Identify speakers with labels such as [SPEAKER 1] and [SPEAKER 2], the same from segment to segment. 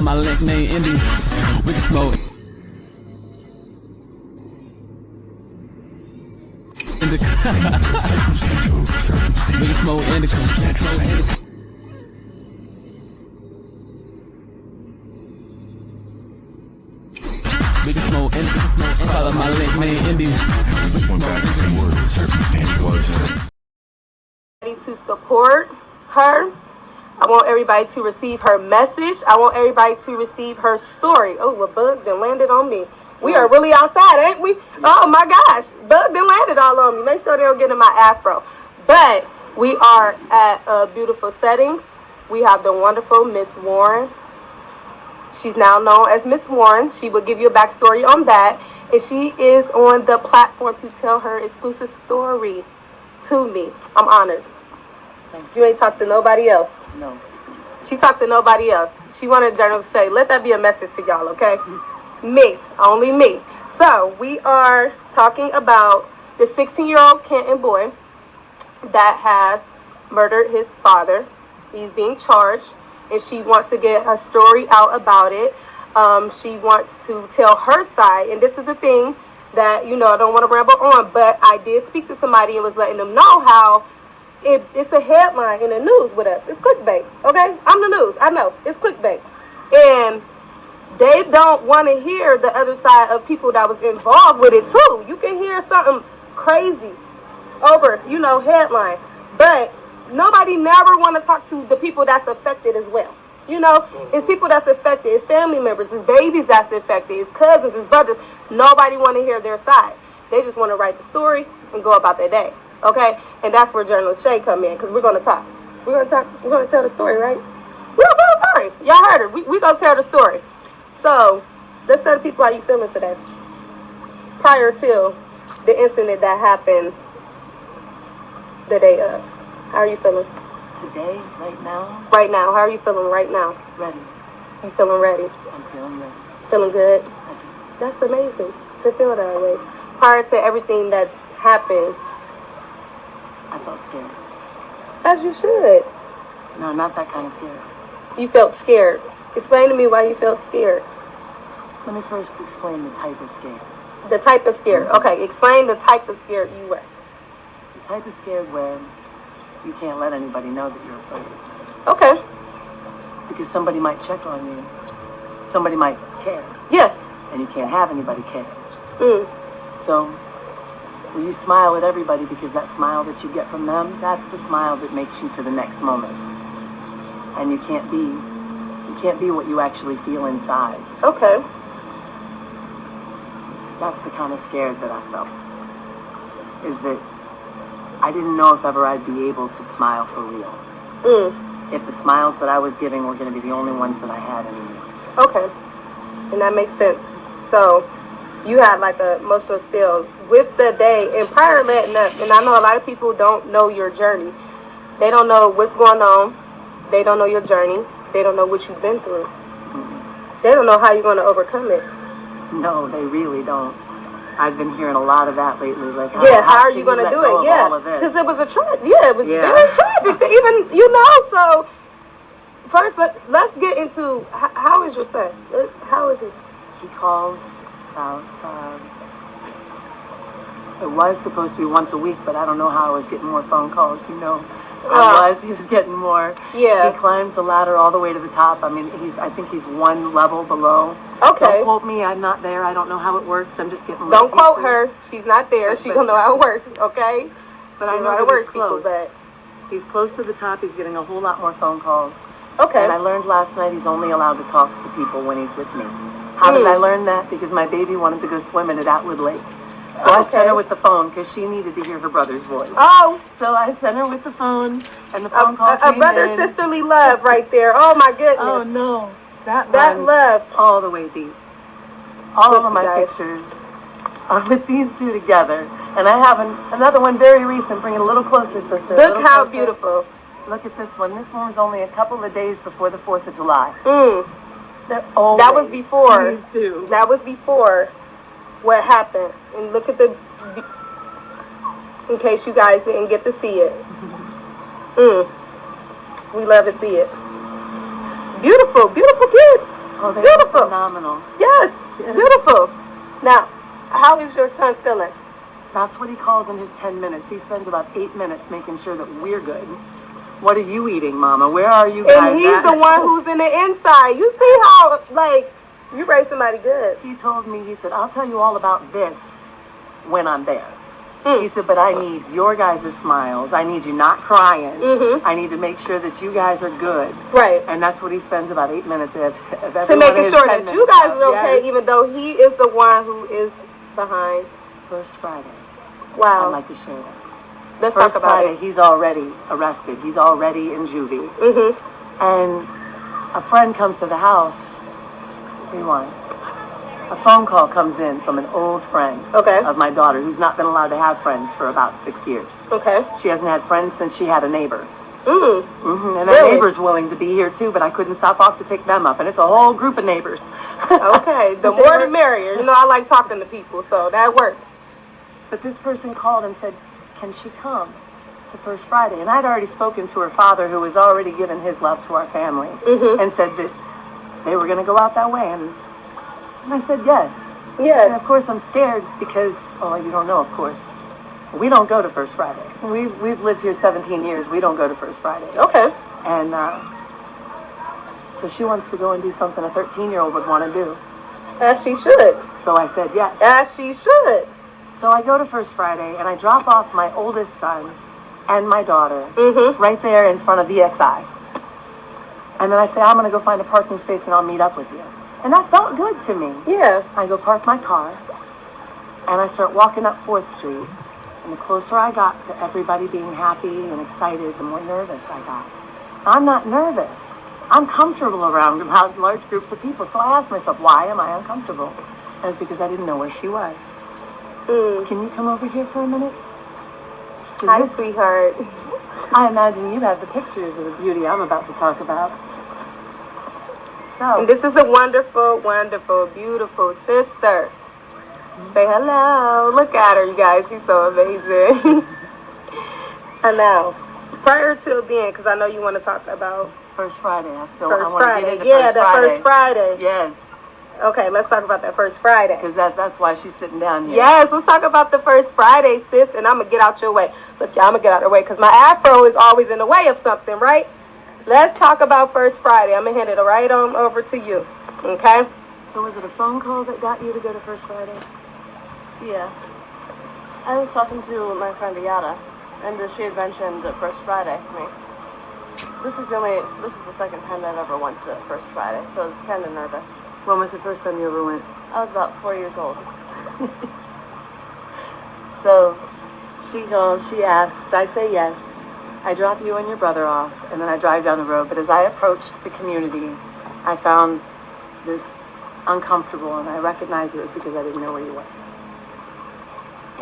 [SPEAKER 1] my link name Indy. We can smoke. Indica. We can smoke indica. We can smoke indica. Follow my link name Indy.
[SPEAKER 2] Ready to support her. I want everybody to receive her message. I want everybody to receive her story. Oh, a bug done landed on me. We are really outside, ain't we? Oh my gosh, bug done landed all on me. Make sure they don't get in my afro. But we are at beautiful settings. We have the wonderful Miss Warren. She's now known as Miss Warren. She will give you a backstory on that. And she is on the platform to tell her exclusive story to me. I'm honored.
[SPEAKER 3] Thanks.
[SPEAKER 2] You ain't talked to nobody else.
[SPEAKER 3] No.
[SPEAKER 2] She talked to nobody else. She wanted journalists to say, let that be a message to y'all, okay? Me. Only me. So, we are talking about the 16-year-old Canton boy that has murdered his father. He's being charged, and she wants to get her story out about it. She wants to tell her side, and this is the thing that, you know, I don't want to ramble on, but I did speak to somebody and was letting them know how it's a headline in the news with us. It's clickbait, okay? I'm the news. I know. It's clickbait. And they don't want to hear the other side of people that was involved with it, too. You can hear something crazy over, you know, headline. But nobody never want to talk to the people that's affected as well. You know, it's people that's affected. It's family members. It's babies that's affected. It's cousins. It's brothers. Nobody want to hear their side. They just want to write the story and go about their day. Okay? And that's where Journalist Shay come in, because we're going to talk. We're going to talk. We're going to tell the story, right? We're going to tell the story. Y'all heard her. We're going to tell the story. So, let's tell the people how you feeling today. Prior to the incident that happened the day of. How are you feeling?
[SPEAKER 3] Today, right now?
[SPEAKER 2] Right now. How are you feeling right now?
[SPEAKER 3] Ready.
[SPEAKER 2] You feeling ready?
[SPEAKER 3] I'm feeling ready.
[SPEAKER 2] Feeling good? That's amazing to feel that way. Prior to everything that happened,
[SPEAKER 3] I felt scared.
[SPEAKER 2] as you should.
[SPEAKER 3] No, not that kind of scared.
[SPEAKER 2] You felt scared. Explain to me why you felt scared.
[SPEAKER 3] Let me first explain the type of scared.
[SPEAKER 2] The type of scared. Okay, explain the type of scared you were.
[SPEAKER 3] The type of scared where you can't let anybody know that you're afraid.
[SPEAKER 2] Okay.
[SPEAKER 3] Because somebody might check on you. Somebody might care.
[SPEAKER 2] Yeah.
[SPEAKER 3] And you can't have anybody care.
[SPEAKER 2] Mm.
[SPEAKER 3] So, when you smile at everybody, because that smile that you get from them, that's the smile that makes you to the next moment. And you can't be what you actually feel inside.
[SPEAKER 2] Okay.
[SPEAKER 3] That's the kind of scared that I felt. Is that I didn't know if ever I'd be able to smile for real.
[SPEAKER 2] Mm.
[SPEAKER 3] If the smiles that I was giving were going to be the only ones that I had anymore.
[SPEAKER 2] Okay. And that makes sense. So, you had like a emotional still with the day and prior letting up. And I know a lot of people don't know your journey. They don't know what's going on. They don't know your journey. They don't know what you've been through.
[SPEAKER 3] Mm-hmm.
[SPEAKER 2] They don't know how you're going to overcome it.
[SPEAKER 3] No, they really don't. I've been hearing a lot of that lately. Like,
[SPEAKER 2] how are you going to do it? Yeah, because it was a tragedy. Yeah, it was very tragic to even, you know. So, first, let's get into how is your son? How is he?
[SPEAKER 3] He calls about, it was supposed to be once a week, but I don't know how I was getting more phone calls, you know. He was getting more.
[SPEAKER 2] Yeah.
[SPEAKER 3] He climbed the ladder all the way to the top. I mean, I think he's one level below.
[SPEAKER 2] Okay.
[SPEAKER 3] Don't quote me, I'm not there. I don't know how it works. I'm just getting more
[SPEAKER 2] Don't quote
[SPEAKER 3] pieces.
[SPEAKER 2] her. She's not there. She don't know how it works, okay?
[SPEAKER 3] But I know
[SPEAKER 2] how it works,
[SPEAKER 3] close.
[SPEAKER 2] people, but
[SPEAKER 3] he's close to the top. He's getting a whole lot more phone calls.
[SPEAKER 2] okay.
[SPEAKER 3] And I learned last night he's only allowed to talk to people when he's with me. How did I learn that? Because my baby wanted to go swimming at Atwood Lake. So I sent her with the phone because she needed to hear her brother's voice.
[SPEAKER 2] Oh.
[SPEAKER 3] So I sent her with the phone, and the phone call
[SPEAKER 2] A
[SPEAKER 3] came
[SPEAKER 2] brother-sisterly love right there. Oh, my goodness.
[SPEAKER 3] Oh, no. That
[SPEAKER 2] runs love.
[SPEAKER 3] all the way deep. All of my
[SPEAKER 2] guys.
[SPEAKER 3] pictures are with these two together. And I have another one very recent. Bring it a little closer, sister.
[SPEAKER 2] Look how beautiful.
[SPEAKER 3] Look at this one. This one was only a couple of days before the 4th of July.
[SPEAKER 2] Mm.
[SPEAKER 3] That was
[SPEAKER 2] before.
[SPEAKER 3] These two.
[SPEAKER 2] That was before what happened. And look at the, in case you guys didn't get to see it. We love to see it. Beautiful, beautiful kids.
[SPEAKER 3] Oh, they're
[SPEAKER 2] Beautiful.
[SPEAKER 3] phenomenal.
[SPEAKER 2] Yes, beautiful. Now, how is your son feeling?
[SPEAKER 3] That's what he calls in his 10 minutes. He spends about 8 minutes making sure that we're good. What are you eating, Mama? Where are you guys
[SPEAKER 2] And he's
[SPEAKER 3] at?
[SPEAKER 2] the one who's in the inside. You see how, like, you raised somebody good.
[SPEAKER 3] He told me, he said, I'll tell you all about this when I'm there. He said, but I need your guys' smiles. I need you not crying. I need to make sure that you guys are good.
[SPEAKER 2] Right.
[SPEAKER 3] And that's what he spends about 8 minutes of
[SPEAKER 2] To making sure that you guys are okay, even though he is the one who is behind.
[SPEAKER 3] First Friday.
[SPEAKER 2] Wow.
[SPEAKER 3] I'd like to share that.
[SPEAKER 2] Let's
[SPEAKER 3] First
[SPEAKER 2] talk about
[SPEAKER 3] Friday,
[SPEAKER 2] it.
[SPEAKER 3] he's already arrested. He's already in juvie. And a friend comes to the house. Rewind. A phone call comes in from an old friend of my daughter who's not been allowed to have friends for about 6 years.
[SPEAKER 2] Okay.
[SPEAKER 3] She hasn't had friends since she had a neighbor. And
[SPEAKER 2] Really?
[SPEAKER 3] our neighbor's willing to be here too, but I couldn't stop off to pick them up. And it's a whole group of neighbors.
[SPEAKER 2] Okay. The more the merrier. You know, I like talking to people, so that works.
[SPEAKER 3] But this person called and said, can she come to First Friday? And I'd already spoken to her father, who was already given his love to our family, and said that they were going to go out that way. And I said yes.
[SPEAKER 2] Yes.
[SPEAKER 3] And of course I'm scared because, oh, you don't know, of course. We don't go to First Friday. We've lived here 17 years. We don't go to First Friday.
[SPEAKER 2] Okay.
[SPEAKER 3] And so she wants to go and do something a 13-year-old would want to do.
[SPEAKER 2] As she should.
[SPEAKER 3] So I said yes.
[SPEAKER 2] As she should.
[SPEAKER 3] So I go to First Friday and I drop off my oldest son and my daughter right there in front of VXI. And then I say, I'm going to go find a parking space and I'll meet up with you. And that felt good to me.
[SPEAKER 2] Yeah.
[SPEAKER 3] I go park my car and I start walking up 4th Street. And the closer I got to everybody being happy and excited, the more nervous I got. I'm not nervous. I'm comfortable around large groups of people. So I asked myself, why am I uncomfortable? And it's because I didn't know where she was. Can you come over here for a minute?
[SPEAKER 2] Hi, sweetheart.
[SPEAKER 3] I imagine you have the pictures of the beauty I'm about to talk about. So,
[SPEAKER 2] And this is a wonderful, wonderful, beautiful sister. Say hello. Look at her, you guys. She's so amazing. I know. Prior to then, because I know you want to talk about
[SPEAKER 3] First Friday. I
[SPEAKER 2] First
[SPEAKER 3] want to
[SPEAKER 2] Friday.
[SPEAKER 3] get into
[SPEAKER 2] Yeah,
[SPEAKER 3] First
[SPEAKER 2] that
[SPEAKER 3] Friday.
[SPEAKER 2] First Friday.
[SPEAKER 3] Yes,
[SPEAKER 2] Okay, let's talk about that First Friday.
[SPEAKER 3] because that's why she's sitting down here.
[SPEAKER 2] Yes, let's talk about the First Friday, sis, and I'm going to get out your way. Look, y'all, I'm going to get out of the way because my afro is always in the way of something, right? Let's talk about First Friday. I'm going to hand it right on over to you, okay?
[SPEAKER 3] So was it a phone call that got you to go to First Friday?
[SPEAKER 4] Yeah. I was talking to my friend Jeana, and she had mentioned First Friday to me. This is the second time I've ever went to First Friday, so I was kind of nervous.
[SPEAKER 3] When was the first time you ever went?
[SPEAKER 4] I was about 4 years old.
[SPEAKER 3] So she goes, she asks, I say yes. I drop you and your brother off, and then I drive down the road. But as I approached the community, I found this uncomfortable, and I recognized it was because I didn't know where you were.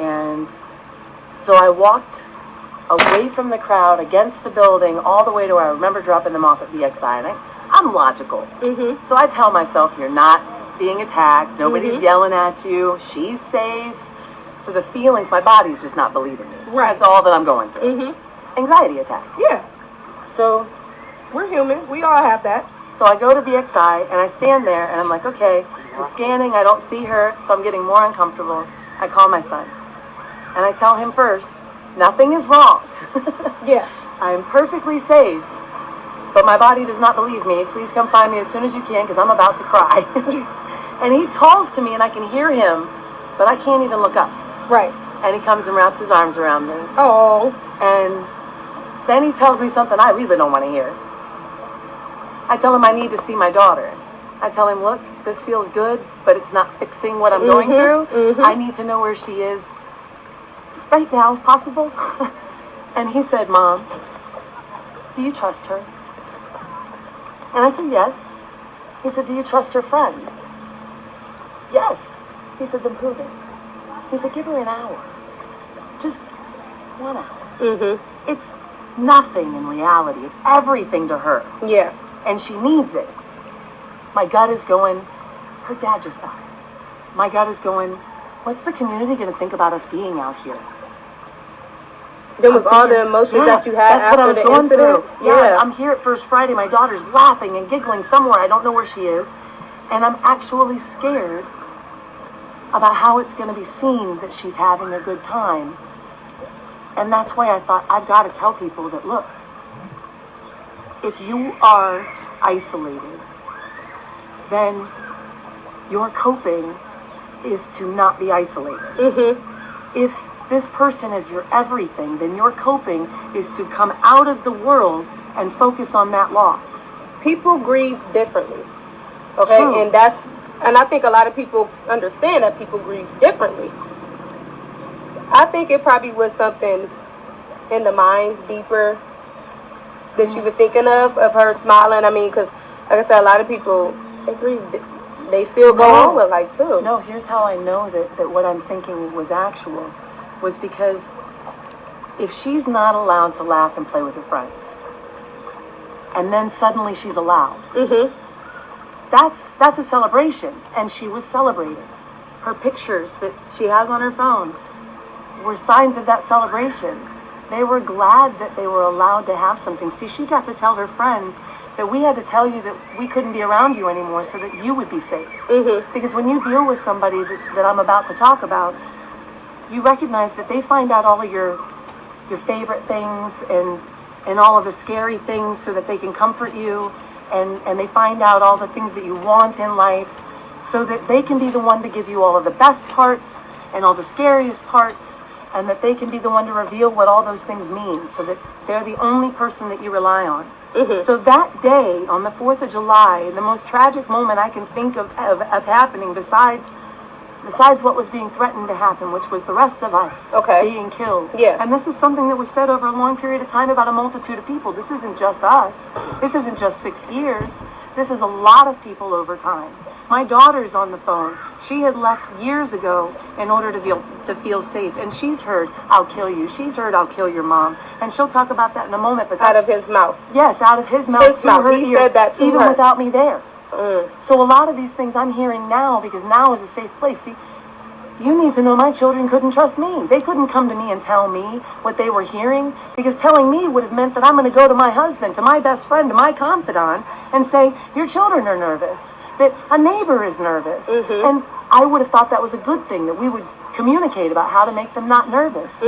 [SPEAKER 3] And so I walked away from the crowd, against the building, all the way to where I remember dropping them off at BXI. And I'm logical. So I tell myself, you're not being attacked. Nobody's yelling at you. She's safe. So the feelings, my body's just not believing me.
[SPEAKER 2] Right.
[SPEAKER 3] That's all that I'm going through. Anxiety attack.
[SPEAKER 2] Yeah,
[SPEAKER 3] So
[SPEAKER 2] we're human. We all have that.
[SPEAKER 3] So I go to VXI and I stand there and I'm like, okay, I'm scanning. I don't see her. So I'm getting more uncomfortable. I call my son and I tell him first, nothing is wrong.
[SPEAKER 2] Yeah.
[SPEAKER 3] I am perfectly safe, but my body does not believe me. Please come find me as soon as you can because I'm about to cry. And he calls to me and I can hear him, but I can't even look up.
[SPEAKER 2] Right.
[SPEAKER 3] And he comes and wraps his arms around me.
[SPEAKER 2] Oh.
[SPEAKER 3] And then he tells me something I really don't want to hear. I tell him I need to see my daughter. I tell him, look, this feels good, but it's not fixing what I'm going through. I need to know where she is right now, if possible. And he said, Mom, do you trust her? And I said, yes. He said, do you trust her friend? Yes. He said, then prove it. He said, give her an hour. Just 1 hour. It's nothing in reality. It's everything to her.
[SPEAKER 2] Yeah.
[SPEAKER 3] And she needs it. My gut is going, her dad just died. My gut is going, what's the community going to think about us being out here?
[SPEAKER 2] There was all the emotions that you had
[SPEAKER 3] that's what I
[SPEAKER 2] after
[SPEAKER 3] was
[SPEAKER 2] the
[SPEAKER 3] going
[SPEAKER 2] incident.
[SPEAKER 3] through. Yeah, I'm here at First Friday. My daughter's laughing and giggling somewhere. I don't know where she is. And I'm actually scared about how it's going to be seen that she's having a good time. And that's why I thought I've got to tell people that, look, if you are isolated, then your coping is to not be isolated. If this person is your everything, then your coping is to come out of the world and focus on that loss.
[SPEAKER 2] People grieve differently. Okay,
[SPEAKER 3] True.
[SPEAKER 2] and I think a lot of people understand that people grieve differently. I think it probably was something in the mind deeper that you were thinking of her smiling. I mean, because like I said, a lot of people, they grieve. They still go on with life too.
[SPEAKER 3] No, here's how I know that what I'm thinking was actual, was because if she's not allowed to laugh and play with her friends, and then suddenly she's allowed, that's a celebration, and she was celebrating. Her pictures that she has on her phone were signs of that celebration. They were glad that they were allowed to have something. See, she got to tell her friends that we had to tell you that we couldn't be around you anymore so that you would be safe. Because when you deal with somebody that I'm about to talk about, you recognize that they find out all of your favorite things and all of the scary things so that they can comfort you, and they find out all the things that you want in life so that they can be the one to give you all of the best parts and all the scariest parts, and that they can be the one to reveal what all those things mean so that they're the only person that you rely on. So that day, on the 4th of July, the most tragic moment I can think of happening besides what was being threatened to happen, which was the rest of us being killed.
[SPEAKER 2] Yeah.
[SPEAKER 3] And this is something that was said over a long period of time about a multitude of people. This isn't just us. This isn't just 6 years. This is a lot of people over time. My daughter's on the phone. She had left years ago in order to feel safe. And she's heard, "I'll kill you." She's heard, "I'll kill your mom." And she'll talk about that in a moment. But
[SPEAKER 2] Out of his mouth.
[SPEAKER 3] Yes, out of his mouth to her
[SPEAKER 2] He
[SPEAKER 3] ears,
[SPEAKER 2] said that to
[SPEAKER 3] even
[SPEAKER 2] her.
[SPEAKER 3] without me there. So a lot of these things I'm hearing now, because now is a safe place. See, you need to know my children couldn't trust me. They couldn't come to me and tell me what they were hearing, because telling me would have meant that I'm going to go to my husband, to my best friend, to my confidant, and say, your children are nervous, that a neighbor is nervous. And I would have thought that was a good thing, that we would communicate about how to make them not nervous.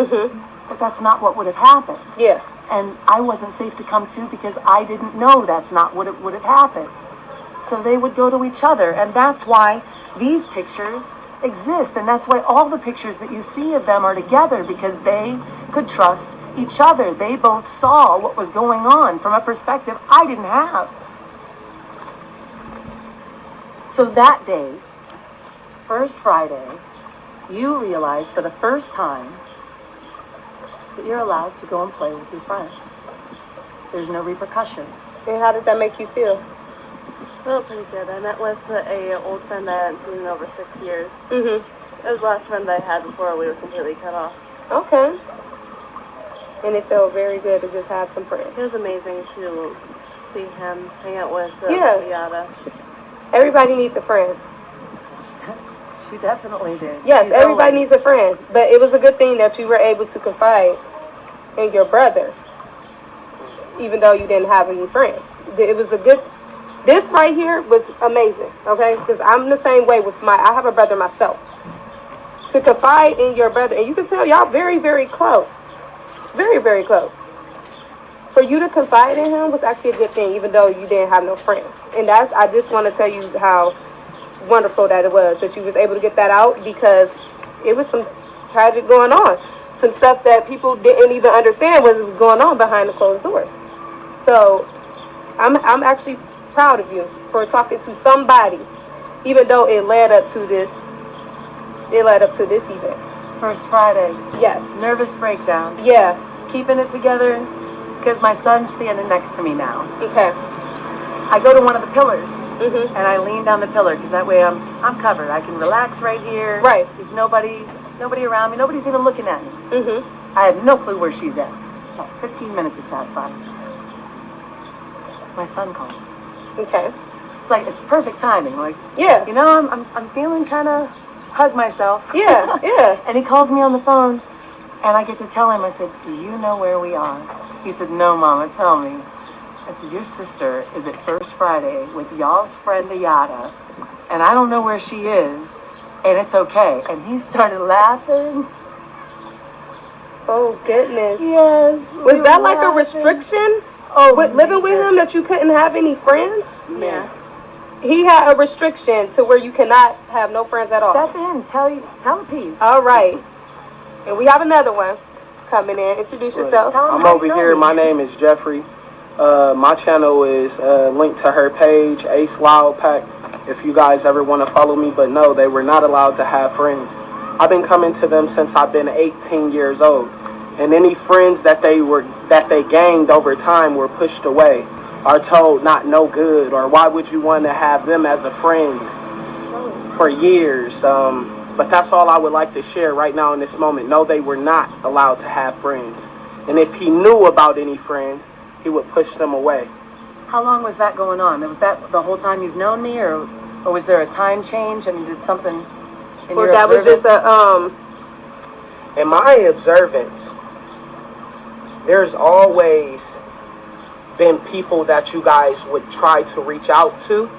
[SPEAKER 3] But that's not what would have happened.
[SPEAKER 2] Yeah.
[SPEAKER 3] And I wasn't safe to come to because I didn't know that's not what it would have happened. So they would go to each other, and that's why these pictures exist, and that's why all the pictures that you see of them are together, because they could trust each other. They both saw what was going on from a perspective I didn't have. So that day, first Friday, you realize for the first time that you're allowed to go and play with your friends. There's no repercussion.
[SPEAKER 2] And how did that make you feel?
[SPEAKER 4] Felt pretty good. I met with a old friend I hadn't seen in over 6 years. It was the last friend I had before we were completely cut off.
[SPEAKER 2] Okay. And it felt very good to just have some friends.
[SPEAKER 4] It was amazing to see him hang out with Yada.
[SPEAKER 2] Everybody needs a friend.
[SPEAKER 3] She definitely did.
[SPEAKER 2] Yes, everybody needs a friend. But it was a good thing that you were able to confide in your brother, even though you didn't have any friends. It was a good... This right here was amazing, okay? Because I'm the same way with I have a brother myself. To confide in your brother, and you can tell y'all very, very close. Very, very close. For you to confide in him was actually a good thing, even though you didn't have no friends. And I just want to tell you how wonderful that it was, that you was able to get that out, because it was some tragic going on. Some stuff that people didn't even understand was going on behind the closed doors. So I'm actually proud of you for talking to somebody, even though it led up to this event.
[SPEAKER 3] First Friday.
[SPEAKER 2] Yes.
[SPEAKER 3] Nervous breakdown.
[SPEAKER 2] Yeah.
[SPEAKER 3] Keeping it together because my son's standing next to me now.
[SPEAKER 2] Okay.
[SPEAKER 3] I go to one of the pillars and I lean down the pillar because that way I'm covered. I can relax right here.
[SPEAKER 2] Right.
[SPEAKER 3] There's nobody around me. Nobody's even looking at me. I have no clue where she's at. 15 minutes has passed by. My son calls.
[SPEAKER 2] Okay.
[SPEAKER 3] It's like it's perfect timing. Like,
[SPEAKER 2] yeah,
[SPEAKER 3] you know, I'm feeling kind of hug myself.
[SPEAKER 2] Yeah, yeah.
[SPEAKER 3] And he calls me on the phone, and I get to tell him. I said, "Do you know where we are?" He said, "No, Mama, tell me." I said, "Your sister is at First Friday with y'all's friend Ayada and I don't know where she is, and it's okay. And he started laughing.
[SPEAKER 2] Oh, goodness.
[SPEAKER 3] Yes.
[SPEAKER 2] Was that like a restriction?
[SPEAKER 3] Oh,
[SPEAKER 2] With living with him, that you couldn't have any friends?
[SPEAKER 3] Yeah.
[SPEAKER 2] He had a restriction to where you cannot have no friends at all.
[SPEAKER 3] Step in, tell a piece.
[SPEAKER 2] All right. And we have another one coming in. Introduce yourself.
[SPEAKER 5] I'm over here. My name is Jeffrey. My channel is linked to her page, Ace Loud Pack, if you guys ever want to follow me. But no, they were not allowed to have friends. I've been coming to them since I've been 18 years old. And any friends that they gained over time were pushed away, are told not no good, or why would you want to have them as a friend for years. But that's all I would like to share right now in this moment. No, they were not allowed to have friends. And if he knew about any friends, he would push them away.
[SPEAKER 3] How long was that going on? Was that the whole time you've known me, or was there a time change? I mean, did something in your
[SPEAKER 2] that was
[SPEAKER 3] observance?
[SPEAKER 2] just a
[SPEAKER 5] In my observance, there's always been people that you guys would try to reach out to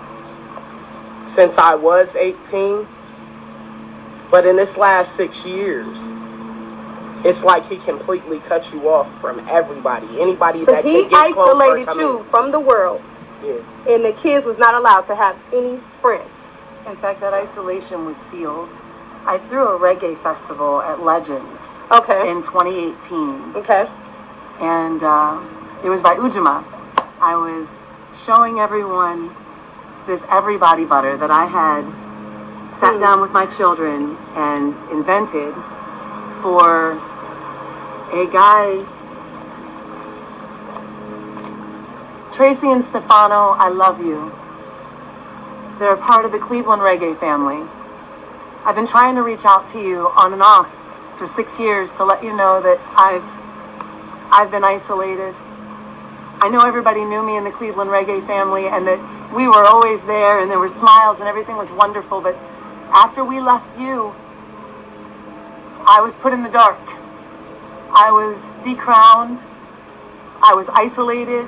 [SPEAKER 5] since I was 18. But in this last 6 years, it's like he completely cut you off from everybody. Anybody
[SPEAKER 2] So
[SPEAKER 5] that
[SPEAKER 2] he
[SPEAKER 5] can get close or
[SPEAKER 2] isolated
[SPEAKER 5] come
[SPEAKER 2] you
[SPEAKER 5] in.
[SPEAKER 2] from the world,
[SPEAKER 5] Yeah.
[SPEAKER 2] and the kids was not allowed to have any friends.
[SPEAKER 3] In fact, that isolation was sealed. I threw a reggae festival at Legends
[SPEAKER 2] Okay.
[SPEAKER 3] in 2018,
[SPEAKER 2] Okay.
[SPEAKER 3] and it was by Ujima. I was showing everyone this everybody butter that I had sat down with my children and invented for a guy, Tracy and Stefano, I love you. They're a part of the Cleveland reggae family. I've been trying to reach out to you on and off for 6 years to let you know that I've been isolated. I know everybody knew me in the Cleveland reggae family, and that we were always there, and there were smiles and everything was wonderful. But after we left you, I was put in the dark. I was decrowned. I was isolated,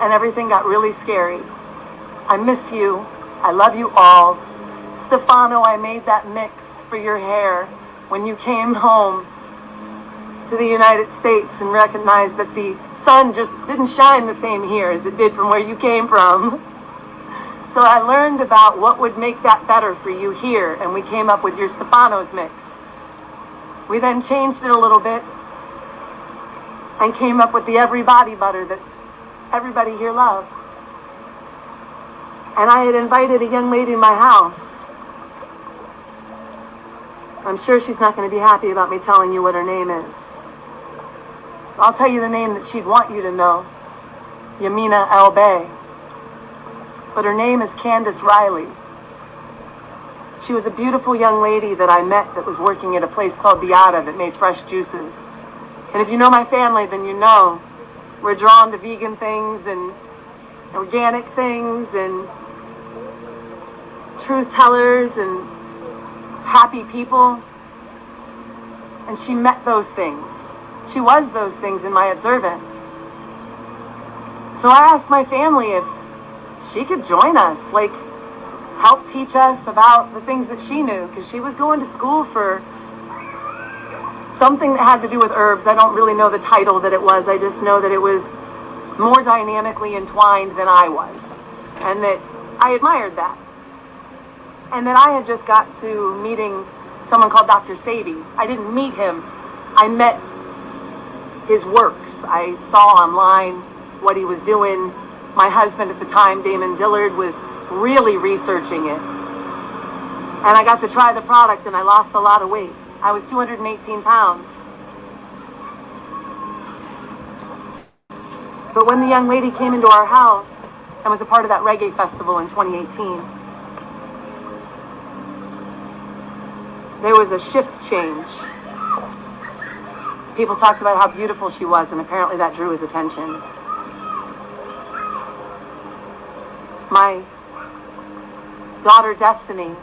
[SPEAKER 3] and everything got really scary. I miss you. I love you all. Stefano, I made that mix for your hair when you came home to the United States and recognized that the sun just didn't shine the same here as it did from where you came from. So I learned about what would make that better for you here, and we came up with your Stefano's mix. We then changed it a little bit and came up with the everybody butter that everybody here loved. And I had invited a young lady in my house. I'm sure she's not going to be happy about me telling you what her name is. So I'll tell you the name that she'd want you to know. Yamina Albay. But her name is Candace Riley. She was a beautiful young lady that I met that was working at a place called Diata that made fresh juices. And if you know my family, then you know we're drawn to vegan things and organic things and truth tellers and happy people. And she met those things. She was those things in my observance. So I asked my family if she could join us, like help teach us about the things that she knew, because she was going to school for something that had to do with herbs. I don't really know the title that it was. I just know that it was more dynamically entwined than I was, and that I admired that. And then I had just got to meeting someone called Dr. Sadie. I didn't meet him. I met his works. I saw online what he was doing. My husband at the time, Damon Dillard, was really researching it. And I got to try the product, and I lost a lot of weight. I was 218 pounds. But when the young lady came into our house and was a part of that reggae festival in 2018, there was a shift change. People talked about how beautiful she was, and apparently that drew his attention. My daughter, Destiny,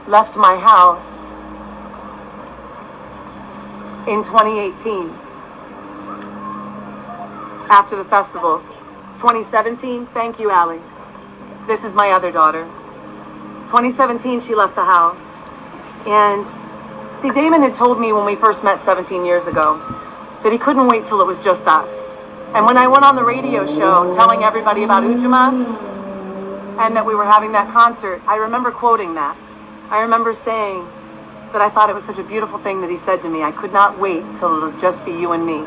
[SPEAKER 3] left my house in 2018 after the festival. 2017, thank you, Allie. This is my other daughter. 2017, she left the house. And see, Damon had told me when we first met 17 years ago that he couldn't wait till it was just us. And when I went on the radio show telling everybody about Ujamaa and that we were having that concert, I remember quoting that. I remember saying that I thought it was such a beautiful thing that he said to me, I could not wait till it'll just be you and me.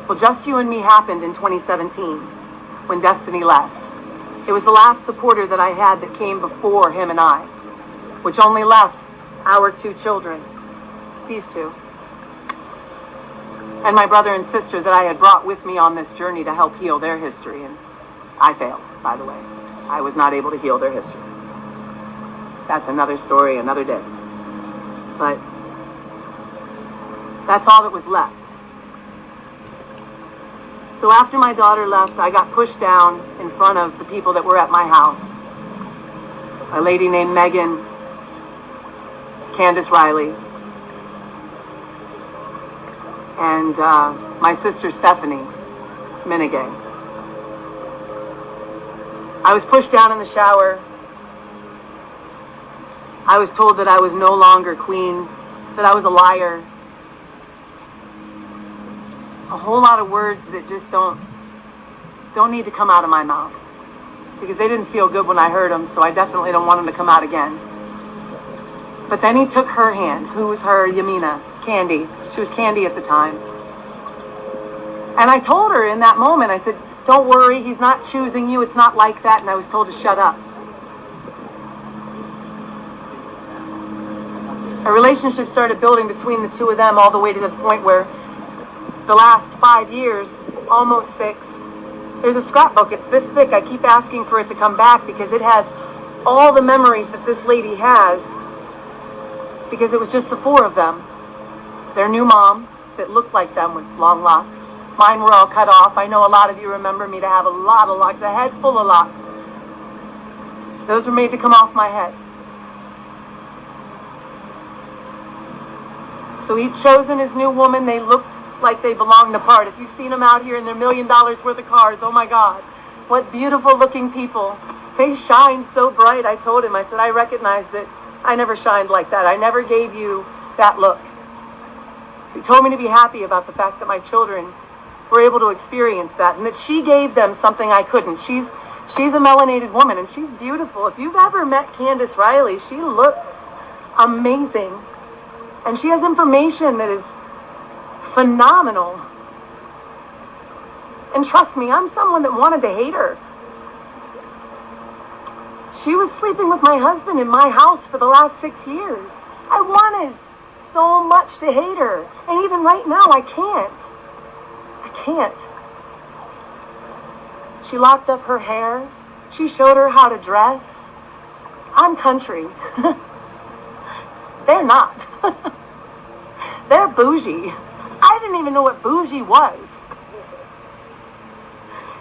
[SPEAKER 3] Well, Just You and Me happened in 2017 when Destiny left. It was the last supporter that I had that came before him and I, which only left our 2 children, these 2, and my brother and sister that I had brought with me on this journey to help heal their history. And I failed, by the way. I was not able to heal their history. That's another story, another day. But that's all that was left. So after my daughter left, I got pushed down in front of the people that were at my house. A lady named Megan, Candace Riley, and my sister Stephanie Minigay. I was pushed down in the shower. I was told that I was no longer queen, that I was a liar. A whole lot of words that just don't need to come out of my mouth, because they didn't feel good when I heard them, so I definitely don't want them to come out again. But then he took her hand. Who was her? Yamina. Candy. She was Candy at the time. And I told her in that moment, I said, don't worry, he's not choosing you. It's not like that. And I was told to shut up. A relationship started building between the 2 of them, all the way to the point where the last 5 years, almost 6, there's a scrapbook. It's this thick. I keep asking for it to come back because it has all the memories that this lady has, because it was just the 4 of them. Their new mom that looked like them with long locks. Mine were all cut off. I know a lot of you remember me to have a lot of locks, a head full of locks. Those were made to come off my head. So he'd chosen his new woman. They looked like they belonged apart. If you've seen them out here in their $1 million worth of cars, oh my God, what beautiful looking people. They shined so bright. I told him, I said, I recognize that I never shined like that. I never gave you that look. He told me to be happy about the fact that my children were able to experience that, and that she gave them something I couldn't. She's a melanated woman, and she's beautiful. If you've ever met Candace Riley, she looks amazing. And she has information that is phenomenal. And trust me, I'm someone that wanted to hate her. She was sleeping with my husband in my house for the last 6 years. I wanted so much to hate her. And even right now, I can't. I can't. She locked up her hair. She showed her how to dress. I'm country. They're not. They're bougie. I didn't even know what bougie was.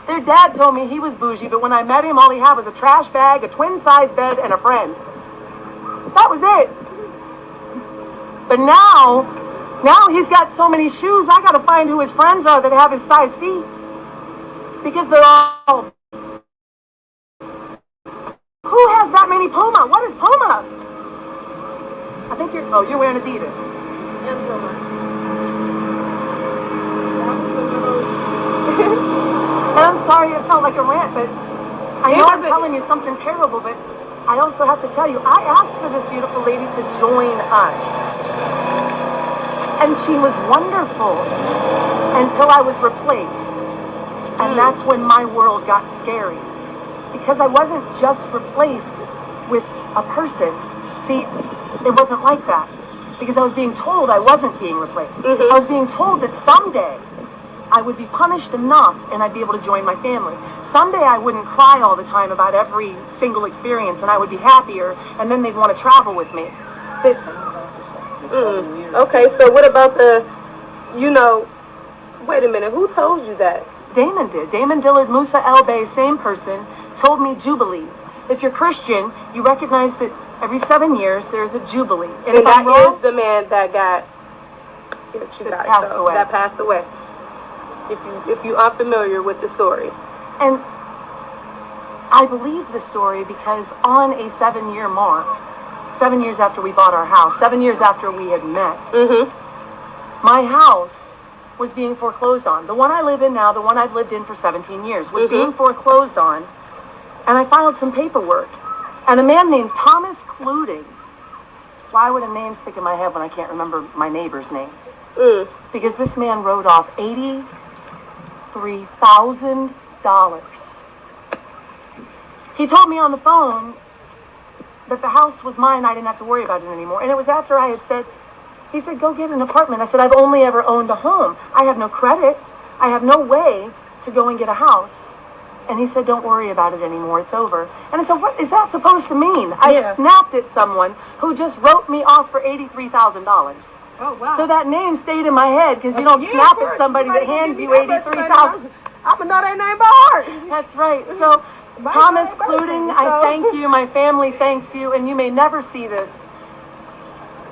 [SPEAKER 3] Their dad told me he was bougie, but when I met him, all he had was a trash bag, a twin-size bed, and a friend. That was it. But now he's got so many shoes, I gotta find who his friends are that have his size feet. Because they're all... Who has that many Puma? What is Puma? I think you're wearing Adidas.
[SPEAKER 2] And Puma.
[SPEAKER 3] And I'm sorry it felt like a rant, but I know I'm telling you something terrible, but I also have to tell you, I asked for this beautiful lady to join us. And she was wonderful until I was replaced. And that's when my world got scary. Because I wasn't just replaced with a person. See, it wasn't like that. Because I was being told I wasn't being replaced. I was being told that someday I would be punished enough and I'd be able to join my family. Someday I wouldn't cry all the time about every single experience and I would be happier, and then they'd want to travel with me. But,
[SPEAKER 2] Okay, so what about wait a minute, who told you that?
[SPEAKER 3] Damon did. Damon Dillard Musa El Bey, same person, told me Jubilee. If you're Christian, you recognize that every 7 years there's a Jubilee.
[SPEAKER 2] And that is the man that passed away. If you are familiar with the story.
[SPEAKER 3] And I believed the story because on a 7-year mark, 7 years after we bought our house, 7 years after we had met, my house was being foreclosed on. The one I live in now, the one I've lived in for 17 years, was being foreclosed on. And I filed some paperwork. And a man named Thomas Cluting, why would a name stick in my head when I can't remember my neighbors' names? Because this man wrote off $83,000. He told me on the phone that the house was mine, I didn't have to worry about it anymore. And it was after I had said, he said, go get an apartment. I said, I've only ever owned a home. I have no credit. I have no way to go and get a house. And he said, don't worry about it anymore. It's over. And I said, what is that supposed to mean? I snapped at someone who just wrote me off for $83,000.
[SPEAKER 2] Oh, wow.
[SPEAKER 3] So that name stayed in my head because you don't snap at somebody that hands you $83,000.
[SPEAKER 2] I'm going to know that name by heart.
[SPEAKER 3] That's right. So, Thomas Cluting, I thank you. My family thanks you. And you may never see this.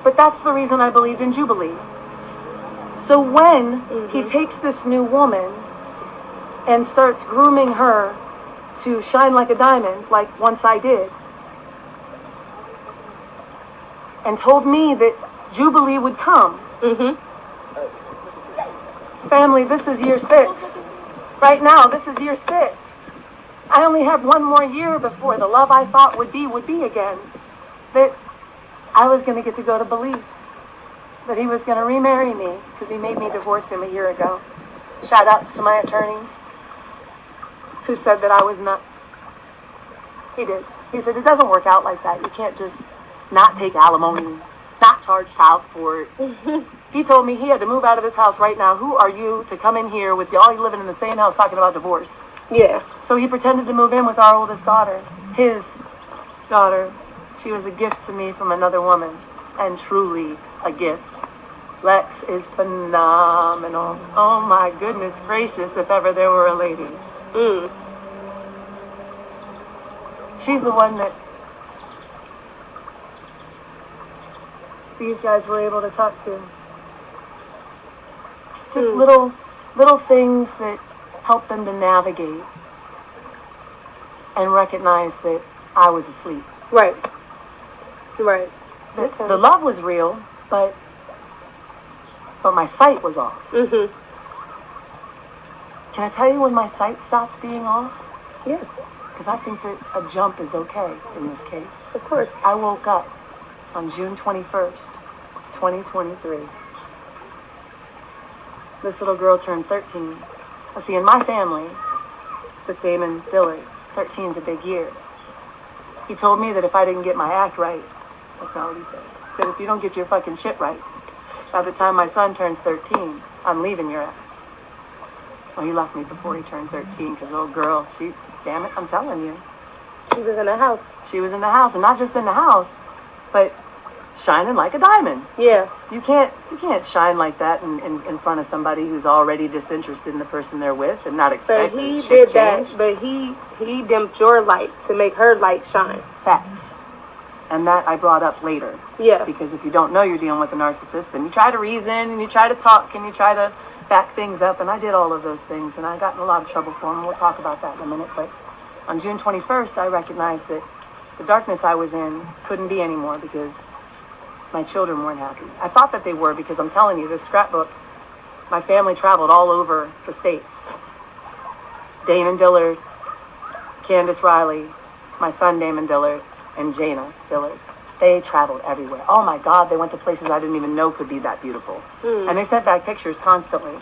[SPEAKER 3] But that's the reason I believed in Jubilee. So when he takes this new woman and starts grooming her to shine like a diamond, like once I did, and told me that Jubilee would come. Family, this is year 6. Right now, this is year 6. I only have one more year before the love I thought would be again. That I was going to get to go to Belize. That he was going to remarry me because he made me divorce him a year ago. Shout outs to my attorney who said that I was nuts. He did. He said, it doesn't work out like that. You can't just not take alimony, not charge child support. He told me he had to move out of his house right now. Who are you to come in here with y'all living in the same house talking about divorce?
[SPEAKER 2] Yeah.
[SPEAKER 3] So he pretended to move in with our oldest daughter. His daughter. She was a gift to me from another woman. And truly a gift. Lex is phenomenal. Oh my goodness gracious, if ever there were a lady. She's the one that these guys were able to talk to. Just little things that help them to navigate and recognize that I was asleep.
[SPEAKER 2] Right.
[SPEAKER 3] The love was real, but my sight was off. Can I tell you when my sight stopped being off?
[SPEAKER 2] Yes.
[SPEAKER 3] Because I think that a jump is okay in this case.
[SPEAKER 2] Of course.
[SPEAKER 3] I woke up on June 21st, 2023. This little girl turned 13. I see, in my family, with Damon Dillard, 13 is a big year. He told me that if I didn't get my act right, that's not what he said. He said, if you don't get your fucking shit right, by the time my son turns 13, I'm leaving your ass. Well, he left me before he turned 13 because old girl, damn it, I'm telling you.
[SPEAKER 2] She was in the house.
[SPEAKER 3] She was in the house, and not just in the house, but shining like a diamond.
[SPEAKER 2] Yeah.
[SPEAKER 3] You can't shine like that in front of somebody who's already disinterested in the person they're with and not expect
[SPEAKER 2] So he
[SPEAKER 3] shit
[SPEAKER 2] did
[SPEAKER 3] change.
[SPEAKER 2] that, but he dimmed your light to make her light shine.
[SPEAKER 3] Facts. And that I brought up later.
[SPEAKER 2] Yeah.
[SPEAKER 3] Because if you don't know you're dealing with a narcissist, then you try to reason and you try to talk and you try to back things up. And I did all of those things, and I got in a lot of trouble for them. We'll talk about that in a minute. But on June 21st, I recognized that the darkness I was in couldn't be anymore because my children weren't happy. I thought that they were because I'm telling you, this scrapbook, my family traveled all over the states. Damon Dillard, Candace Riley, my son Damon Dillard, and Jeana Dillard. They traveled everywhere. Oh my God, they went to places I didn't even know could be that beautiful. And they sent back pictures constantly.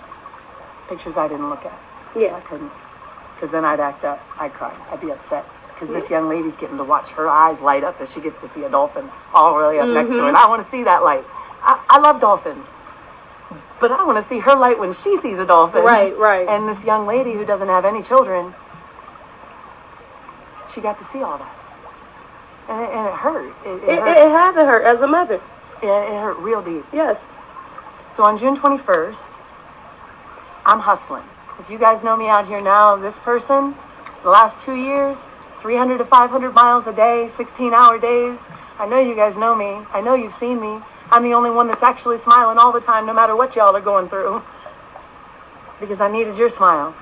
[SPEAKER 3] Pictures I didn't look at.
[SPEAKER 2] Yeah.
[SPEAKER 3] I couldn't. Because then I'd act up. I'd cry. I'd be upset. Because this young lady's getting to watch her eyes light up as she gets to see a dolphin all really up next to her. And I want to see that light. I love dolphins. But I want to see her light when she sees a dolphin.
[SPEAKER 2] Right.
[SPEAKER 3] And this young lady who doesn't have any children, she got to see all that. And it hurt. It hurt.
[SPEAKER 2] It had to hurt as a mother.
[SPEAKER 3] Yeah, it hurt real deep.
[SPEAKER 2] Yes.
[SPEAKER 3] So on June 21st, I'm hustling. If you guys know me out here now, this person, the last 2 years, 300 to 500 miles a day, 16-hour days. I know you guys know me. I know you've seen me. I'm the only one that's actually smiling all the time, no matter what y'all are going through. Because I needed your smile.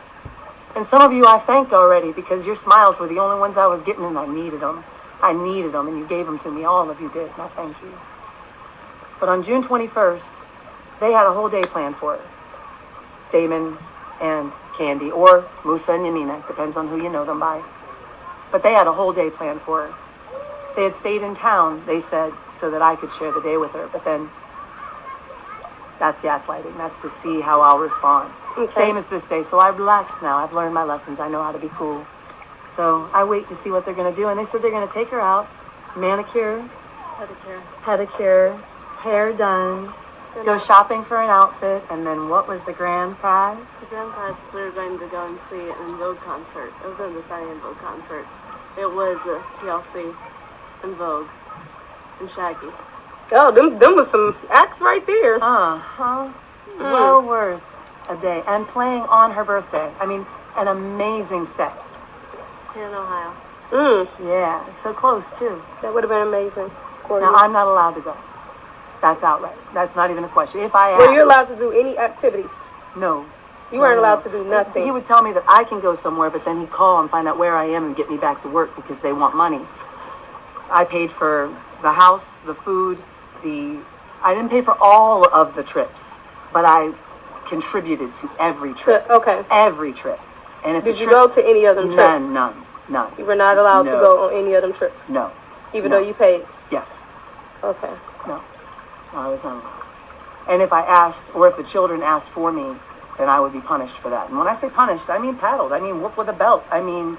[SPEAKER 3] And some of you I thanked already because your smiles were the only ones I was getting and I needed them. I needed them and you gave them to me. All of you did, and I thank you. But on June 21st, they had a whole day planned for her. Damon and Candy, or Musa and Yamina, depends on who you know them by. But they had a whole day planned for her. They had stayed in town, they said, so that I could share the day with her. But then, that's gaslighting. That's to see how I'll respond.
[SPEAKER 2] Okay.
[SPEAKER 3] Same as this day. So I've relaxed now. I've learned my lessons. I know how to be cool. So I wait to see what they're going to do. And they said they're going to take her out, manicure, pedicure, hair done, go shopping for an outfit, and then what was the grand prize?
[SPEAKER 4] The grand prize is we were going to go and see an En Vogue concert. It was a deciding En Vogue concert. It was TLC, En Vogue, and Shaggy.
[SPEAKER 2] Oh, them was some acts right there.
[SPEAKER 3] Uh-huh. Well worth a day. And playing on her birthday. I mean, an amazing set.
[SPEAKER 4] Here in Ohio.
[SPEAKER 3] Yeah, so close, too.
[SPEAKER 2] That would have been amazing. For
[SPEAKER 3] Now,
[SPEAKER 2] you.
[SPEAKER 3] I'm not allowed to go. That's outright. That's not even a question. If I ask...
[SPEAKER 2] Were you allowed to do any activities?
[SPEAKER 3] No.
[SPEAKER 2] You weren't allowed to do nothing.
[SPEAKER 3] He would tell me that I can go somewhere, but then he'd call and find out where I am and get me back to work because they want money. I paid for the house, the food, I didn't pay for all of the trips, but I contributed to every trip.
[SPEAKER 2] Okay.
[SPEAKER 3] Every trip. And if
[SPEAKER 2] Did you go to any of them trips?
[SPEAKER 3] None.
[SPEAKER 2] You were not allowed to go on any of them trips?
[SPEAKER 3] No.
[SPEAKER 2] Even though you paid?
[SPEAKER 3] Yes.
[SPEAKER 2] Okay.
[SPEAKER 3] No, I was not allowed. And if I asked, or if the children asked for me, then I would be punished for that. And when I say punished, I mean paddled. I mean whooped with a belt. I mean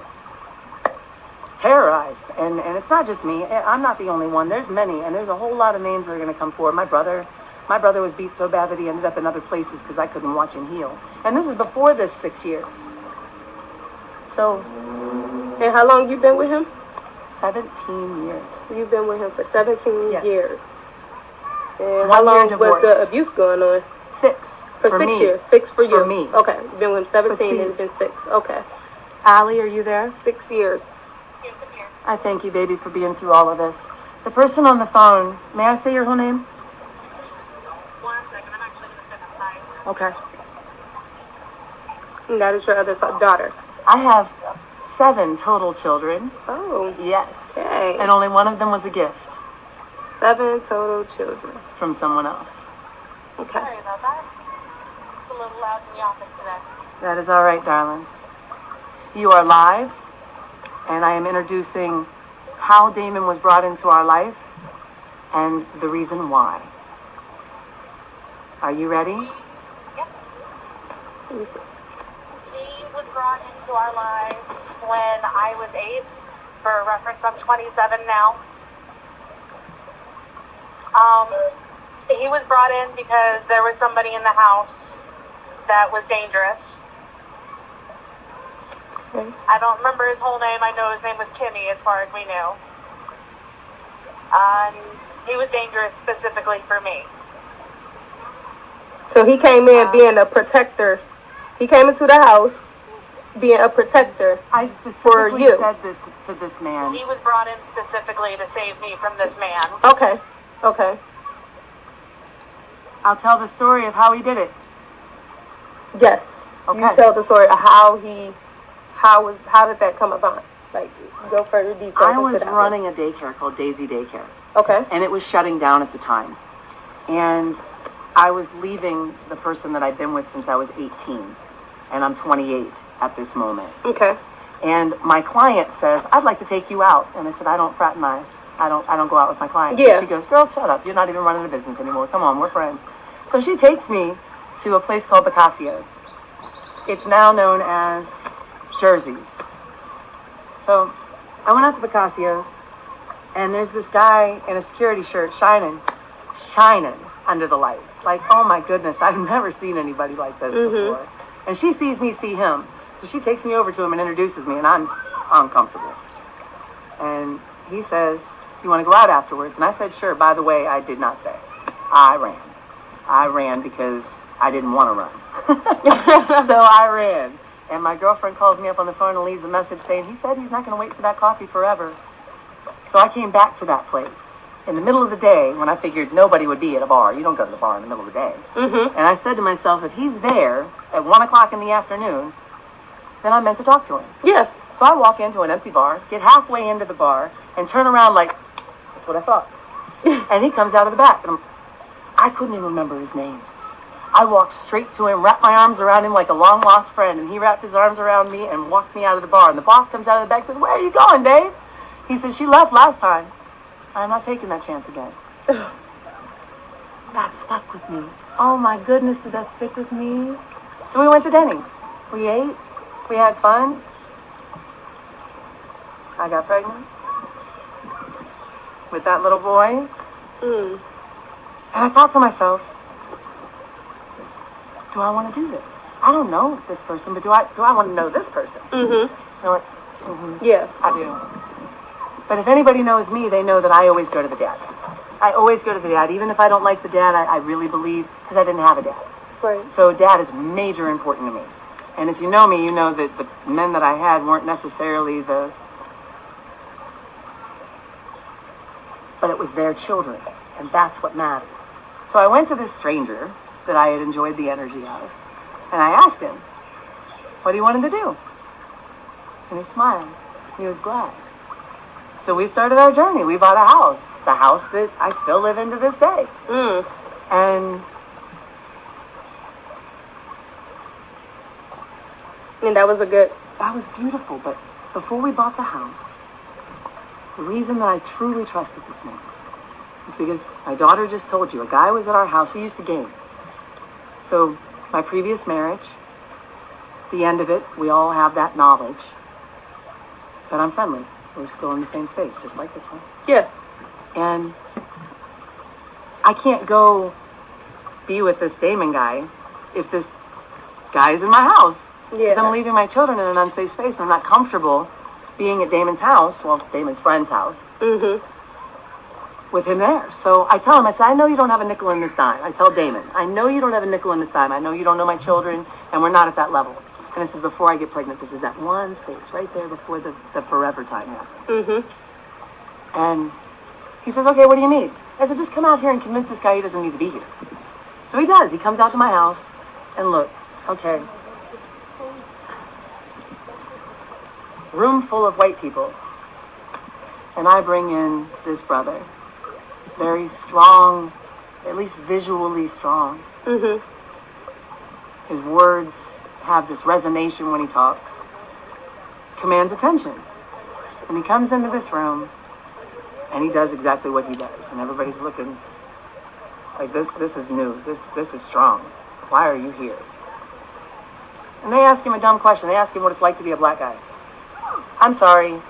[SPEAKER 3] terrorized. And it's not just me. I'm not the only one. There's many. And there's a whole lot of names that are going to come forward. My brother was beat so bad that he ended up in other places because I couldn't watch him heal. And this is before this 6 years. So.
[SPEAKER 2] And how long you been with him?
[SPEAKER 3] 17 years.
[SPEAKER 2] You've been with him for 17
[SPEAKER 3] Yes.
[SPEAKER 2] years. And
[SPEAKER 3] 1
[SPEAKER 2] how
[SPEAKER 3] year
[SPEAKER 2] long was
[SPEAKER 3] divorce.
[SPEAKER 2] the abuse going on?
[SPEAKER 3] 6.
[SPEAKER 2] For 6
[SPEAKER 3] me.
[SPEAKER 2] years. 6 for you.
[SPEAKER 3] For me.
[SPEAKER 2] Okay. You've been with him 17
[SPEAKER 3] see-
[SPEAKER 2] and it's been 6. Okay.
[SPEAKER 3] Allie, are you there?
[SPEAKER 2] 6 years.
[SPEAKER 6] Yes, I'm here.
[SPEAKER 3] I thank you, baby, for being through all of this. The person on the phone, may I say your whole name?
[SPEAKER 6] 1 second, I'm actually going to step outside.
[SPEAKER 3] Okay.
[SPEAKER 2] And that is your other daughter.
[SPEAKER 3] I have 7 total children.
[SPEAKER 2] Oh.
[SPEAKER 3] Yes.
[SPEAKER 2] Okay.
[SPEAKER 3] And only one of them was a gift
[SPEAKER 2] 7 total children.
[SPEAKER 3] from someone else.
[SPEAKER 2] Okay.
[SPEAKER 6] Sorry about that. It's a little loud in the office today.
[SPEAKER 3] That is all right, darling. You are live, and I am introducing how Damon was brought into our life and the reason why. Are you ready?
[SPEAKER 2] Let me see.
[SPEAKER 6] He was brought into our lives when I was 8. For reference, I'm 27 now. He was brought in because there was somebody in the house that was dangerous.
[SPEAKER 2] Okay.
[SPEAKER 6] I don't remember his whole name. I know his name was Timmy, as far as we knew. He was dangerous specifically for me.
[SPEAKER 2] So he came in being a protector. He came into the house being a protector.
[SPEAKER 3] I specifically
[SPEAKER 2] you.
[SPEAKER 3] said this to this man.
[SPEAKER 6] He was brought in specifically to save me from this man.
[SPEAKER 2] Okay. Okay.
[SPEAKER 3] I'll tell the story of how he did it.
[SPEAKER 2] Yes.
[SPEAKER 3] Okay.
[SPEAKER 2] You tell the story of how did that come about? Like, go further details.
[SPEAKER 3] I
[SPEAKER 2] into
[SPEAKER 3] was
[SPEAKER 2] that one.
[SPEAKER 3] running a daycare called Daisy Daycare.
[SPEAKER 2] Okay.
[SPEAKER 3] And it was shutting down at the time. And I was leaving the person that I'd been with since I was 18. And I'm 28 at this moment.
[SPEAKER 2] Okay.
[SPEAKER 3] And my client says, I'd like to take you out. And I said, I don't fraternize. I don't go out with my clients.
[SPEAKER 2] Yeah.
[SPEAKER 3] And she goes, girl, shut up. You're not even running a business anymore. Come on, we're friends. So she takes me to a place called Bocassio's. It's now known as Jersey's. So I went out to Bocassio's, and there's this guy in a security shirt shining under the light. Like, oh my goodness, I've never seen anybody like this before. And she sees me see him. So she takes me over to him and introduces me, and I'm uncomfortable. And he says, you want to go out afterwards? And I said, sure. By the way, I did not stay. I ran because I didn't want to run. So I ran. And my girlfriend calls me up on the phone and leaves a message saying, he said he's not going to wait for that coffee forever. So I came back to that place in the middle of the day when I figured nobody would be at a bar. You don't go to the bar in the middle of the day. And I said to myself, if he's there at 1 o'clock in the afternoon, then I'm meant to talk to him.
[SPEAKER 2] Yeah.
[SPEAKER 3] So I walk into an empty bar, get halfway into the bar, and turn around like, that's what I thought. And he comes out of the back, and I couldn't even remember his name. I walked straight to him, wrapped my arms around him like a long-lost friend, and he wrapped his arms around me and walked me out of the bar. And the boss comes out of the back and says, where are you going, Dave? He says, she left last time. I'm not taking that chance again. That stuck with me. Oh my goodness, did that stick with me? So we went to Denny's. We ate. We had fun. I got pregnant with that little boy. And I thought to myself, do I want to do this? I don't know this person, but do I want to know this person? Mm-hmm. I went,
[SPEAKER 2] Yeah.
[SPEAKER 3] I do. But if anybody knows me, they know that I always go to the dad. I always go to the dad. Even if I don't like the dad, I really believe, because I didn't have a dad.
[SPEAKER 2] Right.
[SPEAKER 3] So dad is major important to me. And if you know me, you know that the men that I had weren't necessarily but it was their children. And that's what mattered. So I went to this stranger that I had enjoyed the energy of. And I asked him, what he wanted to do. And he smiled. He was glad. So we started our journey. We bought a house. The house that I still live in to this day.
[SPEAKER 2] And that
[SPEAKER 3] was beautiful. But before we bought the house, the reason that I truly trusted this man was because my daughter just told you, a guy was at our house. We used to game. So my previous marriage, the end of it, we all have that knowledge. But I'm friendly. We're still in the same space, just like this one.
[SPEAKER 2] Yeah.
[SPEAKER 3] And I can't go be with this Damon guy if this guy is in my house.
[SPEAKER 2] Yeah.
[SPEAKER 3] Because I'm leaving my children in an unsafe space. And I'm not comfortable being at Damon's house, well, Damon's friend's house, with him there. So I tell him, I said, I know you don't have a nickel in this dime. I tell Damon, I know you don't have a nickel in this dime. I know you don't know my children, and we're not at that level. And this is before I get pregnant. This is that one space right there before the forever time happens. And he says, okay, what do you need? I said, just come out here and convince this guy he doesn't need to be here. So he does. He comes out to my house, and look, okay. Room full of white people. And I bring in this brother. Very strong, at least visually strong. His words have this resonation when he talks. Commands attention. And he comes into this room, and he does exactly what he does. And everybody's looking like, this is new. This is strong. Why are you here? And they ask him a dumb question. They ask him what it's like to be a black guy. I'm sorry.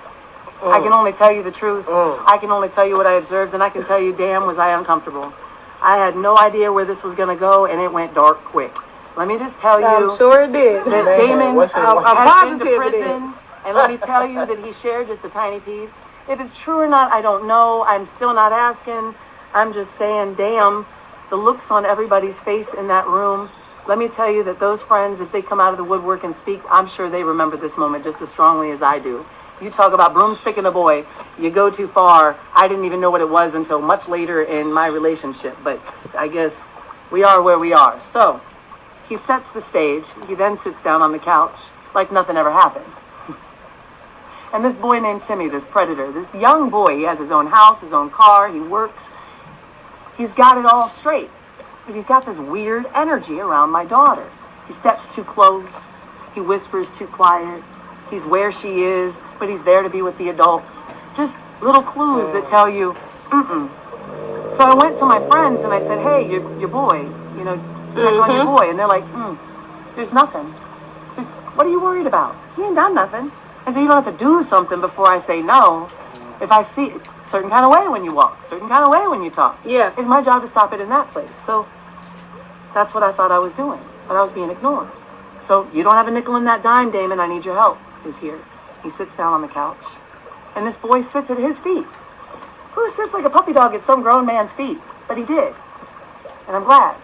[SPEAKER 3] I can only tell you the truth. I can only tell you what I observed, and I can tell you, damn, was I uncomfortable. I had no idea where this was going to go, and it went dark quick. Let me just tell you.
[SPEAKER 2] I'm sure it did.
[SPEAKER 3] That Damon
[SPEAKER 2] I'm
[SPEAKER 3] has been to
[SPEAKER 2] positive
[SPEAKER 3] prison, and let me tell you that he shared just a tiny piece. If it's true or not, I don't know. I'm still not asking. I'm just saying, damn, the looks on everybody's face in that room. Let me tell you that those friends, if they come out of the woodwork and speak, I'm sure they remember this moment just as strongly as I do. You talk about broomstick and a boy, you go too far. I didn't even know what it was until much later in my relationship, but I guess we are where we are. So he sets the stage. He then sits down on the couch like nothing ever happened. And this boy named Timmy, this predator, this young boy, he has his own house, his own car, he works. He's got it all straight. But he's got this weird energy around my daughter. He steps too close. He whispers too quiet. He's where she is, but he's there to be with the adults. Just little clues that tell you, So I went to my friends and I said, hey, your boy, check on your boy. And they're like, there's nothing. What are you worried about? He ain't done nothing. I said, you don't have to do something before I say no. If I see a certain kind of way when you walk, certain kind of way when you talk.
[SPEAKER 2] Yeah.
[SPEAKER 3] It's my job to stop it in that place. So that's what I thought I was doing. But I was being ignored. So you don't have a nickel in that dime, Damon. I need your help. Is here. He sits down on the couch. And this boy sits at his feet. Who sits like a puppy dog at some grown man's feet? But he did. And I'm glad.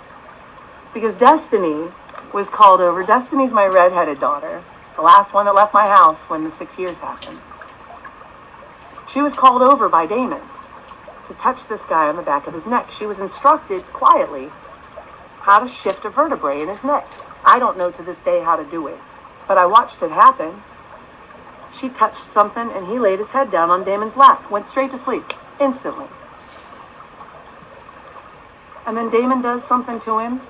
[SPEAKER 3] Because Destiny was called over. Destiny's my redheaded daughter. The last one that left my house when the 6 years happened. She was called over by Damon to touch this guy on the back of his neck. She was instructed quietly how to shift a vertebrae in his neck. I don't know to this day how to do it. but I watched it happen. She touched something and he laid his head down on Damon's lap. Went straight to sleep. Instantly. And then Damon does something to him.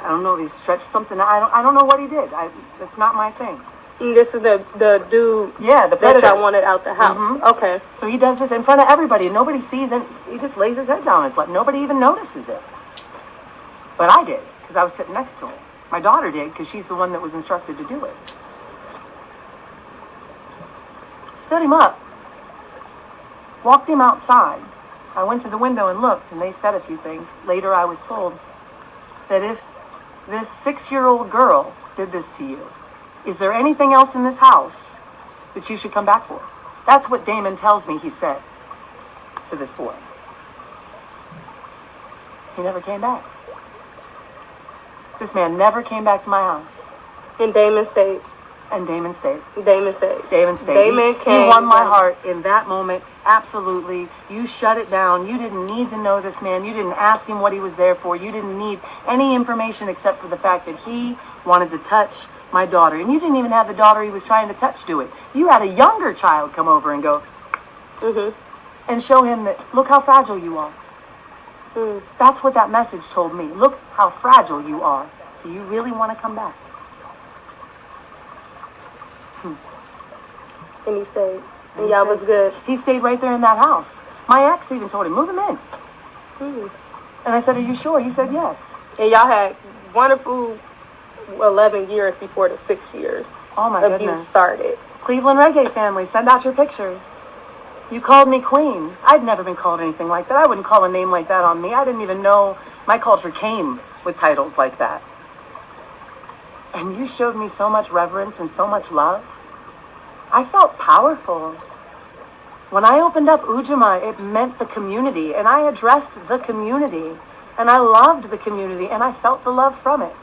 [SPEAKER 3] I don't know if he stretched something. I don't know what he did. That's not my thing.
[SPEAKER 2] And this is the dude
[SPEAKER 3] the
[SPEAKER 2] that
[SPEAKER 3] predator.
[SPEAKER 2] y'all wanted out the house. Okay.
[SPEAKER 3] So he does this in front of everybody and nobody sees it. He just lays his head down on his lap. Nobody even notices it. But I did, because I was sitting next to him. My daughter did, because she's the one that was instructed to do it. Stood him up. Walked him outside. I went to the window and looked, and they said a few things. Later I was told that if this 6-year-old girl did this to you, is there anything else in this house that you should come back for? That's what Damon tells me he said to this boy. He never came back. This man never came back to my house.
[SPEAKER 2] And Damon stayed.
[SPEAKER 3] And Damon stayed.
[SPEAKER 2] Damon stayed.
[SPEAKER 3] Damon stayed.
[SPEAKER 2] Damon
[SPEAKER 3] He
[SPEAKER 2] came.
[SPEAKER 3] won my heart in that moment. Absolutely. You shut it down. You didn't need to know this man. You didn't ask him what he was there for. You didn't need any information except for the fact that he wanted to touch my daughter. And you didn't even have the daughter he was trying to touch do it. You had a younger child come over and go, and show him that, look how fragile you are. That's what that message told me. Look how fragile you are. Do you really want to come back?
[SPEAKER 2] And he stayed. And y'all was good.
[SPEAKER 3] He stayed right there in that house. My ex even told him, move him in. And I said, are you sure? He said, yes.
[SPEAKER 2] And y'all had wonderful 11 years before the 6 years
[SPEAKER 3] Oh my
[SPEAKER 2] abuse
[SPEAKER 3] goodness.
[SPEAKER 2] started.
[SPEAKER 3] Cleveland Reggae family, send out your pictures. You called me queen. I'd never been called anything like that. I wouldn't call a name like that on me. I didn't even know my culture came with titles like that. And you showed me so much reverence and so much love. I felt powerful. When I opened up Ujamaa, it meant the community, and I addressed the community, and I loved the community, and I felt the love from it.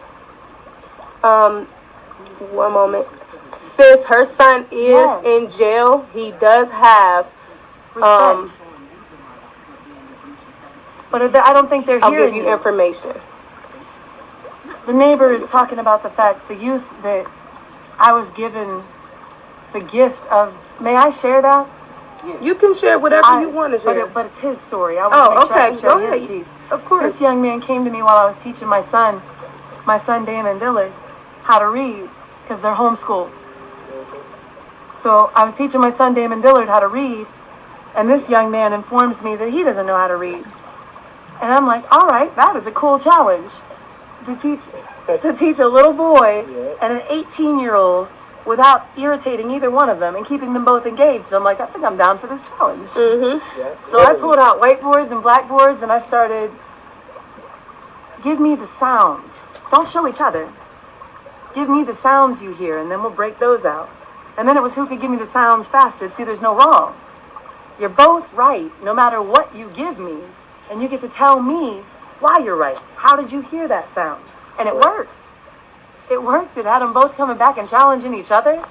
[SPEAKER 2] One moment. Sis, her son is
[SPEAKER 3] Yes.
[SPEAKER 2] in jail. He does have,
[SPEAKER 3] Respect. But I don't think they're
[SPEAKER 2] I'll
[SPEAKER 3] hearing
[SPEAKER 2] give you information.
[SPEAKER 3] The neighbor is talking about the fact, the youth that I was given the gift of, may I share that?
[SPEAKER 2] You can share whatever you want to share.
[SPEAKER 3] But it's his story. I want to make sure I share
[SPEAKER 2] Go
[SPEAKER 3] his
[SPEAKER 2] ahead.
[SPEAKER 3] piece.
[SPEAKER 2] Of course.
[SPEAKER 3] This young man came to me while I was teaching my son Damon Dillard, how to read, because they're homeschooled. So I was teaching my son Damon Dillard how to read, and this young man informs me that he doesn't know how to read. And I'm like, all right, that is a cool challenge to teach a little boy and an 18-year-old without irritating either one of them and keeping them both engaged. I'm like, I think I'm down for this challenge. So I pulled out whiteboards and blackboards and I started, give me the sounds. Don't show each other. Give me the sounds you hear and then we'll break those out. And then it was who could give me the sounds faster. See, there's no wrong. You're both right, no matter what you give me. And you get to tell me why you're right. How did you hear that sound? And it worked. It worked. It had them both coming back and challenging each other.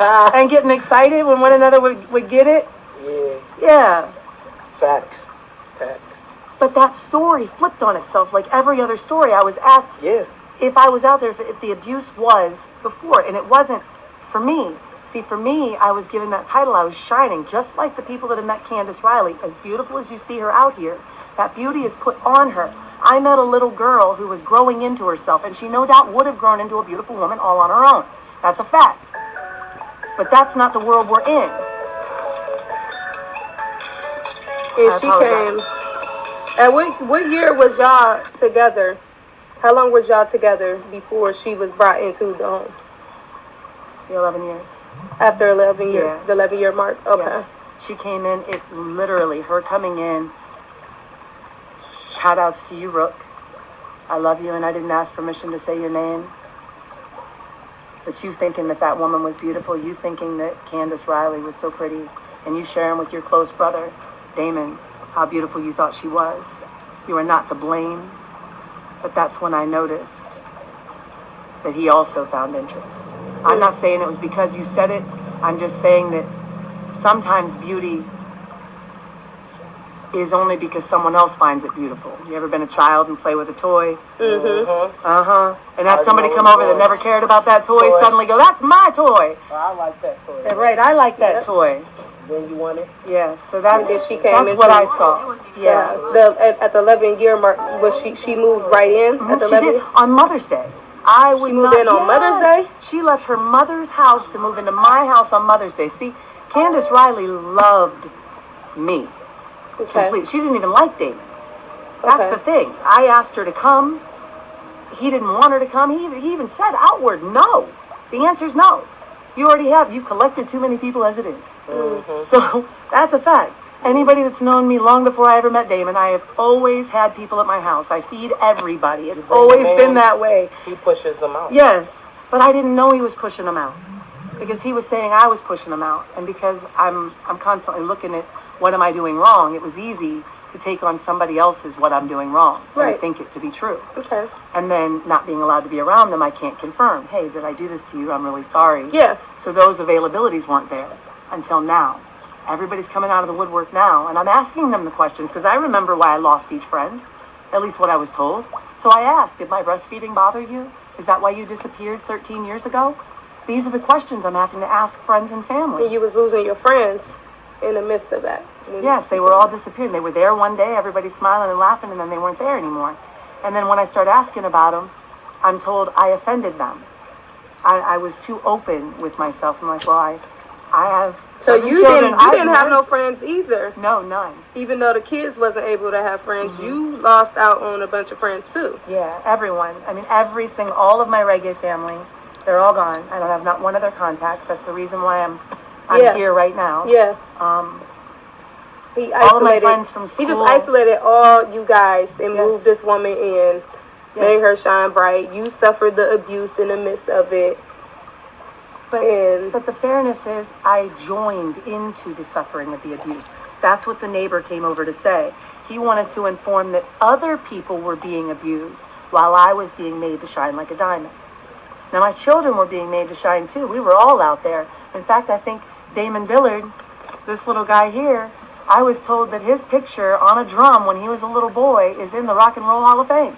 [SPEAKER 3] And getting excited when one another would get it. Yeah.
[SPEAKER 7] Facts.
[SPEAKER 3] But that story flipped on itself like every other story. I was asked if I was out there, if the abuse was before. And it wasn't for me. See, for me, I was given that title. I was shining, just like the people that have met Candace Riley. As beautiful as you see her out here, that beauty is put on her. I met a little girl who was growing into herself, and she no doubt would have grown into a beautiful woman all on her own. That's a fact. But that's not the world we're in.
[SPEAKER 2] And she came. And what year was y'all together? How long was y'all together before she was brought into the home?
[SPEAKER 3] 11 years.
[SPEAKER 2] After 11 years,
[SPEAKER 3] Yeah.
[SPEAKER 2] the 11-year mark? Okay.
[SPEAKER 3] Yes. She came in, it literally, her coming in, shout outs to you, Rook. I love you and I didn't ask permission to say your name. But you thinking that woman was beautiful, you thinking that Candace Riley was so pretty, and you sharing with your close brother, Damon, how beautiful you thought she was. You are not to blame, but that's when I noticed that he also found interest. I'm not saying it was because you said it. I'm just saying that sometimes beauty is only because someone else finds it beautiful. You ever been a child and play with a toy? And have somebody come over that never cared about that toy suddenly go, that's my toy.
[SPEAKER 5] I like that toy.
[SPEAKER 3] Yeah, right, I like that toy.
[SPEAKER 5] Then you want it?
[SPEAKER 3] Yeah, so that's,
[SPEAKER 2] then she came
[SPEAKER 3] that's what I saw. Yeah.
[SPEAKER 2] At the 11-year mark, was she moved right in at the
[SPEAKER 3] She
[SPEAKER 2] 11?
[SPEAKER 3] did, on Mother's Day. I would
[SPEAKER 2] She moved in on Mother's Day?
[SPEAKER 3] She left her mother's house to move into my house on Mother's Day. See, Candace Riley loved me.
[SPEAKER 2] Okay.
[SPEAKER 3] Complete. She didn't even like David. That's the thing. I asked her to come. He didn't want her to come. He even said outward, no. The answer is no. You already have. You collected too many people as it is. So that's a fact. Anybody that's known me long before I ever met Damon, I have always had people at my house. I feed everybody. It's always been that way.
[SPEAKER 5] He pushes them out.
[SPEAKER 3] Yes, but I didn't know he was pushing them out because he was saying I was pushing them out, and because I'm constantly looking at what am I doing wrong. It was easy to take on somebody else's what I'm doing wrong and think it to be true.
[SPEAKER 2] Okay.
[SPEAKER 3] And then not being allowed to be around them, I can't confirm. Hey, did I do this to you? I'm really sorry.
[SPEAKER 2] Yeah.
[SPEAKER 3] So those availabilities weren't there until now. Everybody's coming out of the woodwork now, and I'm asking them the questions because I remember why I lost each friend, at least what I was told. So I asked, did my breastfeeding bother you? Is that why you disappeared 13 years ago? These are the questions I'm having to ask friends and family.
[SPEAKER 2] And you was losing your friends in the midst of that.
[SPEAKER 3] Yes, they were all disappearing. They were there one day, everybody's smiling and laughing, and then they weren't there anymore. And then when I start asking about them, I'm told I offended them. I was too open with myself. I'm like, well, I have...
[SPEAKER 2] So you didn't have no friends either.
[SPEAKER 3] No, none.
[SPEAKER 2] Even though the kids wasn't able to have friends, you lost out on a bunch of friends too.
[SPEAKER 3] Yeah, everyone. I mean, all of my reggae family, they're all gone. I don't have not one of their contacts. That's the reason why I'm here right now.
[SPEAKER 2] Yeah. He isolated,
[SPEAKER 3] all of my friends from school.
[SPEAKER 2] He just isolated all you guys and moved this woman in, made her shine bright. You suffered the abuse in the midst of it.
[SPEAKER 3] But the fairness is, I joined into the suffering of the abuse. That's what the neighbor came over to say. He wanted to inform that other people were being abused while I was being made to shine like a diamond. Now, my children were being made to shine too. We were all out there. In fact, I think Damon Dillard, this little guy here, I was told that his picture on a drum when he was a little boy is in the Rock and Roll Hall of Fame.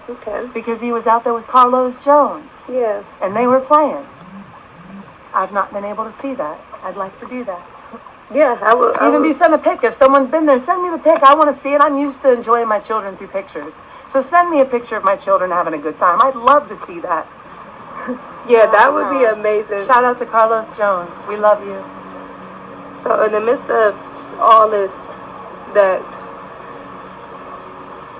[SPEAKER 2] Okay.
[SPEAKER 3] Because he was out there with Carlos Jones.
[SPEAKER 2] Yeah.
[SPEAKER 3] And they were playing. I've not been able to see that. I'd like to do that.
[SPEAKER 2] Yeah, I will.
[SPEAKER 3] Even be sent a pic. If someone's been there, send me the pic. I want to see it. I'm used to enjoying my children through pictures. So send me a picture of my children having a good time. I'd love to see that.
[SPEAKER 2] Yeah, that would be amazing.
[SPEAKER 3] Shout out to Carlos Jones. We love you.
[SPEAKER 2] So in the midst of all this,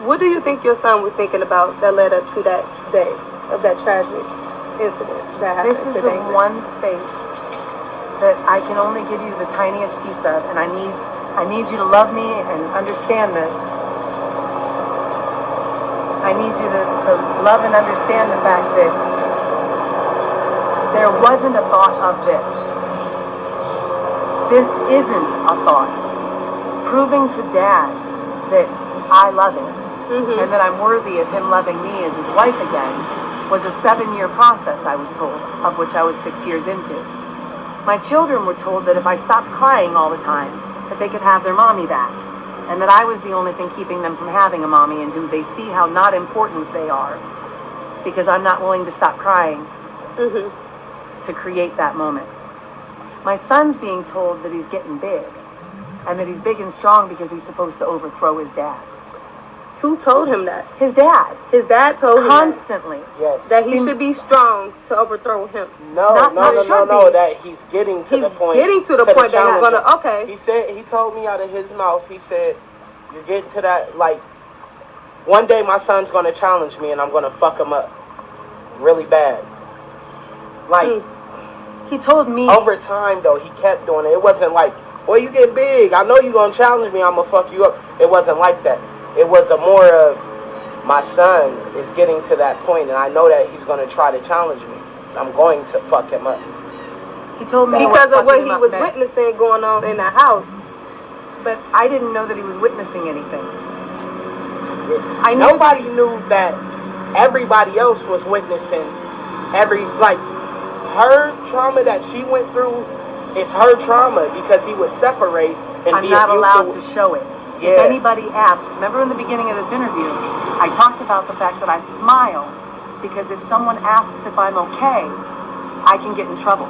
[SPEAKER 2] what do you think your son was thinking about that led up to that day of that tragic incident that happened
[SPEAKER 3] This is
[SPEAKER 2] today?
[SPEAKER 3] the one space that I can only give you the tiniest piece of, and I need you to love me and understand this. I need you to love and understand the fact that there wasn't a thought of this. This isn't a thought. Proving to Dad that I love him and that I'm worthy of him loving me as his wife again was a 7-year process, I was told, of which I was 6 years into. My children were told that if I stopped crying all the time, that they could have their mommy back, and that I was the only thing keeping them from having a mommy, and do they see how not important they are because I'm not willing to stop crying to create that moment. My son's being told that he's getting big, and that he's big and strong because he's supposed to overthrow his dad.
[SPEAKER 2] Who told him that?
[SPEAKER 3] His dad.
[SPEAKER 2] His dad told him
[SPEAKER 3] Constantly.
[SPEAKER 5] Yes.
[SPEAKER 2] that he should be strong to overthrow him.
[SPEAKER 5] No. That he's getting to the point.
[SPEAKER 2] Getting to the point that he's gonna. Okay.
[SPEAKER 5] He told me out of his mouth. He said, "You're getting to that. Like, one day my son's gonna challenge me, and I'm gonna fuck him up, really bad." Like,
[SPEAKER 3] he told me.
[SPEAKER 5] Over time, though, he kept doing it. It wasn't like, "Well, you getting big. I know you're gonna challenge me. I'm gonna fuck you up." It wasn't like that. It was a more of, my son is getting to that point, and I know that he's going to try to challenge me. I'm going to fuck him up.
[SPEAKER 3] He told me
[SPEAKER 2] because of what he was witnessing going on in the house.
[SPEAKER 3] But I didn't know that he was witnessing anything.
[SPEAKER 5] Nobody knew that everybody else was witnessing her trauma that she went through is her trauma because he would separate and
[SPEAKER 3] I'm not allowed to show it. If anybody asks, remember in the beginning of this interview, I talked about the fact that I smile because if someone asks if I'm okay, I can get in trouble.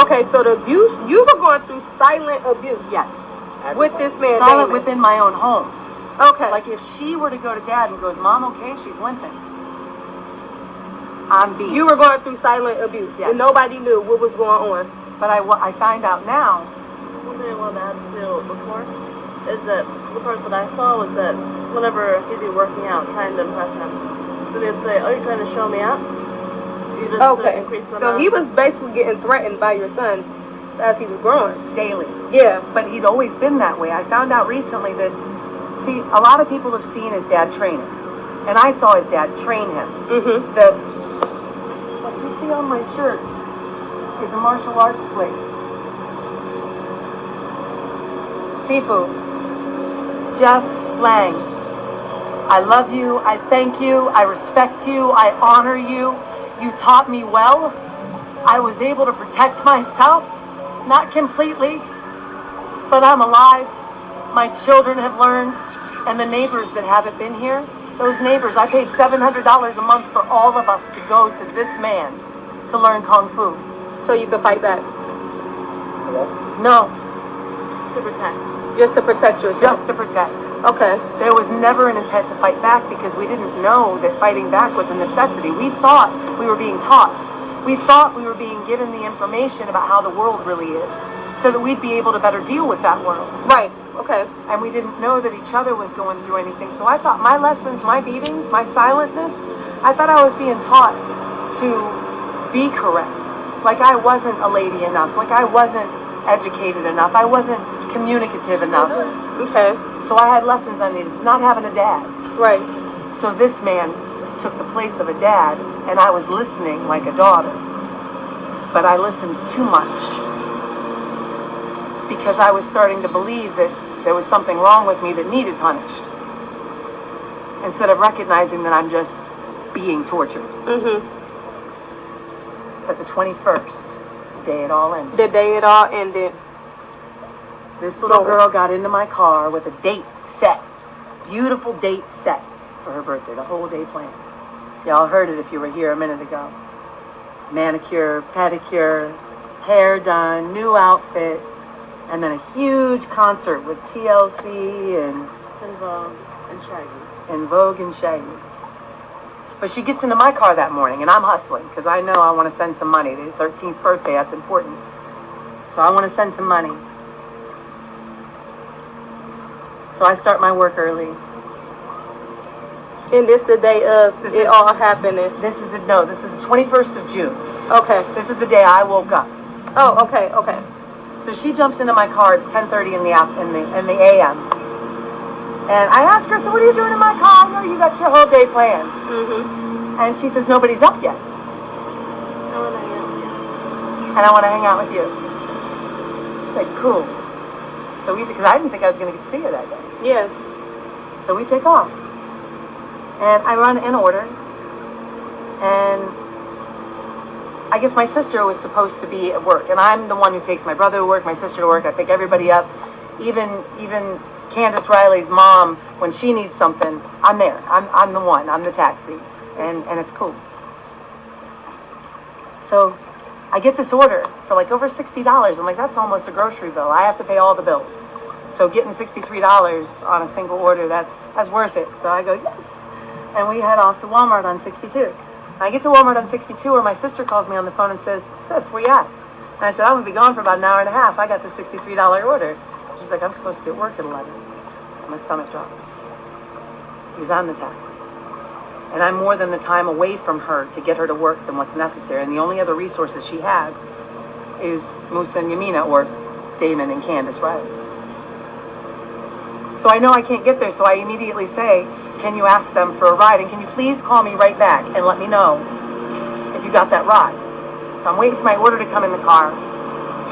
[SPEAKER 2] Okay, so the abuse, you were going through silent abuse.
[SPEAKER 3] Yes.
[SPEAKER 2] With this man,
[SPEAKER 3] Silent
[SPEAKER 2] Damon.
[SPEAKER 3] within my own home.
[SPEAKER 2] Okay.
[SPEAKER 3] Like if she were to go to Dad and goes, Mom, okay? She's limping. I'm beat.
[SPEAKER 2] You were going through silent abuse.
[SPEAKER 3] Yes.
[SPEAKER 2] And nobody knew what was going on.
[SPEAKER 3] But I find out now.
[SPEAKER 4] One thing I wanted to add to before is that the part that I saw was that whenever he'd be working out, trying to impress him, then they'd say, "Oh, you're trying to show me up?" You just increase the
[SPEAKER 2] So
[SPEAKER 4] amount.
[SPEAKER 2] he was basically getting threatened by your son as he was growing.
[SPEAKER 3] Daily.
[SPEAKER 2] Yeah.
[SPEAKER 3] But he'd always been that way. I found out recently that, see, a lot of people have seen his dad train him. And I saw his dad train him.
[SPEAKER 2] Mm-hmm.
[SPEAKER 3] What you see on my shirt is a martial arts place. Seafood. Jeff Lang. I love you. I thank you. I respect you. I honor you. You taught me well. I was able to protect myself. Not completely, but I'm alive. My children have learned, and the neighbors that haven't been here, those neighbors, I paid $700 a month for all of us to go to this man to learn Kung Fu.
[SPEAKER 2] So you could fight back.
[SPEAKER 3] No,
[SPEAKER 4] to protect.
[SPEAKER 2] Just to protect yourself.
[SPEAKER 3] just to protect.
[SPEAKER 2] Okay.
[SPEAKER 3] There was never an intent to fight back because we didn't know that fighting back was a necessity. We thought we were being taught. We thought we were being given the information about how the world really is so that we'd be able to better deal with that world.
[SPEAKER 2] Right. Okay.
[SPEAKER 3] And we didn't know that each other was going through anything. So I thought my lessons, my beatings, my silentness, I thought I was being taught to be correct. Like I wasn't a lady enough. Like I wasn't educated enough. I wasn't communicative enough.
[SPEAKER 2] Okay.
[SPEAKER 3] So I had lessons I needed, not having a dad.
[SPEAKER 2] Right.
[SPEAKER 3] So this man took the place of a dad, and I was listening like a daughter. But I listened too much because I was starting to believe that there was something wrong with me that needed punished instead of recognizing that I'm just being tortured.
[SPEAKER 2] Mm-hmm.
[SPEAKER 3] But the 21st, the day it all ended.
[SPEAKER 2] The day it all ended.
[SPEAKER 3] This little girl got into my car with a date set. Beautiful date set for her birthday, the whole day planned. Y'all heard it if you were here a minute ago. Manicure, pedicure, hair done, new outfit, and then a huge concert with TLC and Vogue and Shaggy. But she gets into my car that morning, and I'm hustling because I know I want to send some money. The 13th birthday, that's important. So I want to send some money. So I start my work early.
[SPEAKER 2] And this the day of it all happening.
[SPEAKER 3] This is the 21st of June.
[SPEAKER 2] Okay.
[SPEAKER 3] This is the day I woke up.
[SPEAKER 2] Oh, okay, okay.
[SPEAKER 3] So she jumps into my car. It's 10:30 in the a.m. And I ask her, so what are you doing in my car? No, you got your whole day planned.
[SPEAKER 2] Mm-hmm.
[SPEAKER 3] And she says, nobody's up yet. And I want to hang out with you. It's like, cool. So because I didn't think I was going to get to see her that day.
[SPEAKER 2] Yeah.
[SPEAKER 3] So we take off. And I run in order. And I guess my sister was supposed to be at work. And I'm the one who takes my brother to work, my sister to work. I pick everybody up. Even Candace Riley's mom, when she needs something, I'm there. I'm the one. I'm the taxi. And it's cool. So I get this order for like over $60. I'm like, that's almost a grocery bill. I have to pay all the bills. So getting $63 on a single order, that's worth it. So I go, yes. And we head off to Walmart on 62. I get to Walmart on 62 where my sister calls me on the phone and says, sis, where you at? And I said, I'm going to be gone for about an hour and a half. I got the $63 order. She's like, I'm supposed to be at work at 11. And my stomach drops. Because I'm the taxi. And I'm more than the time away from her to get her to work than what's necessary. And the only other resources she has is Musa and Yamina or Damon and Candace Riley. So I know I can't get there, so I immediately say, can you ask them for a ride? And can you please call me right back and let me know if you got that ride? So I'm waiting for my order to come in the car.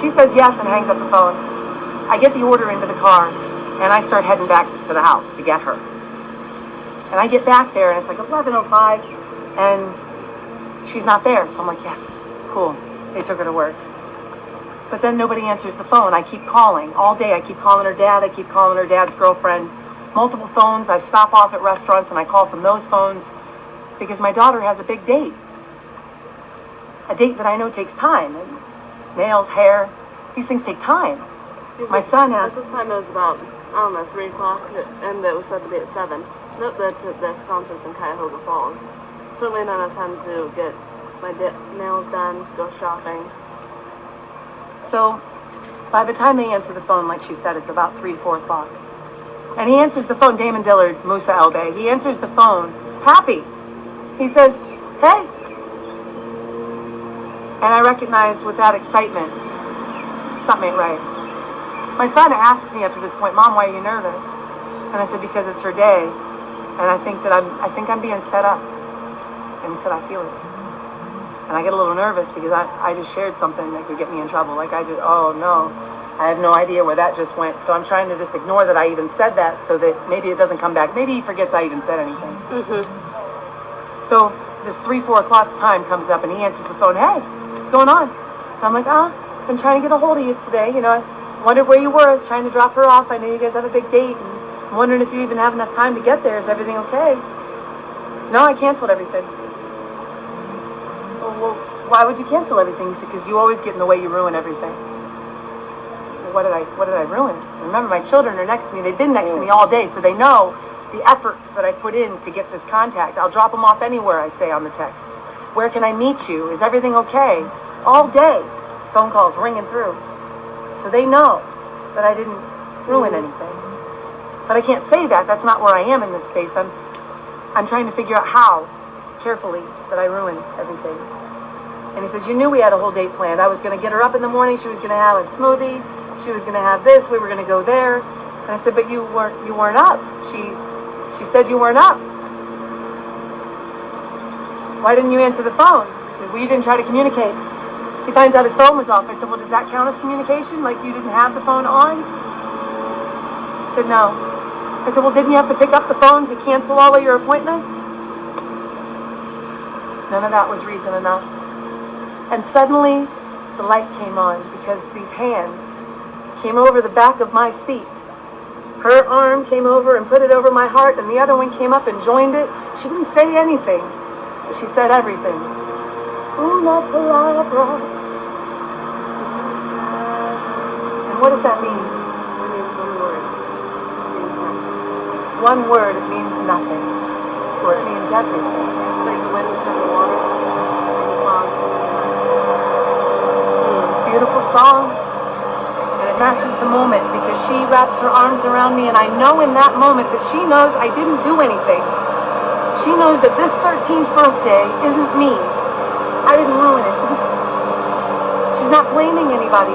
[SPEAKER 3] She says yes and hangs up the phone. I get the order into the car, and I start heading back to the house to get her. And I get back there, and it's like 11:05, and she's not there. So I'm like, yes, cool. They took her to work. But then nobody answers the phone. I keep calling all day. I keep calling her dad. I keep calling her dad's girlfriend. Multiple phones. I stop off at restaurants and I call from those phones because my daughter has a big date. A date that I know takes time. And nails, hair, these things take time. My son has...
[SPEAKER 4] This time it was about, I don't know, 3 o'clock, and it was set to be at 7. Note that this concert's in Cuyahoga Falls. Certainly not enough time to get my nails done, go shopping.
[SPEAKER 3] So, by the time they answer the phone, like she said, it's about 3, 4 o'clock. And he answers the phone, Damon Dillard, Musa Elbey. He answers the phone, happy. He says, hey. And I recognize with that excitement, something ain't right. My son asked me up to this point, Mom, why are you nervous? And I said, because it's her day. And I think I'm being set up. And he said, I feel it. And I get a little nervous because I just shared something that could get me in trouble. Like oh no, I have no idea where that just went. So I'm trying to just ignore that I even said that so that maybe it doesn't come back. Maybe he forgets I even said anything. Mm-hmm. So this 3, 4 o'clock time comes up and he answers the phone, hey, what's going on? And I'm like, been trying to get a hold of you today. You know, I wondered where you were. I was trying to drop her off. I know you guys have a big date. And I'm wondering if you even have enough time to get there. Is everything okay? No, I canceled everything. Well, why would you cancel everything? He said, because you always get in the way, you ruin everything. Well, what did I ruin? Remember, my children are next to me. They've been next to me all day, so they know the efforts that I put in to get this contact. I'll drop them off anywhere, I say on the texts. Where can I meet you? Is everything okay? All day, phone calls ringing through. So they know that I didn't ruin anything. But I can't say that. That's not where I am in this space. I'm trying to figure out how, carefully, that I ruined everything. And he says, you knew we had a whole date planned. I was going to get her up in the morning. She was going to have a smoothie. She was going to have this. We were going to go there. And I said, but you weren't up. She said you weren't up. Why didn't you answer the phone? He says, well, you didn't try to communicate. He finds out his phone was off. I said, well, does that count as communication? Like you didn't have the phone on? He said, no. I said, well, didn't you have to pick up the phone to cancel all of your appointments? None of that was reason enough. And suddenly, the light came on because these hands came over the back of my seat. Her arm came over and put it over my heart, and the other one came up and joined it. She didn't say anything, but she said everything. Una palabra. And what does that mean?
[SPEAKER 4] It means one word. It means nothing.
[SPEAKER 3] One word, it means nothing. Or it means everything.
[SPEAKER 4] Like the wind within the water. The clouds.
[SPEAKER 3] Beautiful song, and it matches the moment because she wraps her arms around me, and I know in that moment that she knows I didn't do anything. She knows that this 13th birthday isn't me. I didn't ruin it. She's not blaming anybody.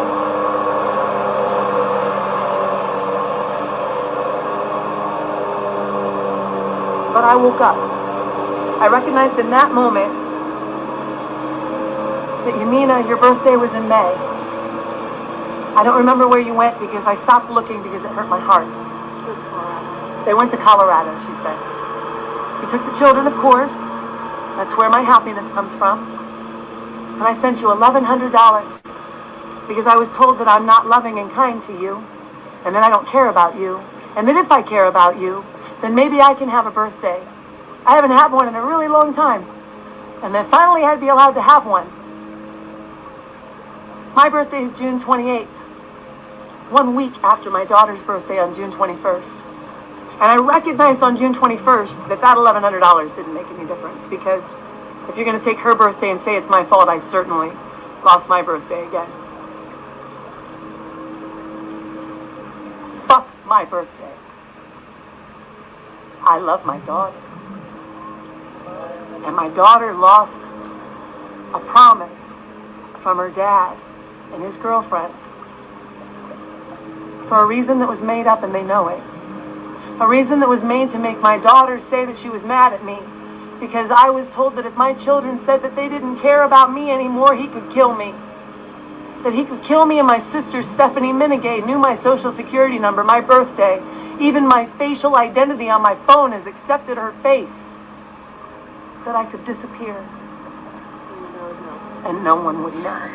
[SPEAKER 3] But I woke up. I recognized in that moment that Yamina, your birthday was in May. I don't remember where you went because I stopped looking because it hurt my heart.
[SPEAKER 4] It was Colorado.
[SPEAKER 3] They went to Colorado, she said. You took the children, of course. That's where my happiness comes from. And I sent you $1,100 because I was told that I'm not loving and kind to you and that I don't care about you. And that if I care about you, then maybe I can have a birthday. I haven't had one in a really long time. And then finally I'd be allowed to have one. My birthday is June 28th, 1 week after my daughter's birthday on June 21st. And I recognized on June 21st that $1,100 didn't make any difference because if you're going to take her birthday and say it's my fault, I certainly lost my birthday again. Fuck my birthday. I love my daughter. And my daughter lost a promise from her dad and his girlfriend for a reason that was made up and they know it. A reason that was made to make my daughter say that she was mad at me because I was told that if my children said that they didn't care about me anymore, he could kill me. That he could kill me, and my sister Stephanie Minigay knew my social security number, my birthday, even my facial identity on my phone has accepted her face. That I could disappear and no one would know.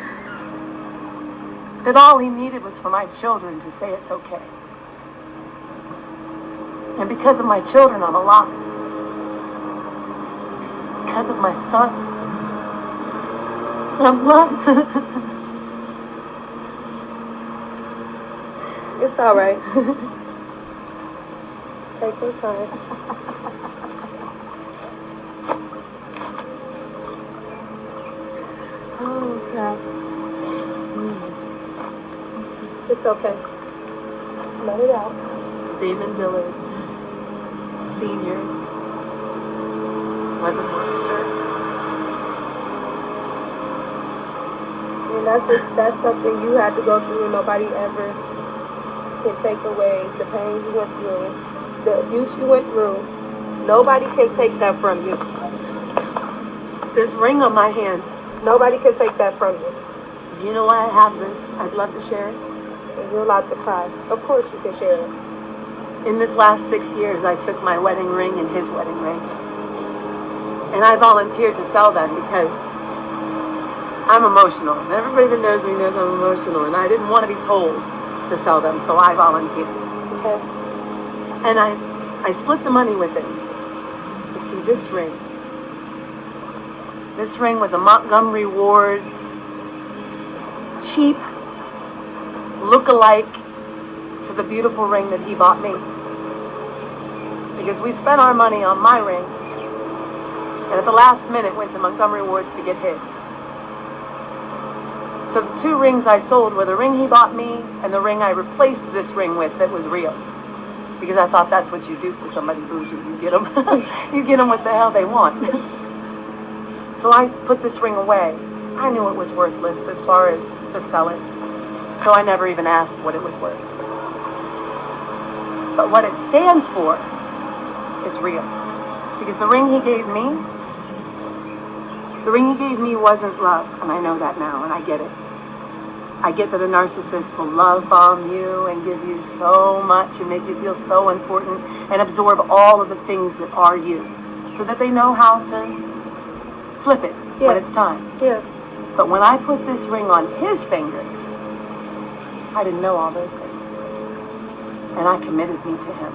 [SPEAKER 3] That all he needed was for my children to say it's okay. And because of my children, I'm alive. Because of my son, I'm loved.
[SPEAKER 2] It's all right. Take your time.
[SPEAKER 3] Oh, crap.
[SPEAKER 2] It's okay. Let it out.
[SPEAKER 3] Damon Dillard, Sr. was a monster.
[SPEAKER 2] And that's something you had to go through, and nobody ever can take away the pain you went through, the abuse you went through. Nobody can take that from you.
[SPEAKER 3] This ring on my hand,
[SPEAKER 2] Nobody can take that from you.
[SPEAKER 3] do you know why I have this? I'd love to share it.
[SPEAKER 2] And you're allowed to cry. Of course you can share it.
[SPEAKER 3] In this last 6 years, I took my wedding ring and his wedding ring. And I volunteered to sell them because I'm emotional. And everybody that knows me knows I'm emotional. And I didn't want to be told to sell them, so I volunteered.
[SPEAKER 2] Okay.
[SPEAKER 3] And I split the money with him. But see, this ring was a Montgomery Ward's cheap look-alike to the beautiful ring that he bought me. Because we spent our money on my ring, and at the last minute went to Montgomery Ward's to get his. So the two rings I sold were the ring he bought me and the ring I replaced this ring with that was real. Because I thought that's what you do for somebody bougie. You get them, you get them what the hell they want. So I put this ring away. I knew it was worthless as far as to sell it. So I never even asked what it was worth. But what it stands for is real. Because the ring he gave me wasn't love. And I know that now, and I get it. I get that a narcissist will love bomb you and give you so much and make you feel so important and absorb all of the things that are you so that they know how to flip it when it's time.
[SPEAKER 2] Yeah.
[SPEAKER 3] But when I put this ring on his finger, I didn't know all those things. And I committed me to him.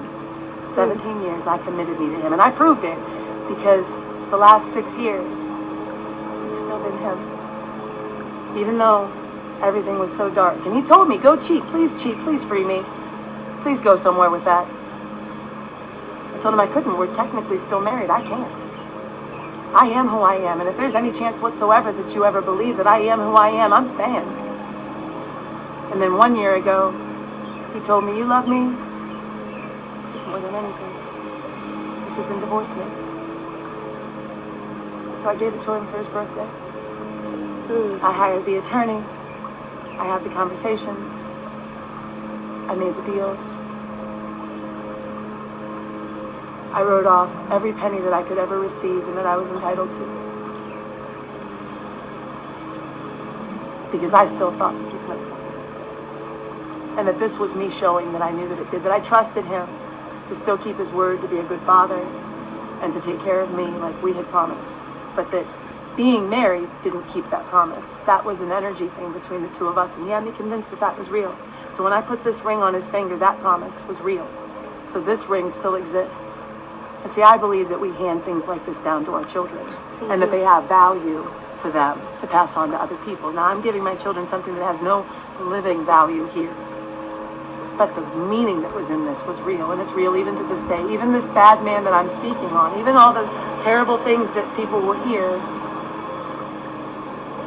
[SPEAKER 3] 17 years, I committed me to him. And I proved it because the last 6 years, it's still been him. Even though everything was so dark. And he told me, go cheat, please free me. Please go somewhere with that. I told him I couldn't. We're technically still married. I can't. I am who I am. And if there's any chance whatsoever that you ever believe that I am who I am, I'm staying. And then 1 year ago, he told me, you love me? I said, more than anything. He said, then divorce me. So I gave it to him for his birthday. I hired the attorney. I had the conversations. I made the deals. I wrote off every penny that I could ever receive and that I was entitled to. Because I still thought that this meant something. And that this was me showing that I knew that it did. That I trusted him to still keep his word, to be a good father, and to take care of me like we had promised. But that being married didn't keep that promise. That was an energy thing between the two of us, and he had me convinced that that was real. So when I put this ring on his finger, that promise was real. So this ring still exists. And see, I believe that we hand things like this down to our children, and that they have value to them to pass on to other people. Now, I'm giving my children something that has no living value here. But the meaning that was in this was real, and it's real even to this day. Even this bad man that I'm speaking on, even all the terrible things that people will hear,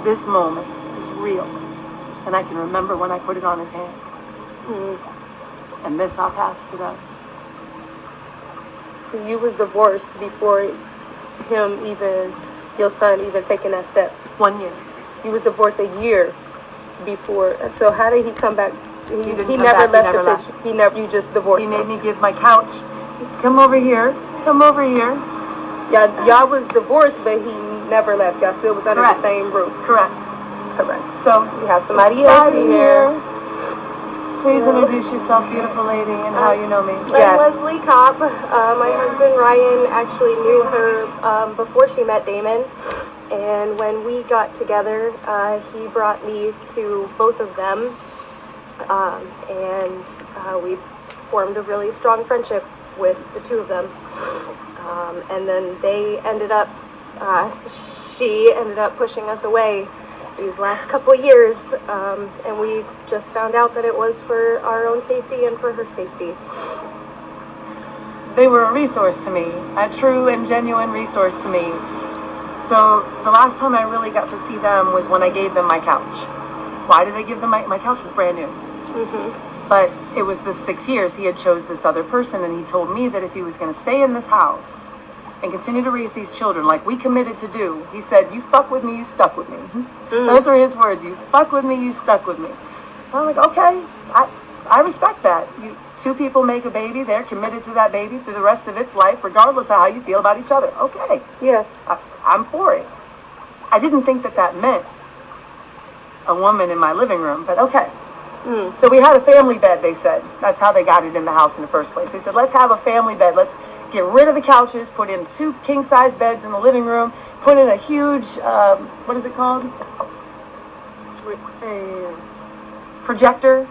[SPEAKER 3] this moment is real. And I can remember when I put it on his hand. And this I'll pass to them.
[SPEAKER 2] So you was divorced before him even, your son even taking that step.
[SPEAKER 3] 1 year.
[SPEAKER 2] You was divorced a year before. So how did he come back? He
[SPEAKER 3] didn't come
[SPEAKER 2] never
[SPEAKER 3] back,
[SPEAKER 2] left
[SPEAKER 3] he never
[SPEAKER 2] the picture. He never. You just divorced
[SPEAKER 3] He
[SPEAKER 2] him.
[SPEAKER 3] made me give my couch. Come over here. Come over here.
[SPEAKER 2] Y'all was divorced, but he never left. Y'all still was under
[SPEAKER 3] Correct.
[SPEAKER 2] the same roof.
[SPEAKER 3] Correct.
[SPEAKER 2] Correct.
[SPEAKER 3] So,
[SPEAKER 2] We have somebody else in here.
[SPEAKER 3] Please introduce yourself, beautiful lady, and how you know me.
[SPEAKER 2] Yes.
[SPEAKER 7] I'm Leslie Cobb. My husband Ryan actually knew her before she met Damon. And when we got together, he brought me to both of them. And we formed a really strong friendship with the two of them. And then she ended up pushing us away these last couple of years, and we just found out that it was for our own safety and for her safety.
[SPEAKER 3] They were a resource to me, a true and genuine resource to me. So the last time I really got to see them was when I gave them my couch. Why did I give them my couch was brand new. Mm-hmm. But it was the 6 years he had chose this other person, and he told me that if he was going to stay in this house and continue to raise these children like we committed to do, he said, you fuck with me, you stuck with me. Mm-hmm. Those are his words. You fuck with me, you stuck with me. And I'm like, okay, I respect that. Two people make a baby, they're committed to that baby through the rest of its life, regardless of how you feel about each other. Okay,
[SPEAKER 2] Yeah.
[SPEAKER 3] I'm for it. I didn't think that meant a woman in my living room, but okay. So we had a family bed, they said. That's how they got it in the house in the first place. They said, let's have a family bed. Let's get rid of the couches, put in 2 king-size beds in the living room, put in a huge, what is it called? A projector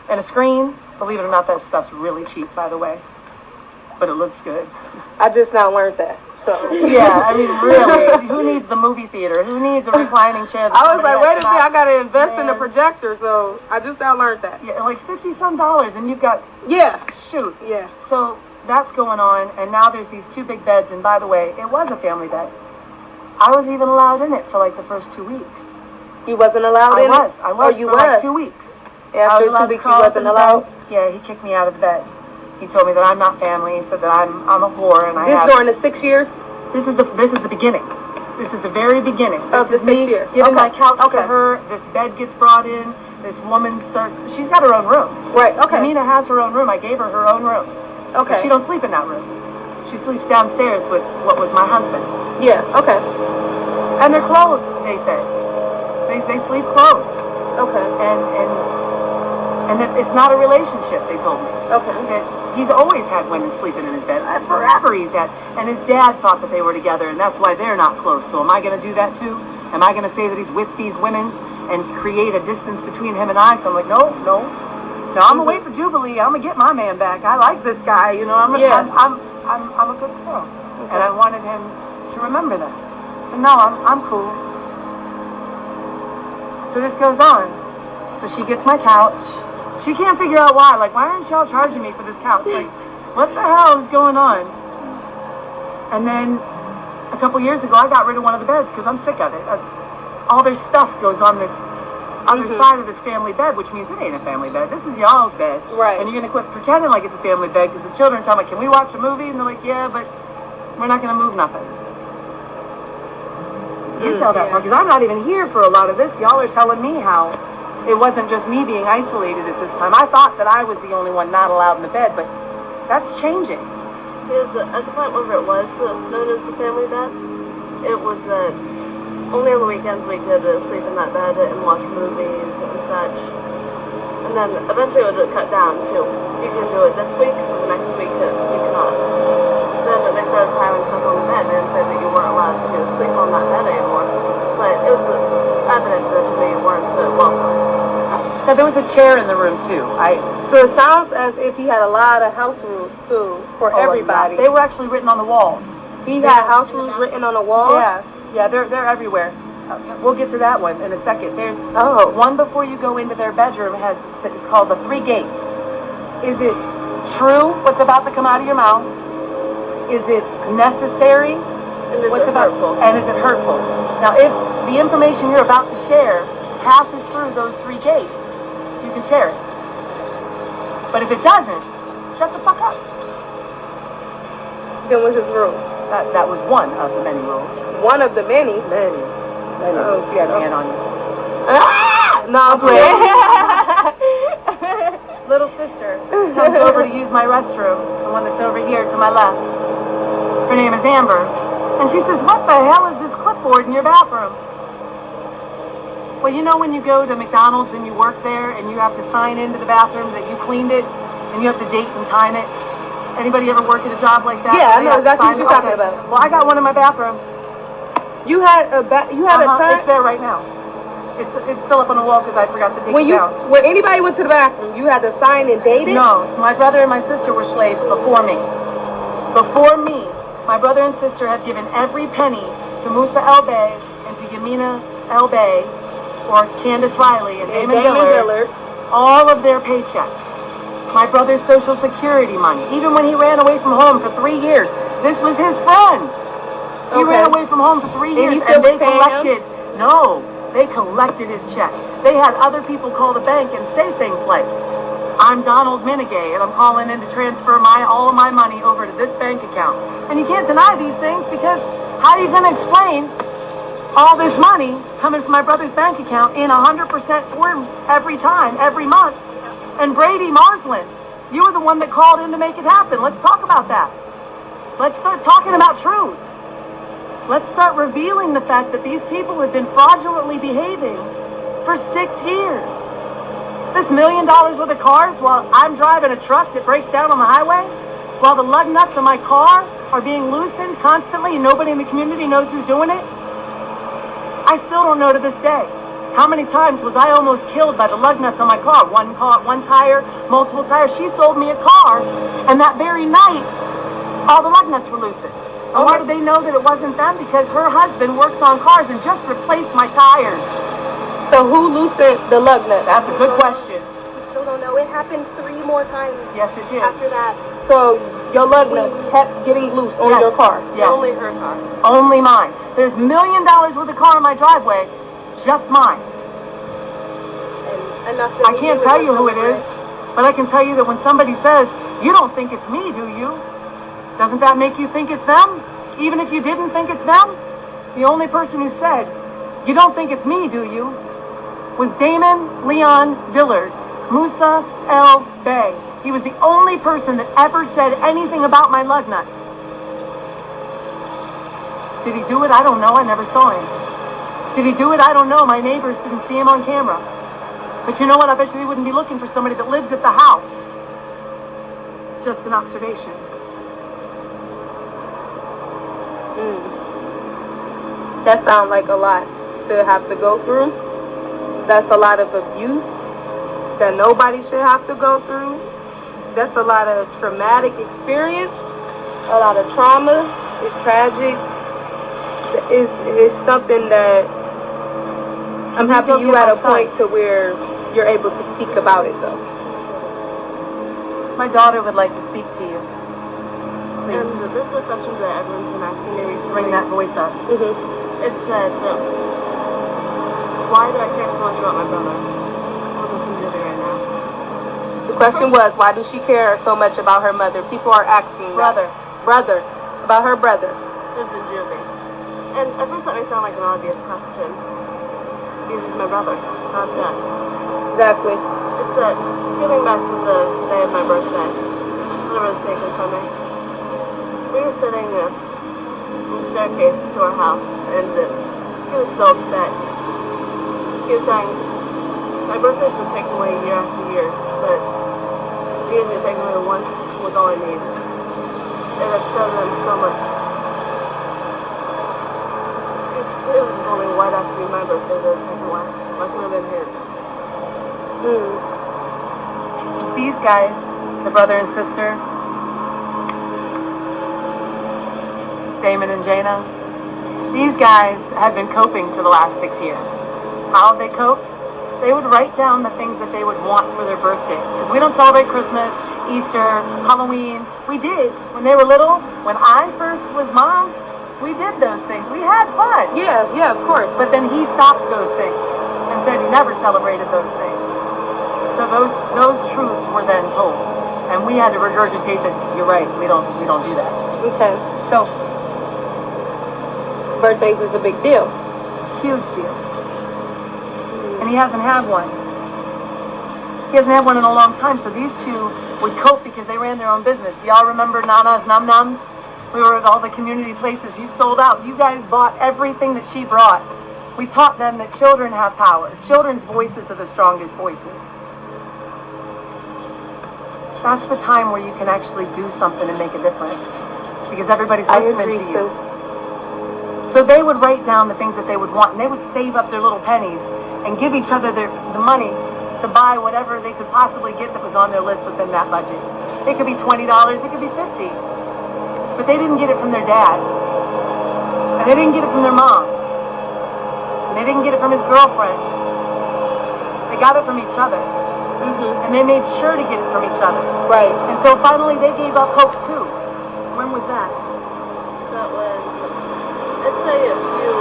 [SPEAKER 3] and a screen. Believe it or not, that stuff's really cheap, by the way. But it looks good.
[SPEAKER 2] I just now learned that. So
[SPEAKER 3] Yeah, I mean, really, who needs the movie theater? Who needs a reclining chair?
[SPEAKER 2] I was like, wait a minute, I gotta invest in a projector. So I just now learned that.
[SPEAKER 3] Yeah, like $50-some, and you've got,
[SPEAKER 2] Yeah.
[SPEAKER 3] shoot.
[SPEAKER 2] Yeah.
[SPEAKER 3] So that's going on, and now there's these 2 big beds, and by the way, it was a family bed. I was even allowed in it for like the first 2 weeks.
[SPEAKER 2] You wasn't allowed in it?
[SPEAKER 3] I was
[SPEAKER 2] Oh, you
[SPEAKER 3] for
[SPEAKER 2] was?
[SPEAKER 3] like 2 weeks.
[SPEAKER 2] After 2 weeks, you wasn't allowed?
[SPEAKER 3] Yeah, he kicked me out of the bed. He told me that I'm not family. He said that I'm a whore, and
[SPEAKER 2] This during the 6 years?
[SPEAKER 3] This is the beginning. This is the very beginning.
[SPEAKER 2] Of
[SPEAKER 3] This
[SPEAKER 2] the
[SPEAKER 3] is
[SPEAKER 2] 6
[SPEAKER 3] me
[SPEAKER 2] years.
[SPEAKER 3] giving my
[SPEAKER 2] Okay.
[SPEAKER 3] couch
[SPEAKER 2] Okay.
[SPEAKER 3] to her. This bed gets brought in. This woman she's got her own room.
[SPEAKER 2] Right, okay.
[SPEAKER 3] Amina has her own room. I gave her her own room.
[SPEAKER 2] Okay.
[SPEAKER 3] But she don't sleep in that room. She sleeps downstairs with what was my husband.
[SPEAKER 2] Yeah, okay.
[SPEAKER 3] And they're clothed, they say. They sleep clothed.
[SPEAKER 2] Okay.
[SPEAKER 3] And that it's not a relationship, they told me.
[SPEAKER 2] Okay.
[SPEAKER 3] That he's always had women sleeping in his bed. Forever he's had. And his dad thought that they were together, and that's why they're not close. So am I going to do that too? Am I going to say that he's with these women and create a distance between him and I? So I'm like, no, I'm going to wait for Jubilee. I'm going to get my man back. I like this guy, you know. I'm a good girl. Okay. And I wanted him to remember that. So no, I'm cool. So this goes on. So she gets my couch. She can't figure out why. Like, why aren't y'all charging me for this couch? Like, what the hell is going on? And then a couple years ago, I got rid of one of the beds because I'm sick of it. All their stuff goes on this other side of this family bed, which means it ain't a family bed. This is y'all's bed.
[SPEAKER 2] Right.
[SPEAKER 3] And you're going to quit pretending like it's a family bed because the children tell me, can we watch a movie? And they're like, yeah, but we're not going to move nothing. You tell that part, because I'm not even here for a lot of this. Y'all are telling me how it wasn't just me being isolated at this time. I thought that I was the only one not allowed in the bed, but that's changing.
[SPEAKER 4] Because at the point where it was known as the family bed, it was that only on the weekends we could sleep in that bed and watch movies and such. And then eventually it would cut down to, you can do it this week, or the next week you cannot. Then they started piling stuff on the bed and said that you weren't allowed to sleep on that bed anymore. But it was evident that they weren't welcome.
[SPEAKER 3] Now, there was a chair in the room, too.
[SPEAKER 2] So it sounds as if he had a lot of house rules, too, for everybody.
[SPEAKER 3] They were actually written on the walls.
[SPEAKER 2] He had house rules written on the wall?
[SPEAKER 3] Yeah, they're everywhere. We'll get to that one in a second. There's one before you go into their bedroom. It's called the 3 gates. Is it true what's about to come out of your mouth? Is it necessary?
[SPEAKER 4] And is it hurtful?
[SPEAKER 3] And is it hurtful? Now, if the information you're about to share passes through those 3 gates, you can share it. But if it doesn't, shut the fuck up.
[SPEAKER 2] Then what's his rule?
[SPEAKER 3] That was one of the many rules.
[SPEAKER 2] One of the many?
[SPEAKER 3] Many rules. You had your hand on you.
[SPEAKER 2] No, I'm playing.
[SPEAKER 3] Little sister comes over to use my restroom, the one that's over here to my left. Her name is Amber. And she says, what the hell is this clipboard in your bathroom? Well, you know when you go to McDonald's and you work there and you have to sign into the bathroom that you cleaned it and you have to date and time it? Anybody ever work at a job like that?
[SPEAKER 2] Yeah, I know exactly what you're talking about.
[SPEAKER 3] Well, I got one in my bathroom.
[SPEAKER 2] You had a time?
[SPEAKER 3] It's there right now. It's still up on the wall because I forgot to take
[SPEAKER 2] When
[SPEAKER 3] it down.
[SPEAKER 2] when anybody went to the bathroom, you had to sign and date it?
[SPEAKER 3] No, my brother and my sister were slaves before me. Before me, my brother and sister had given every penny to Musa El Bey and to Yamina El Bey, or Candace Riley and Damon Dillard, all of their paychecks. My brother's Social Security money. Even when he ran away from home for 3 years, this was his friend. He ran away from home for 3 years, and they collected. No, they collected his check. They had other people call the bank and say things like, "I'm Donald Minigay, and I'm calling in to transfer all of my money over to this bank account." And you can't deny these things, because how are you going to explain all this money coming from my brother's bank account in 100% form every time, every month? And Brady Marsland, you were the one that called in to make it happen. Let's talk about that. Let's start talking about truth. Let's start revealing the fact that these people have been fraudulently behaving for 6 years. This $1 million worth of cars while I'm driving a truck that breaks down on the highway, while the lug nuts on my car are being loosened constantly and nobody in the community knows who's doing it. I still don't know to this day. How many times was I almost killed by the lug nuts on my car? One tire, multiple tires. She sold me a car, and that very night, all the lug nuts were loosened. And why did they know that it wasn't them? Because her husband works on cars and just replaced my tires.
[SPEAKER 2] So who loosened the lug nut?
[SPEAKER 3] That's a good question.
[SPEAKER 7] We still don't know. It happened 3 more times.
[SPEAKER 3] Yes, it did.
[SPEAKER 7] After that.
[SPEAKER 2] So your lug nuts kept getting loose on your car?
[SPEAKER 3] Yes.
[SPEAKER 4] Only her car.
[SPEAKER 3] Only mine. There's $1 million worth of car in my driveway, just mine.
[SPEAKER 7] And enough that
[SPEAKER 3] I can't tell you who it is, but I can tell you that when somebody says, "You don't think it's me, do you?" Doesn't that make you think it's them? Even if you didn't think it's them? The only person who said, "You don't think it's me, do you?" was Damon Leon Dillard, Musa El Bey. He was the only person that ever said anything about my lug nuts. Did he do it? I don't know. I never saw him. Did he do it? I don't know. My neighbors didn't see him on camera. But you know what? I bet you they wouldn't be looking for somebody that lives at the house. Just an observation.
[SPEAKER 2] That sounds like a lot to have to go through. That's a lot of abuse that nobody should have to go through. That's a lot of traumatic experience, a lot of trauma. It's tragic. It's something that I'm happy you at a point to where you're able to speak about it, though.
[SPEAKER 3] My daughter would like to speak to you.
[SPEAKER 4] And this is a question that everyone's been asking me recently.
[SPEAKER 3] Bring that voice up.
[SPEAKER 4] It's that, why do I care so much about my brother? I'll listen to it right now.
[SPEAKER 2] The question was, why does she care so much about her mother? People are asking
[SPEAKER 3] Brother.
[SPEAKER 2] About her brother.
[SPEAKER 4] This is Julie. And at first that may sound like an obvious question. Because he's my brother, not just.
[SPEAKER 2] Exactly.
[SPEAKER 4] It's that, skipping back to the day of my birthday, when it was taken from me. We were sitting on the staircase to our house, and he was so upset. He was saying, "My birthday's been taken away year after year, but seeing it taken away once was all I need." It upset him so much. It was just only why'd have to be my birthday that was taken away. Why couldn't have been his?
[SPEAKER 3] These guys, the brother and sister, Damon and Jeana, these guys have been coping for the last 6 years. How have they coped? They would write down the things that they would want for their birthdays. Because we don't celebrate Christmas, Easter, Halloween. We did when they were little. When I first was mom, we did those things. We had fun.
[SPEAKER 2] Yeah, of course.
[SPEAKER 3] But then he stopped those things and said he never celebrated those things. So those truths were then told. And we had to regurgitate that, you're right, we don't do that.
[SPEAKER 2] Okay.
[SPEAKER 3] So
[SPEAKER 2] Birthdays is a big deal.
[SPEAKER 3] huge deal. And he hasn't had one. He hasn't had one in a long time, so these two would cope because they ran their own business. Do y'all remember Nana's Num Nums? We were at all the community places. You sold out. You guys bought everything that she brought. We taught them that children have power. Children's voices are the strongest voices. That's the time where you can actually do something and make a difference. Because everybody's listening to you.
[SPEAKER 2] Sis.
[SPEAKER 3] So they would write down the things that they would want, and they would save up their little pennies and give each other the money to buy whatever they could possibly get that was on their list within that budget. It could be $20, it could be $50. But they didn't get it from their dad. And they didn't get it from their mom. And they didn't get it from his girlfriend. They got it from each other. And they made sure to get it from each other.
[SPEAKER 2] Right.
[SPEAKER 3] And so finally they gave up hope too. When was that?
[SPEAKER 4] That was, I'd say a few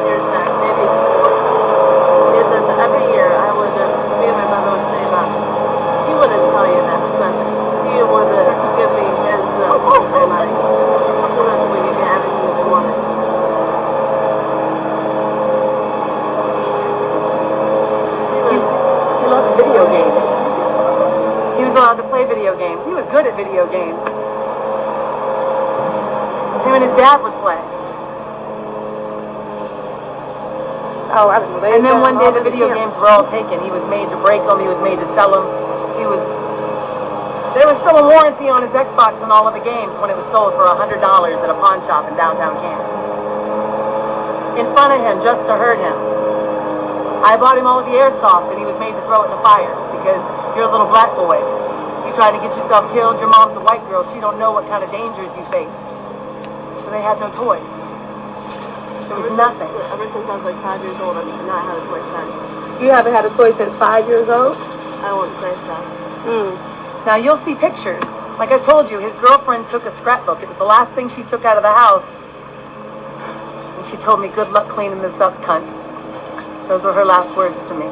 [SPEAKER 4] years back, maybe 4. Is that every year I would, me and my mother would save up. He wouldn't tell you this, but he would give me his birthday money so that we could get everything that we wanted.
[SPEAKER 3] He loved video games. He was allowed to play video games. He was good at video games. Him and his dad would play.
[SPEAKER 2] Oh, I didn't know.
[SPEAKER 3] And then one day the video games were all taken. He was made to break them. He was made to sell them. There was still a warranty on his Xbox and all of the games when it was sold for $100 at a pawn shop in downtown Canton. In front of him, just to hurt him. I bought him all of the airsoft and he was made to throw it in the fire because you're a little black boy. You try to get yourself killed, your mom's a white girl. She don't know what kind of dangers you face. So they had no toys. There was nothing.
[SPEAKER 4] Ever since I was like 5 years old, I've not had a toy since.
[SPEAKER 2] You haven't had a toy since 5 years old?
[SPEAKER 4] I wouldn't say so.
[SPEAKER 3] Now you'll see pictures. Like I told you, his girlfriend took a scrapbook. It was the last thing she took out of the house. And she told me, "Good luck cleaning this up, cunt." Those were her last words to me.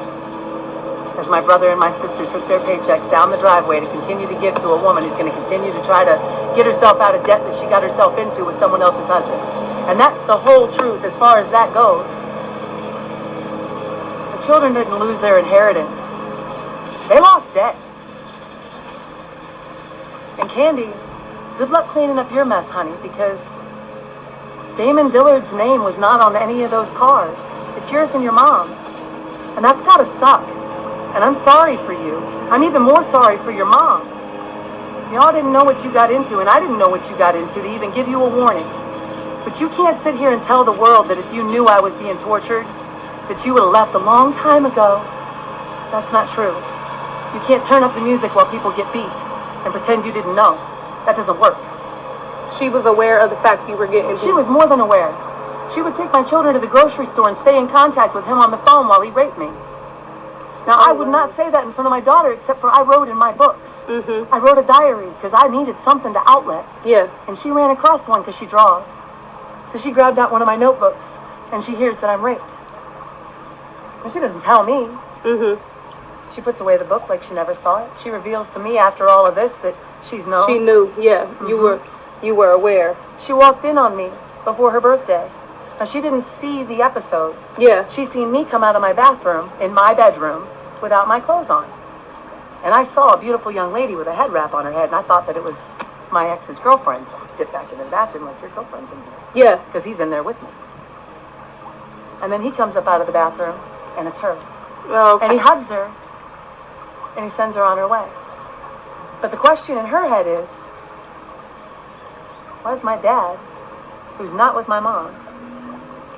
[SPEAKER 3] As my brother and my sister took their paychecks down the driveway to continue to give to a woman who's going to continue to try to get herself out of debt that she got herself into with someone else's husband. And that's the whole truth as far as that goes. The children didn't lose their inheritance. They lost debt. And Candy, good luck cleaning up your mess, honey, because Damon Dillard's name was not on any of those cars. It's yours and your mom's. And that's gotta suck. And I'm sorry for you. I'm even more sorry for your mom. Y'all didn't know what you got into, and I didn't know what you got into to even give you a warning. But you can't sit here and tell the world that if you knew I was being tortured, that you would have left a long time ago. That's not true. You can't turn up the music while people get beat and pretend you didn't know. That doesn't work.
[SPEAKER 2] She was aware of the fact you were getting beat.
[SPEAKER 3] She was more than aware. She would take my children to the grocery store and stay in contact with him on the phone while he raped me. Now, I would not say that in front of my daughter, except for I wrote in my books. I wrote a diary because I needed something to outlet.
[SPEAKER 2] Yeah.
[SPEAKER 3] And she ran across one because she draws. So she grabbed out one of my notebooks, and she hears that I'm raped. And she doesn't tell me. She puts away the book like she never saw it. She reveals to me after all of this that she's known.
[SPEAKER 2] She knew, yeah. You were aware.
[SPEAKER 3] She walked in on me before her birthday. Now, she didn't see the episode.
[SPEAKER 2] Yeah.
[SPEAKER 3] She seen me come out of my bathroom in my bedroom without my clothes on. And I saw a beautiful young lady with a head wrap on her head, and I thought that it was my ex's girlfriend. So I dipped back into the bathroom like, your girlfriend's in here.
[SPEAKER 2] Yeah.
[SPEAKER 3] Because he's in there with me. And then he comes up out of the bathroom, and it's her.
[SPEAKER 2] Oh, okay.
[SPEAKER 3] And he hugs her, and he sends her on her way. But the question in her head is, why is my dad, who's not with my mom,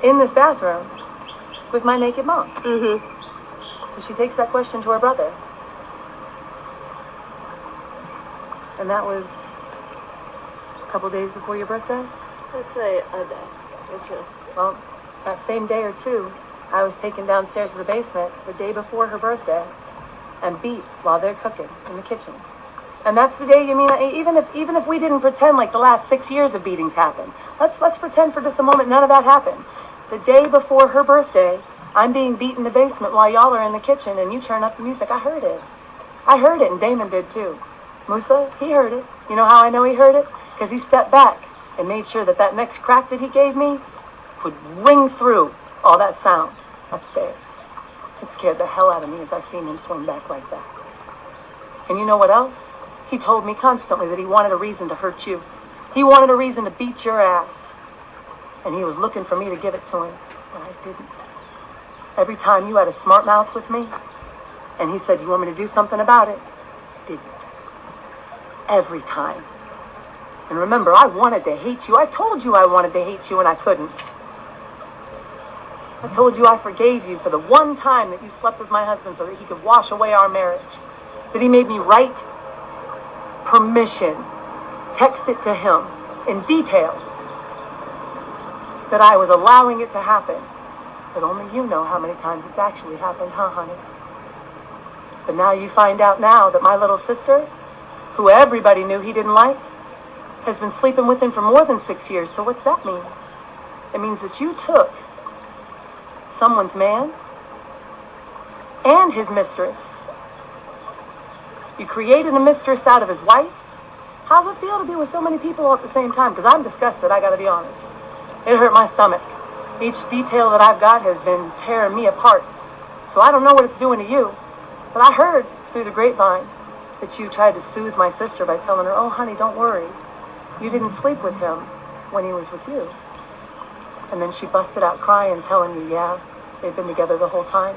[SPEAKER 3] in this bathroom with my naked mom? So she takes that question to her brother. And that was a couple days before your birthday?
[SPEAKER 4] I'd say a day or two.
[SPEAKER 3] Well, that same day or two, I was taken downstairs to the basement the day before her birthday and beat while they're cooking in the kitchen. And that's the day, you mean, even if we didn't pretend like the last 6 years of beatings happened, let's pretend for just a moment none of that happened. The day before her birthday, I'm being beat in the basement while y'all are in the kitchen and you turn up the music. I heard it. I heard it, and Damon did too. Musa, he heard it. You know how I know he heard it? Because he stepped back and made sure that that next crack that he gave me would ring through all that sound upstairs. It scared the hell out of me as I seen him swing back like that. And you know what else? He told me constantly that he wanted a reason to hurt you. He wanted a reason to beat your ass. And he was looking for me to give it to him, but I didn't. Every time you had a smart mouth with me, and he said, you want me to do something about it? I didn't. Every time. And remember, I wanted to hate you. I told you I wanted to hate you, and I couldn't. I told you I forgave you for the one time that you slept with my husband so that he could wash away our marriage. That he made me write permission, text it to him in detail, that I was allowing it to happen. But only you know how many times it's actually happened, huh, honey? But now you find out now that my little sister, who everybody knew he didn't like, has been sleeping with him for more than 6 years. So what's that mean? It means that you took someone's man and his mistress. You created a mistress out of his wife. How's it feel to be with so many people at the same time? Because I'm disgusted, I gotta be honest. It hurt my stomach. Each detail that I've got has been tearing me apart. So I don't know what it's doing to you. But I heard through the grapevine that you tried to soothe my sister by telling her, oh honey, don't worry. You didn't sleep with him when he was with you. And then she busted out crying, telling you, yeah, they've been together the whole time.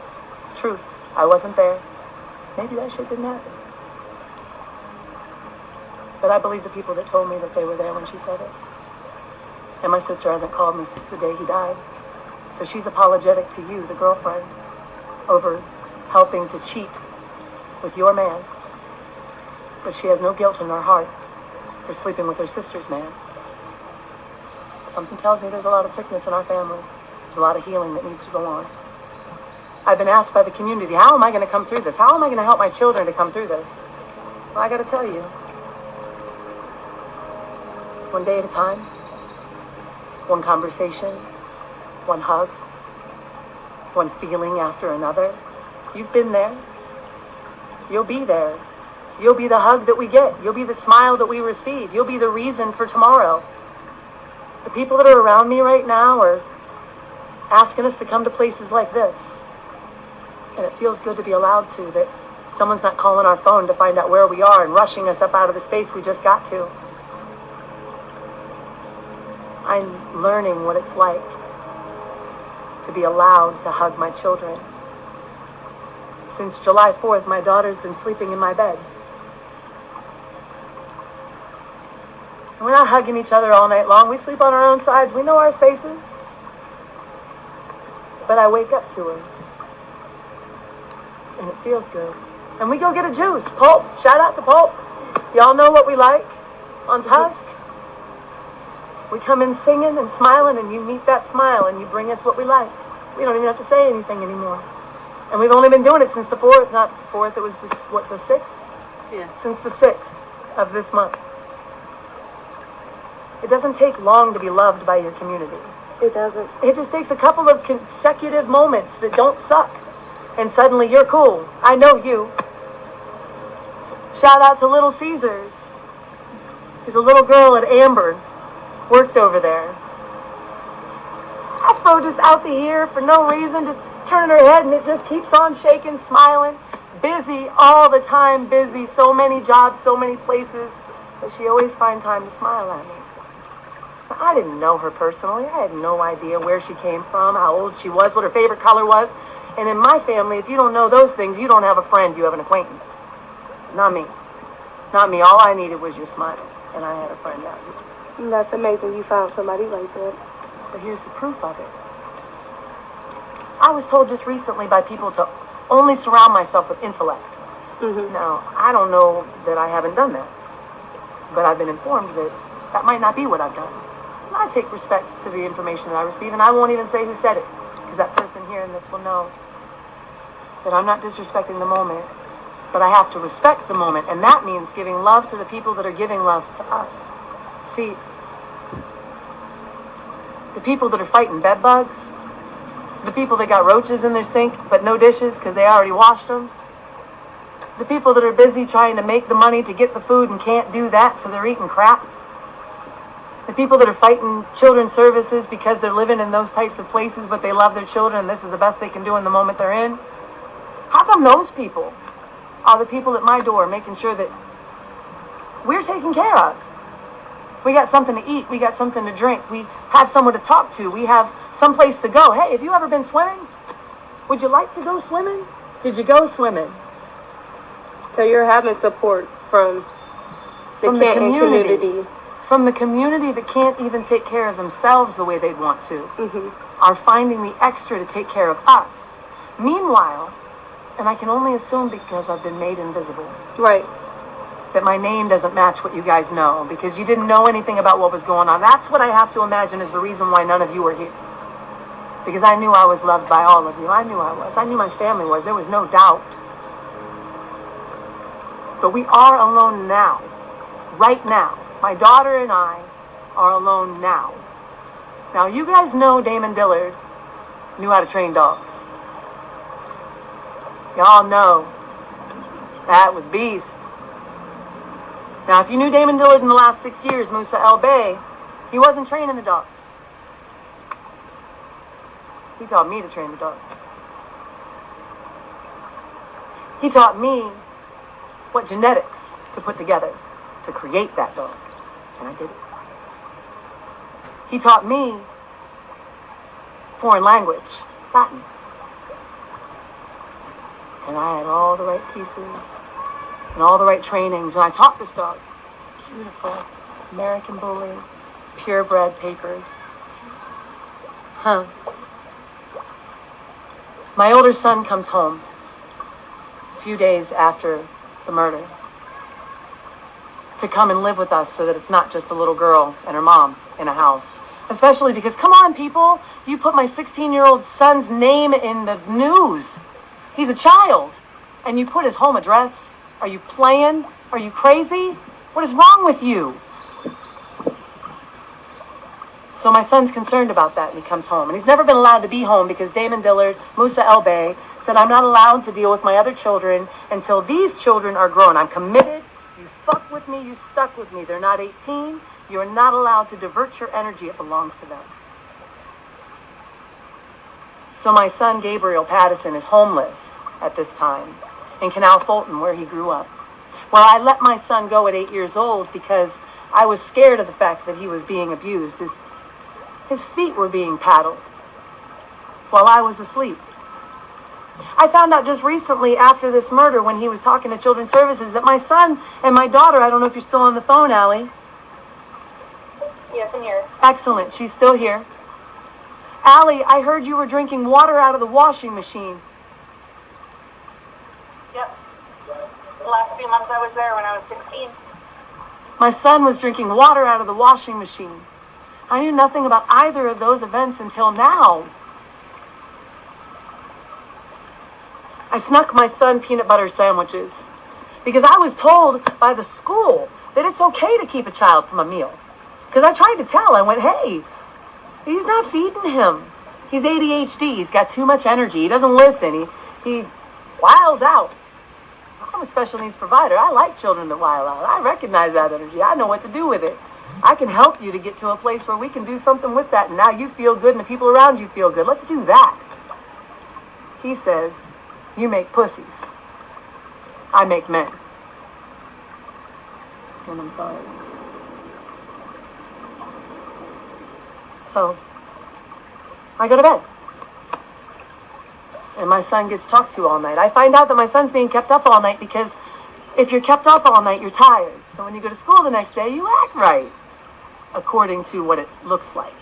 [SPEAKER 3] Truth, I wasn't there. Maybe that shit didn't happen. But I believe the people that told me that they were there when she said it. And my sister hasn't called me since the day he died. So she's apologetic to you, the girlfriend, over helping to cheat with your man. But she has no guilt in her heart for sleeping with her sister's man. Something tells me there's a lot of sickness in our family. There's a lot of healing that needs to go on. I've been asked by the community, how am I going to come through this? How am I going to help my children to come through this? Well, I got to tell you, one day at a time, one conversation, one hug, one feeling after another. You've been there. You'll be there. You'll be the hug that we get. You'll be the smile that we receive. You'll be the reason for tomorrow. The people that are around me right now are asking us to come to places like this. And it feels good to be allowed to, that someone's not calling our phone to find out where we are and rushing us up out of the space we just got to. I'm learning what it's like to be allowed to hug my children. Since July 4th, my daughter's been sleeping in my bed. And we're not hugging each other all night long. We sleep on our own sides. We know our spaces. But I wake up to her. And it feels good. And we go get a juice. Pulp. Shout out to Pulp. Y'all know what we like on Tusk. We come in singing and smiling, and you meet that smile, and you bring us what we like. We don't even have to say anything anymore. And we've only been doing it since the 4th, not 4th, it was the 6th?
[SPEAKER 4] Yeah.
[SPEAKER 3] Since the 6th of this month. It doesn't take long to be loved by your community.
[SPEAKER 2] It doesn't.
[SPEAKER 3] It just takes a couple of consecutive moments that don't suck. And suddenly you're cool. I know you. Shout out to Little Caesars. There's a little girl at Amber, worked over there. Afro just out to here for no reason, just turning her head and it just keeps on shaking, smiling. Busy all the time, busy. So many jobs, so many places. But she always finds time to smile at me. I didn't know her personally. I had no idea where she came from, how old she was, what her favorite color was. And in my family, if you don't know those things, you don't have a friend, you have an acquaintance. Not me. Not me. All I needed was your smile. And I had a friend out here.
[SPEAKER 2] That's amazing. You found somebody like that.
[SPEAKER 3] But here's the proof of it. I was told just recently by people to only surround myself with intellect.
[SPEAKER 2] Mm-hmm.
[SPEAKER 3] Now, I don't know that I haven't done that. But I've been informed that that might not be what I've done. And I take respect to the information that I receive, and I won't even say who said it, because that person hearing this will know that I'm not disrespecting the moment, but I have to respect the moment, and that means giving love to the people that are giving love to us. See, the people that are fighting bed bugs, the people that got roaches in their sink but no dishes because they already washed them, the people that are busy trying to make the money to get the food and can't do that, so they're eating crap, the people that are fighting children's services because they're living in those types of places but they love their children and this is the best they can do in the moment they're in. How come those people are the people at my door making sure that we're taken care of? We got something to eat. We got something to drink. We have someone to talk to. We have someplace to go. Hey, have you ever been swimming? Would you like to go swimming? Did you go swimming?
[SPEAKER 2] So you're having support from the Canton community.
[SPEAKER 3] From the community that can't even take care of themselves the way they'd want to.
[SPEAKER 2] Mm-hmm.
[SPEAKER 3] are finding the extra to take care of us. Meanwhile, and I can only assume because I've been made invisible,
[SPEAKER 2] Right.
[SPEAKER 3] that my name doesn't match what you guys know because you didn't know anything about what was going on. That's what I have to imagine is the reason why none of you are here. Because I knew I was loved by all of you. I knew I was. I knew my family was. There was no doubt. But we are alone now. Right now. My daughter and I are alone now. Now, you guys know Damon Dillard knew how to train dogs. Y'all know that was beast. Now, if you knew Damon Dillard in the last 6 years, Musa El Bey, he wasn't training the dogs. He taught me to train the dogs. He taught me what genetics to put together to create that dog. And I did it. He taught me foreign language, Latin. And I had all the right pieces and all the right trainings. And I taught this dog. Beautiful, American bully, purebred, papered. My older son comes home a few days after the murder to come and live with us so that it's not just a little girl and her mom in a house. Especially because, come on, people, you put my 16-year-old son's name in the news. He's a child. And you put his home address. Are you playing? Are you crazy? What is wrong with you? So my son's concerned about that, and he comes home. And he's never been allowed to be home because Damon Dillard, Musa El Bey, said, I'm not allowed to deal with my other children until these children are grown. I'm committed. You fuck with me, you stuck with me. They're not 18. You're not allowed to divert your energy. It belongs to them. So my son, Gabriel Pattison, is homeless at this time in Canal Fulton, where he grew up. Well, I let my son go at 8 years old because I was scared of the fact that he was being abused. His feet were being paddled while I was asleep. I found out just recently after this murder when he was talking to Children's Services that my son and my daughter, I don't know if you're still on the phone, Allie.
[SPEAKER 6] Yes, I'm here.
[SPEAKER 3] Excellent, she's still here. Allie, I heard you were drinking water out of the washing machine.
[SPEAKER 6] Yep. The last few months I was there when I was 16.
[SPEAKER 3] My son was drinking water out of the washing machine. I knew nothing about either of those events until now. I snuck my son peanut butter sandwiches because I was told by the school that it's okay to keep a child from a meal. Because I tried to tell, I went, hey, he's not feeding him. He's ADHD, he's got too much energy, he doesn't listen, he wiles out. I'm a special needs provider. I like children that wile out. I recognize that energy. I know what to do with it. I can help you to get to a place where we can do something with that. And now you feel good and the people around you feel good. Let's do that. He says, you make pussies. I make men. And I'm sorry. So, I go to bed. And my son gets talked to all night. I find out that my son's being kept up all night because if you're kept up all night, you're tired. So when you go to school the next day, you act right, according to what it looks like.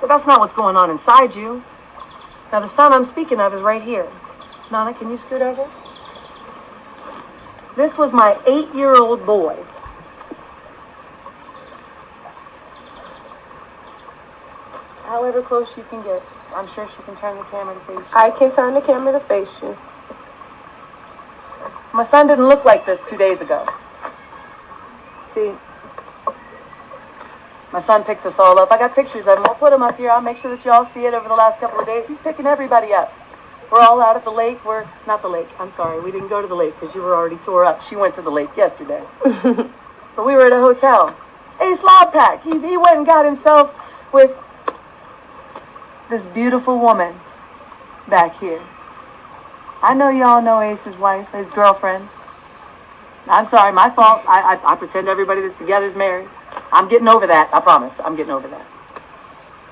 [SPEAKER 3] But that's not what's going on inside you. Now, the son I'm speaking of is right here. Nana, can you scoot over? This was my 8-year-old boy. However close you can get. I'm sure she can turn the camera to face you.
[SPEAKER 2] I can turn the camera to face you.
[SPEAKER 3] My son didn't look like this 2 days ago. See, my son picks us all up. I got pictures of him. I'll put them up here. I'll make sure that you all see it over the last couple of days. He's picking everybody up. We're all out at the lake. Not the lake. I'm sorry. We didn't go to the lake because you were already tore up. She went to the lake yesterday. But we were at a hotel. Ace Loudpack. He went and got himself with this beautiful woman back here. I know y'all know Ace's wife, his girlfriend. I'm sorry, my fault. I pretend everybody that's together is married. I'm getting over that. I promise. I'm getting over that.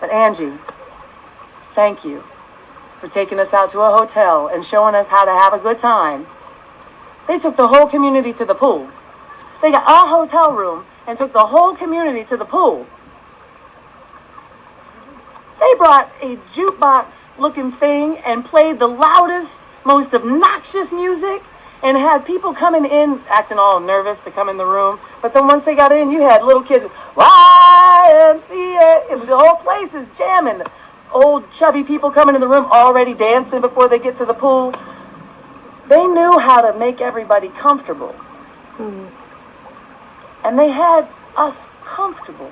[SPEAKER 3] But Angie, thank you for taking us out to a hotel and showing us how to have a good time. They took the whole community to the pool. They got a hotel room and took the whole community to the pool. They brought a jukebox looking thing and played the loudest, most obnoxious music and had people coming in acting all nervous to come in the room. But then once they got in, you had little kids, YMCA, and the whole place is jamming. Old chubby people coming in the room already dancing before they get to the pool. They knew how to make everybody comfortable. And they had us comfortable.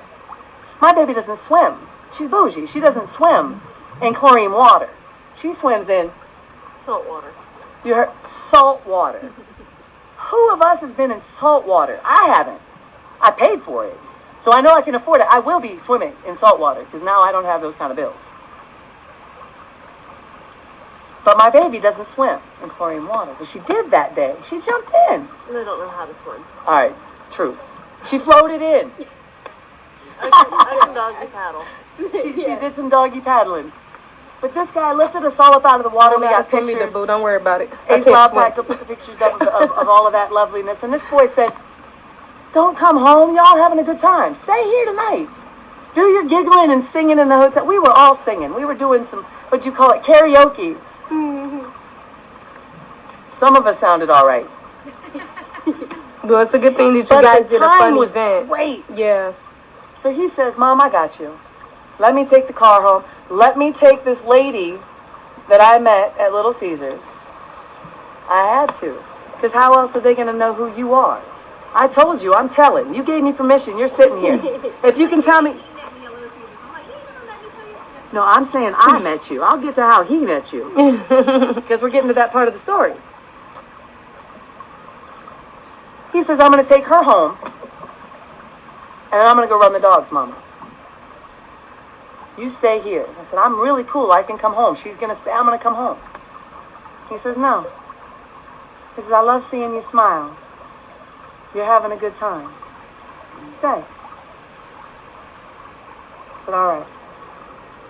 [SPEAKER 3] My baby doesn't swim. She's bougie. She doesn't swim in chlorine water. She swims in
[SPEAKER 4] Salt water.
[SPEAKER 3] you heard salt water. Who of us has been in salt water? I haven't. I paid for it. So I know I can afford it. I will be swimming in salt water because now I don't have those kind of bills. But my baby doesn't swim in chlorine water. But she did that day. She jumped in.
[SPEAKER 4] They don't know how to swim.
[SPEAKER 3] All right, true. She floated in.
[SPEAKER 4] I can doggy paddle.
[SPEAKER 3] She did some doggy paddling. But this guy lifted us all up out of the water. We got pictures.
[SPEAKER 2] Boo. Don't worry about it.
[SPEAKER 3] Ace Loud Packs will put the pictures up of all of that loveliness. And this boy said, don't come home. Y'all having a good time. Stay here tonight. Do your giggling and singing in the hotel. We were all singing. We were doing some, what you call it, karaoke. Some of us sounded all right.
[SPEAKER 2] Well, it's a good thing that you
[SPEAKER 3] But
[SPEAKER 2] guys
[SPEAKER 3] the
[SPEAKER 2] did a
[SPEAKER 3] time
[SPEAKER 2] fun
[SPEAKER 3] was
[SPEAKER 2] event.
[SPEAKER 3] great.
[SPEAKER 2] Yeah.
[SPEAKER 3] So he says, Mom, I got you. Let me take the car home. Let me take this lady that I met at Little Caesars. I had to. Because how else are they going to know who you are? I told you, I'm telling. You gave me permission. You're sitting here. If you can tell me. No, I'm saying I met you. I'll get to how he met you. Because we're getting to that part of the story. He says, I'm going to take her home. And I'm going to go run the dogs, Mama. You stay here. I said, I'm really cool. I can come home. She's going to stay. I'm going to come home. He says, no. He says, I love seeing you smile. You're having a good time. Stay. I said, all right.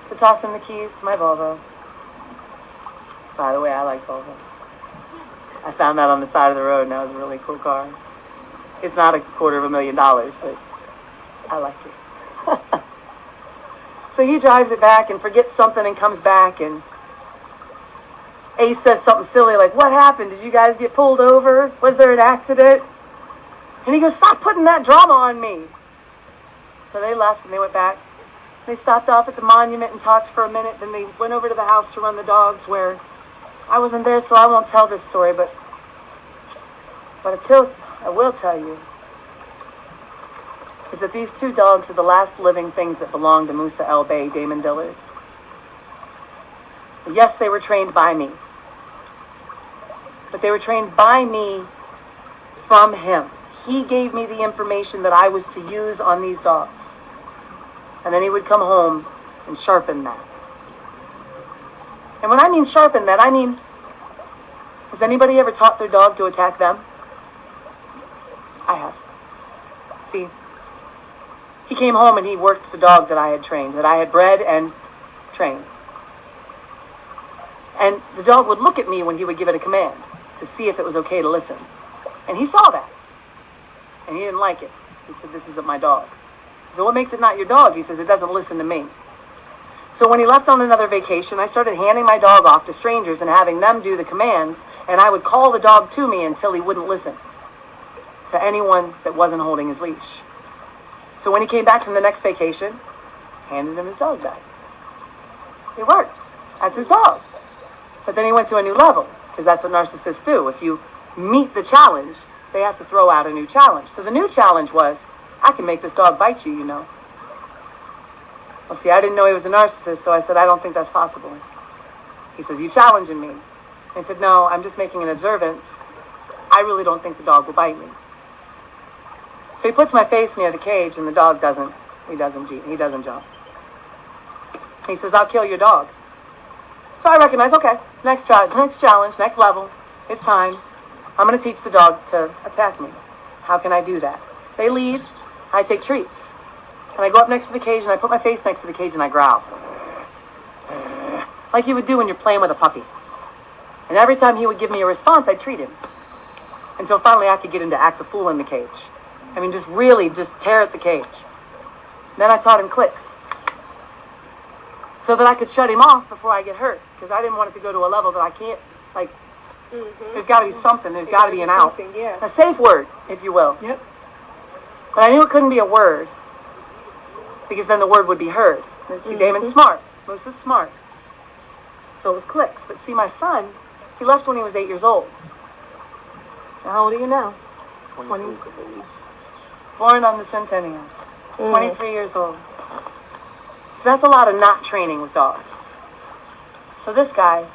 [SPEAKER 3] So toss him the keys to my Volvo. By the way, I like Volvo. I found that on the side of the road, and that was a really cool car. It's not $250,000, but I like it. So he drives it back and forgets something and comes back, and Ace says something silly like, what happened? Did you guys get pulled over? Was there an accident? And he goes, stop putting that drama on me. So they left and they went back. They stopped off at the monument and talked for a minute. Then they went over to the house to run the dogs, where I wasn't there, so I won't tell this story, but I will tell you is that these two dogs are the last living things that belong to Musa El Bey, Damon Dillard. Yes, they were trained by me, but they were trained by me from him. He gave me the information that I was to use on these dogs. And then he would come home and sharpen that. And when I mean sharpen that, I mean, has anybody ever taught their dog to attack them? I have. See, he came home and he worked the dog that I had trained, that I had bred and trained. And the dog would look at me when he would give it a command to see if it was okay to listen. And he saw that. And he didn't like it. He said, this isn't my dog. I said, what makes it not your dog? He says, it doesn't listen to me. So when he left on another vacation, I started handing my dog off to strangers and having them do the commands, and I would call the dog to me until he wouldn't listen to anyone that wasn't holding his leash. So when he came back from the next vacation, handed him his dog back. It worked. That's his dog. But then he went to a new level, because that's what narcissists do. If you meet the challenge, they have to throw out a new challenge. So the new challenge was, I can make this dog bite you, you know. Well, see, I didn't know he was a narcissist, so I said, I don't think that's possible. He says, you challenging me. I said, no, I'm just making an observance. I really don't think the dog will bite me. So he puts my face near the cage, and the dog doesn't. He doesn't jump. He says, I'll kill your dog. So I recognize, okay, next challenge, next level. It's time. I'm going to teach the dog to attack me. How can I do that? They leave. I take treats. And I go up next to the cage, and I put my face next to the cage, and I growl. Like you would do when you're playing with a puppy. And every time he would give me a response, I'd treat him. Until finally I could get him to act a fool in the cage. I mean, just tear at the cage. Then I taught him clicks. so that I could shut him off before I get hurt, because I didn't want it to go to a level that I can't, like, there's got to be something, there's got to be an out.
[SPEAKER 2] Yeah.
[SPEAKER 3] A safe word, if you will.
[SPEAKER 2] Yep.
[SPEAKER 3] But I knew it couldn't be a word, because then the word would be heard. And see, Damon's smart. Moose is smart. So it was clicks. But see, my son, he left when he was 8 years old. Now, how old are you now? 23. Born on the centennial. 23 years old. So that's a lot of not training with dogs. So this guy,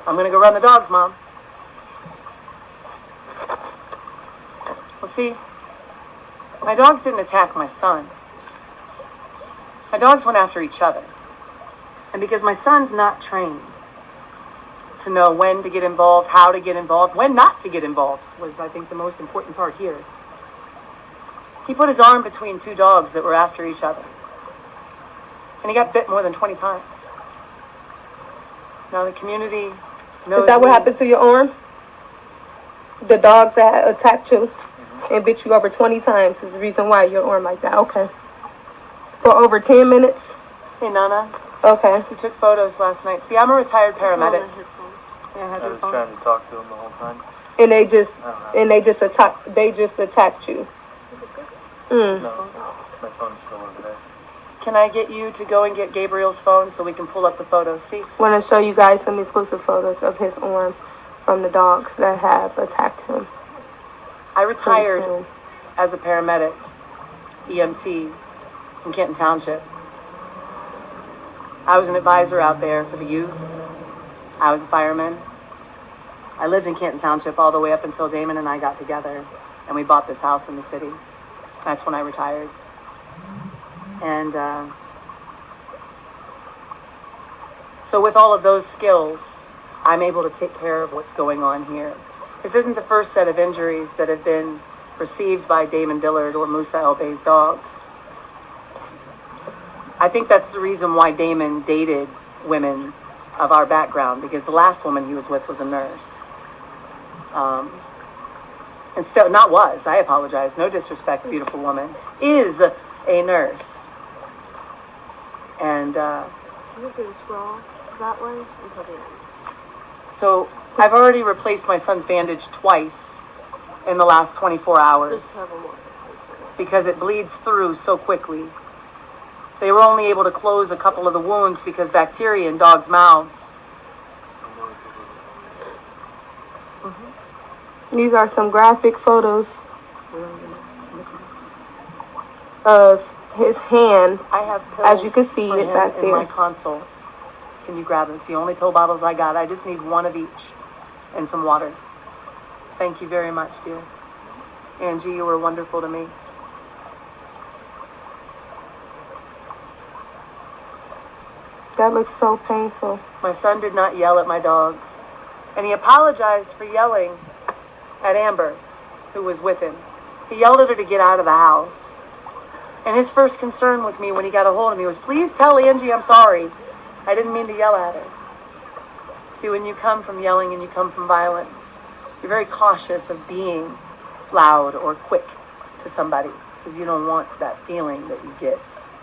[SPEAKER 3] I'm going to go run the dogs, Mom. Well, see, my dogs didn't attack my son. My dogs went after each other. And because my son's not trained to know when to get involved, how to get involved, when not to get involved, was, I think, the most important part here. He put his arm between two dogs that were after each other. And he got bit more than 20 times. Now the community knows.
[SPEAKER 2] Is that what happened to your arm? The dogs that attacked you and bit you over 20 times is the reason why your arm like that. Okay. For over 10 minutes?
[SPEAKER 3] Hey, Nana.
[SPEAKER 2] Okay.
[SPEAKER 3] We took photos last night. See, I'm a retired paramedic.
[SPEAKER 4] It's on his phone.
[SPEAKER 3] Yeah,
[SPEAKER 8] I was trying to talk to him the whole time.
[SPEAKER 2] And they just
[SPEAKER 8] I
[SPEAKER 2] attacked you.
[SPEAKER 8] No, my phone's still over there.
[SPEAKER 3] Can I get you to go and get Gabriel's phone so we can pull up the photos? See?
[SPEAKER 2] Want to show you guys some exclusive photos of his arm from the dogs that have attacked him.
[SPEAKER 3] I retired
[SPEAKER 2] Pretty soon.
[SPEAKER 3] as a paramedic, EMT, in Canton Township. I was an advisor out there for the youth. I was a fireman. I lived in Canton Township all the way up until Damon and I got together and we bought this house in the city. That's when I retired. And so with all of those skills, I'm able to take care of what's going on here. This isn't the first set of injuries that have been received by Damon Dillard or Musa El Bey's dogs. I think that's the reason why Damon dated women of our background, because the last woman he was with was a nurse. And still, not was, I apologize, no disrespect, beautiful woman, is a nurse. And
[SPEAKER 4] You're going to scroll that way until the end.
[SPEAKER 3] so I've already replaced my son's bandage twice in the last 24 hours
[SPEAKER 4] Just several more.
[SPEAKER 3] because it bleeds through so quickly. They were only able to close a couple of the wounds because bacteria in dogs' mouths.
[SPEAKER 2] These are some graphic photos of his hand.
[SPEAKER 3] I have pills
[SPEAKER 2] As you can see
[SPEAKER 3] for
[SPEAKER 2] it
[SPEAKER 3] him
[SPEAKER 2] back
[SPEAKER 3] in
[SPEAKER 2] there.
[SPEAKER 3] my console. Can you grab them? It's the only pill bottles I got. I just need one of each and some water. Thank you very much, dear. Angie, you were wonderful to me.
[SPEAKER 2] That looks so painful.
[SPEAKER 3] My son did not yell at my dogs. And he apologized for yelling at Amber, who was with him. He yelled at her to get out of the house. And his first concern with me when he got a hold of me was, please tell Angie I'm sorry. I didn't mean to yell at her. See, when you come from yelling and you come from violence, you're very cautious of being loud or quick to somebody because you don't want that feeling that you get,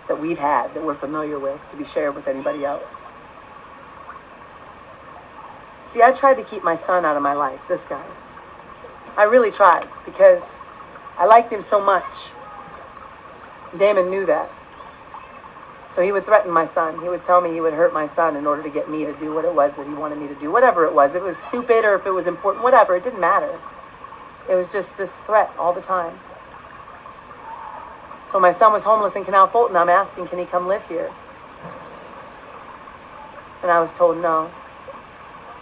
[SPEAKER 3] that we've had, that we're familiar with, to be shared with anybody else. See, I tried to keep my son out of my life, this guy. I really tried because I liked him so much. Damon knew that. So he would threaten my son. He would tell me he would hurt my son in order to get me to do what it was that he wanted me to do. Whatever it was. If it was stupid or if it was important, whatever. It didn't matter. It was just this threat all the time. So my son was homeless in Canal Fulton. I'm asking, can he come live here? And I was told no.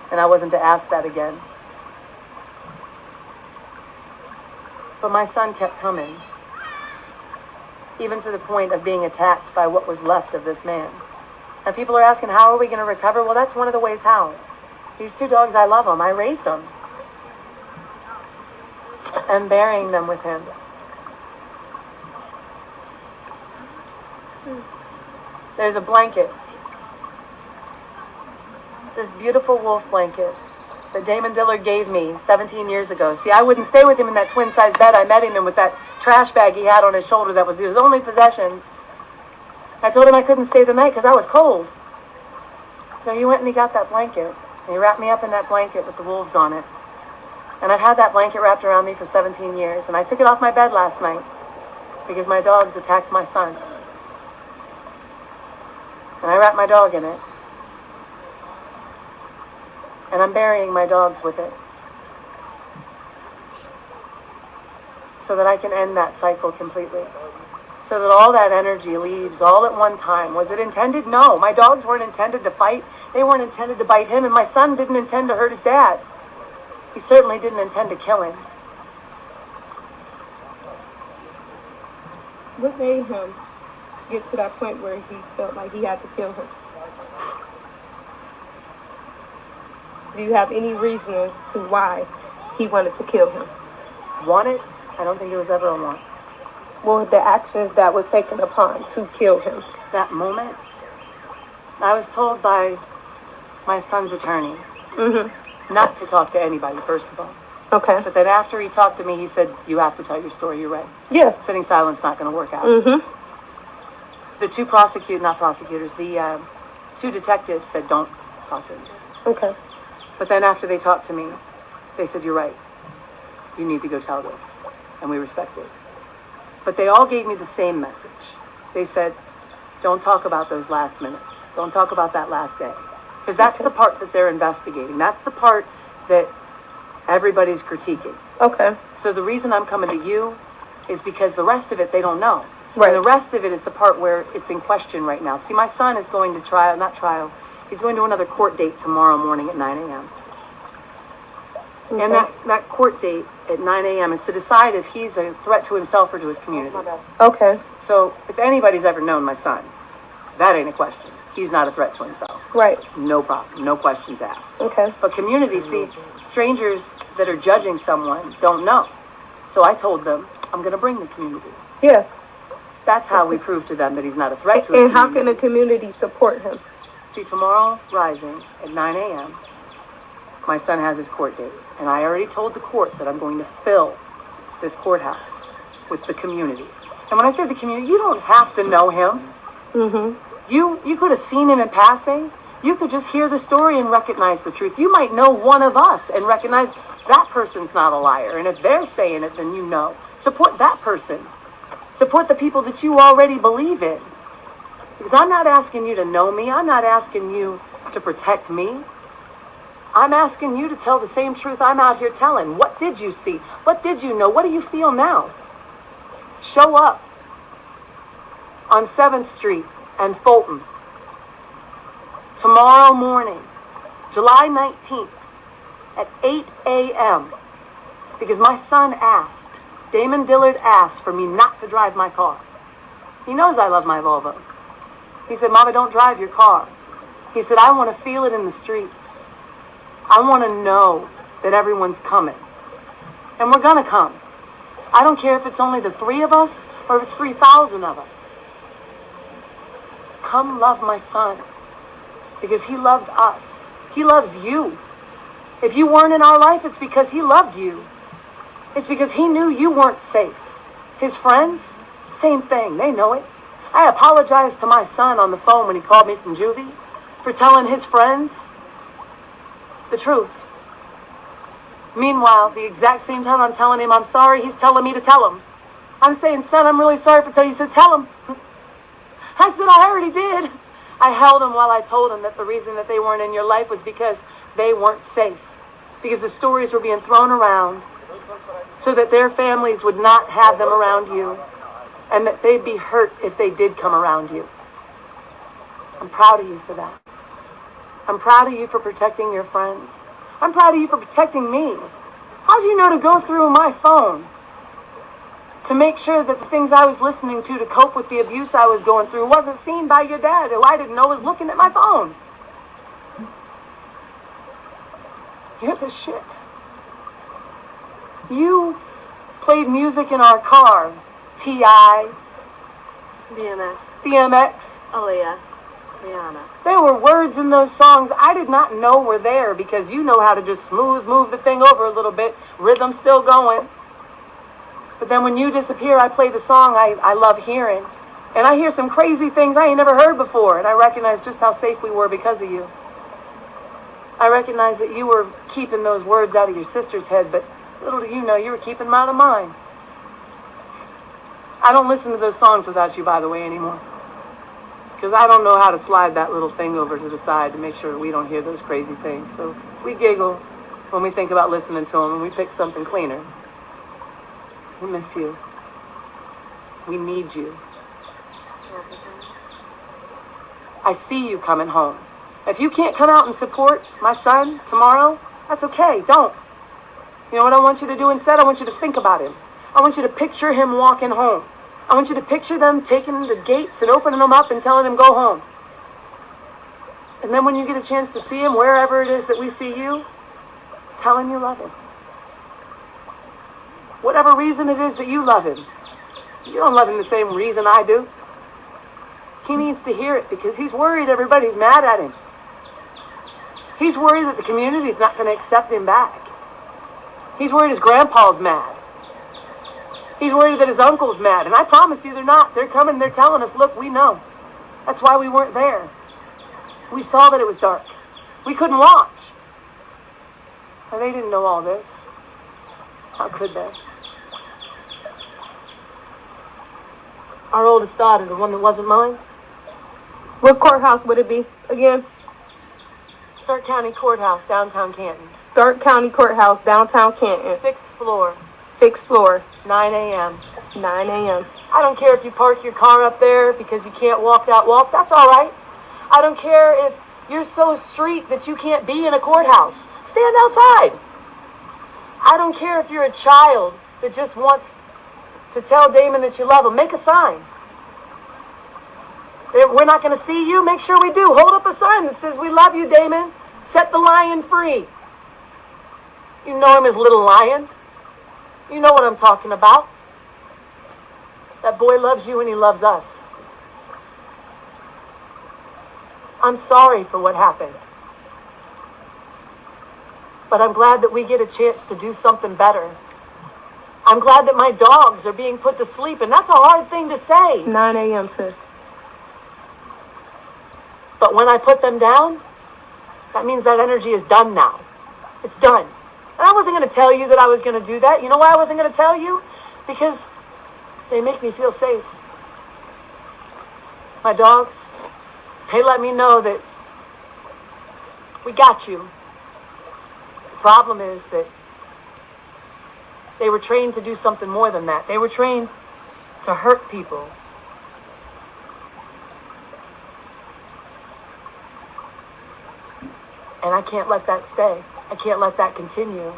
[SPEAKER 3] And I wasn't to ask that again. But my son kept coming. Even to the point of being attacked by what was left of this man. And people are asking, how are we going to recover? Well, that's one of the ways how. These two dogs, I love them. I raised them. And burying them with him. There's a blanket. This beautiful wolf blanket that Damon Dillard gave me 17 years ago. See, I wouldn't stay with him in that twin-size bed. I met him in with that trash bag he had on his shoulder that was his only possessions. I told him I couldn't stay the night because I was cold. So he went and he got that blanket. And he wrapped me up in that blanket with the wolves on it. And I've had that blanket wrapped around me for 17 years. And I took it off my bed last night because my dogs attacked my son. And I wrapped my dog in it. And I'm burying my dogs with it. So that I can end that cycle completely. So that all that energy leaves all at one time. Was it intended? No. My dogs weren't intended to fight. They weren't intended to bite him. And my son didn't intend to hurt his dad. He certainly didn't intend to kill him.
[SPEAKER 2] What made him get to that point where he felt like he had to kill him? Do you have any reason to why he wanted to kill him?
[SPEAKER 3] Want it? I don't think it was ever a want.
[SPEAKER 2] Well, the actions that was taken upon to kill him.
[SPEAKER 3] That moment, I was told by my son's attorney not to talk to anybody, first of all.
[SPEAKER 2] Okay.
[SPEAKER 3] But then after he talked to me, he said, you have to tell your story, you're right.
[SPEAKER 2] Yeah.
[SPEAKER 3] Sitting silent's not going to work out. The two the two detectives said, don't talk to him.
[SPEAKER 2] Okay.
[SPEAKER 3] But then after they talked to me, they said, you're right. You need to go tell this. And we respect it. But they all gave me the same message. They said, don't talk about those last minutes. Don't talk about that last day. Because that's the part that they're investigating. That's the part that everybody's critiquing.
[SPEAKER 2] Okay.
[SPEAKER 3] So the reason I'm coming to you is because the rest of it, they don't know.
[SPEAKER 2] Right.
[SPEAKER 3] And the rest of it is the part where it's in question right now. See, my son is going to he's going to another court date tomorrow morning at 9 a.m.
[SPEAKER 2] Okay.
[SPEAKER 3] And that court date at 9 a.m. is to decide if he's a threat to himself or to his community.
[SPEAKER 2] Okay.
[SPEAKER 3] So if anybody's ever known my son, that ain't a question. He's not a threat to himself.
[SPEAKER 2] Right.
[SPEAKER 3] No problem. No questions asked.
[SPEAKER 2] Okay.
[SPEAKER 3] But community, see, strangers that are judging someone don't know. So I told them, I'm going to bring the community.
[SPEAKER 2] Yeah.
[SPEAKER 3] That's how we prove to them that he's not a threat to his
[SPEAKER 2] And how can
[SPEAKER 3] community.
[SPEAKER 2] the community support him?
[SPEAKER 3] See, tomorrow rising at 9 a.m., my son has his court date. And I already told the court that I'm going to fill this courthouse with the community. And when I say the community, you don't have to know him. You could have seen him in passing. You could just hear the story and recognize the truth. You might know one of us and recognize that person's not a liar. And if they're saying it, then you know. Support that person. Support the people that you already believe in. Because I'm not asking you to know me. I'm not asking you to protect me. I'm asking you to tell the same truth I'm out here telling. What did you see? What did you know? What do you feel now? Show up on 7th Street and Fulton tomorrow morning, July 19th at 8 a.m. because my son asked, Damon Dillard asked for me not to drive my car. He knows I love my Volvo. He said, Mama, don't drive your car. He said, I want to feel it in the streets. I want to know that everyone's coming. And we're going to come. I don't care if it's only the 3 of us or if it's 3,000 of us. Come love my son because he loved us. He loves you. If you weren't in our life, it's because he loved you. It's because he knew you weren't safe. His friends, same thing. They know it. I apologized to my son on the phone when he called me from juvie for telling his friends the truth. Meanwhile, the exact same time I'm telling him I'm sorry, he's telling me to tell him. I'm saying, son, I'm really sorry for telling you. He said, tell him. I said, I already did. I held him while I told him that the reason that they weren't in your life was because they weren't safe. Because the stories were being thrown around so that their families would not have them around you and that they'd be hurt if they did come around you. I'm proud of you for that. I'm proud of you for protecting your friends. I'm proud of you for protecting me. How'd you know to go through my phone to make sure that the things I was listening to cope with the abuse I was going through wasn't seen by your dad, who I didn't know was looking at my phone? You're the shit. You played music in our car. T.I. DMX.
[SPEAKER 4] Aaliyah. Rihanna.
[SPEAKER 3] There were words in those songs I did not know were there because you know how to just move the thing over a little bit. Rhythm still going. But then when you disappear, I play the song I love hearing. And I hear some crazy things I ain't never heard before. And I recognize just how safe we were because of you. I recognize that you were keeping those words out of your sister's head, but little do you know, you were keeping them out of mine. I don't listen to those songs without you, by the way, anymore. Because I don't know how to slide that little thing over to the side to make sure we don't hear those crazy things. So we giggle when we think about listening to them, and we pick something cleaner. We miss you. We need you. I see you coming home. If you can't come out and support my son tomorrow, that's okay. Don't. You know what I want you to do instead? I want you to think about him. I want you to picture him walking home. I want you to picture them taking the gates and opening them up and telling him, go home. And then when you get a chance to see him, wherever it is that we see you, tell him you love him. Whatever reason it is that you love him. You don't love him the same reason I do. He needs to hear it because he's worried everybody's mad at him. He's worried that the community's not going to accept him back. He's worried his grandpa's mad. He's worried that his uncle's mad. And I promise you they're not. They're coming, they're telling us, look, we know. That's why we weren't there. We saw that it was dark. We couldn't watch. And they didn't know all this. How could they? Our oldest daughter, the one that wasn't mine.
[SPEAKER 2] What courthouse would it be again?
[SPEAKER 3] Stark County Courthouse, downtown Canton.
[SPEAKER 2] Stark County Courthouse, downtown Canton.
[SPEAKER 3] 6th floor,
[SPEAKER 2] 6th floor,
[SPEAKER 3] 9 a.m.
[SPEAKER 2] 9 a.m.
[SPEAKER 3] I don't care if you park your car up there because you can't walk that walk. That's all right. I don't care if you're so street that you can't be in a courthouse. Stand outside. I don't care if you're a child that just wants to tell Damon that you love him. Make a sign. We're not going to see you. Make sure we do. Hold up a sign that says, we love you, Damon. Set the lion free. You know him as Little Lion. You know what I'm talking about. That boy loves you and he loves us. I'm sorry for what happened. But I'm glad that we get a chance to do something better. I'm glad that my dogs are being put to sleep, and that's a hard thing to say.
[SPEAKER 2] 9 a.m., sis.
[SPEAKER 3] But when I put them down, that means that energy is done now. It's done. And I wasn't going to tell you that I was going to do that. You know why I wasn't going to tell you? Because they make me feel safe. My dogs, they let me know that we got you. The problem is that they were trained to do something more than that. They were trained to hurt people. And I can't let that stay. I can't let that continue.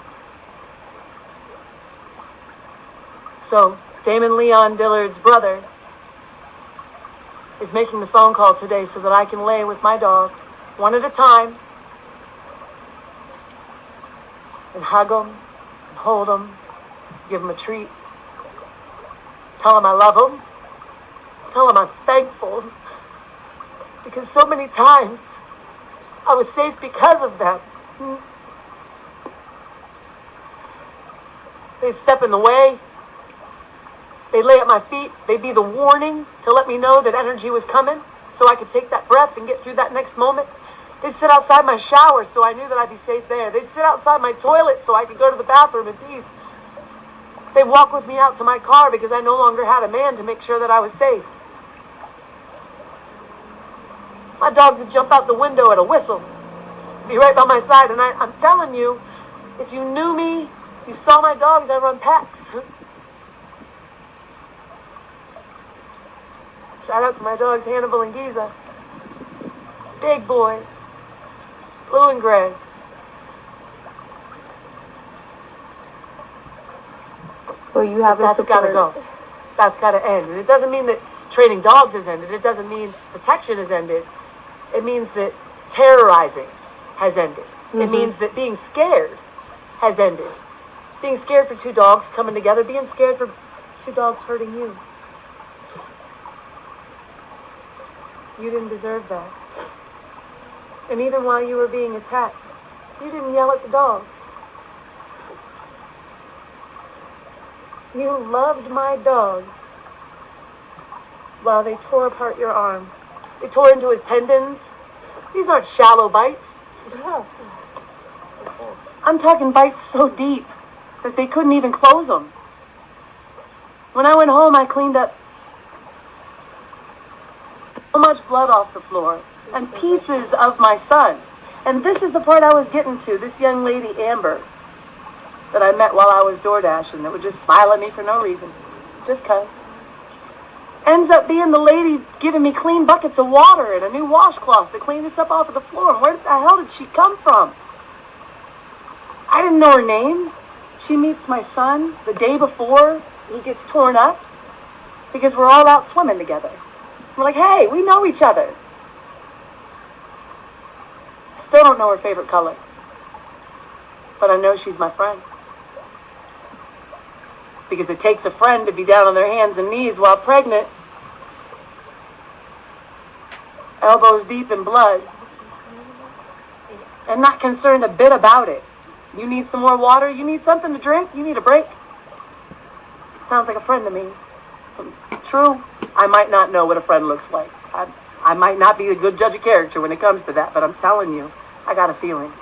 [SPEAKER 3] So, Damon Leon Dillard's brother is making the phone call today so that I can lay with my dog, one at a time, and hug him, and hold him, give him a treat, tell him I love him, tell him I'm thankful, because so many times I was safe because of them. They'd step in the way. They'd lay at my feet. They'd be the warning to let me know that energy was coming so I could take that breath and get through that next moment. They'd sit outside my shower so I knew that I'd be safe there. They'd sit outside my toilet so I could go to the bathroom in peace. They'd walk with me out to my car because I no longer had a man to make sure that I was safe. My dogs would jump out the window at a whistle, be right by my side, and I'm telling you, if you knew me, you saw my dogs, I run packs. Shout out to my dogs, Hannibal and Giza. Big boys, blue and gray.
[SPEAKER 2] Well, you have
[SPEAKER 3] That's got to go. That's got to end. And it doesn't mean that training dogs has ended. It doesn't mean protection has ended. It means that terrorizing has ended. It means that being scared has ended. Being scared for two dogs coming together, being scared for two dogs hurting you. You didn't deserve that. And even while you were being attacked, you didn't yell at the dogs. You loved my dogs while they tore apart your arm. They tore into his tendons. These aren't shallow bites. I'm talking bites so deep that they couldn't even close them. When I went home, I cleaned up so much blood off the floor and pieces of my son. And this is the part I was getting to. This young lady, Amber, that I met while I was door dashing, that would just smile at me for no reason, just 'cause, ends up being the lady giving me clean buckets of water and a new washcloth to clean this up off of the floor. And where the hell did she come from? I didn't know her name. She meets my son the day before he gets torn up because we're all out swimming together. We're like, hey, we know each other. Still don't know her favorite color, but I know she's my friend. Because it takes a friend to be down on their hands and knees while pregnant, elbows deep in blood, and not concerned a bit about it. You need some more water? You need something to drink? You need a break? Sounds like a friend to me. True, I might not know what a friend looks like. I might not be a good judge of character when it comes to that, but I'm telling you, I got a feeling.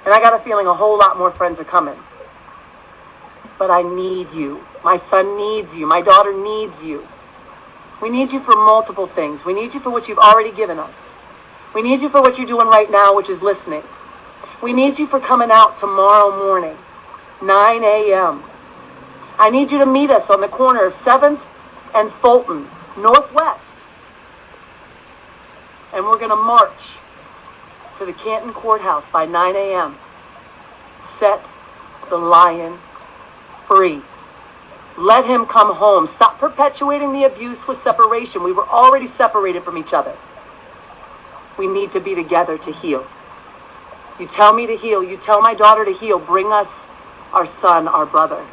[SPEAKER 3] And I got a feeling a whole lot more friends are coming. But I need you. My son needs you. My daughter needs you. We need you for multiple things. We need you for what you've already given us. We need you for what you're doing right now, which is listening. We need you for coming out tomorrow morning, 9 a.m. I need you to meet us on the corner of 7th and Fulton, Northwest. And we're going to march to the Canton courthouse by 9 a.m. Set the lion free. Let him come home. Stop perpetuating the abuse with separation. We were already separated from each other. We need to be together to heal. You tell me to heal. You tell my daughter to heal. Bring us our son, our brother.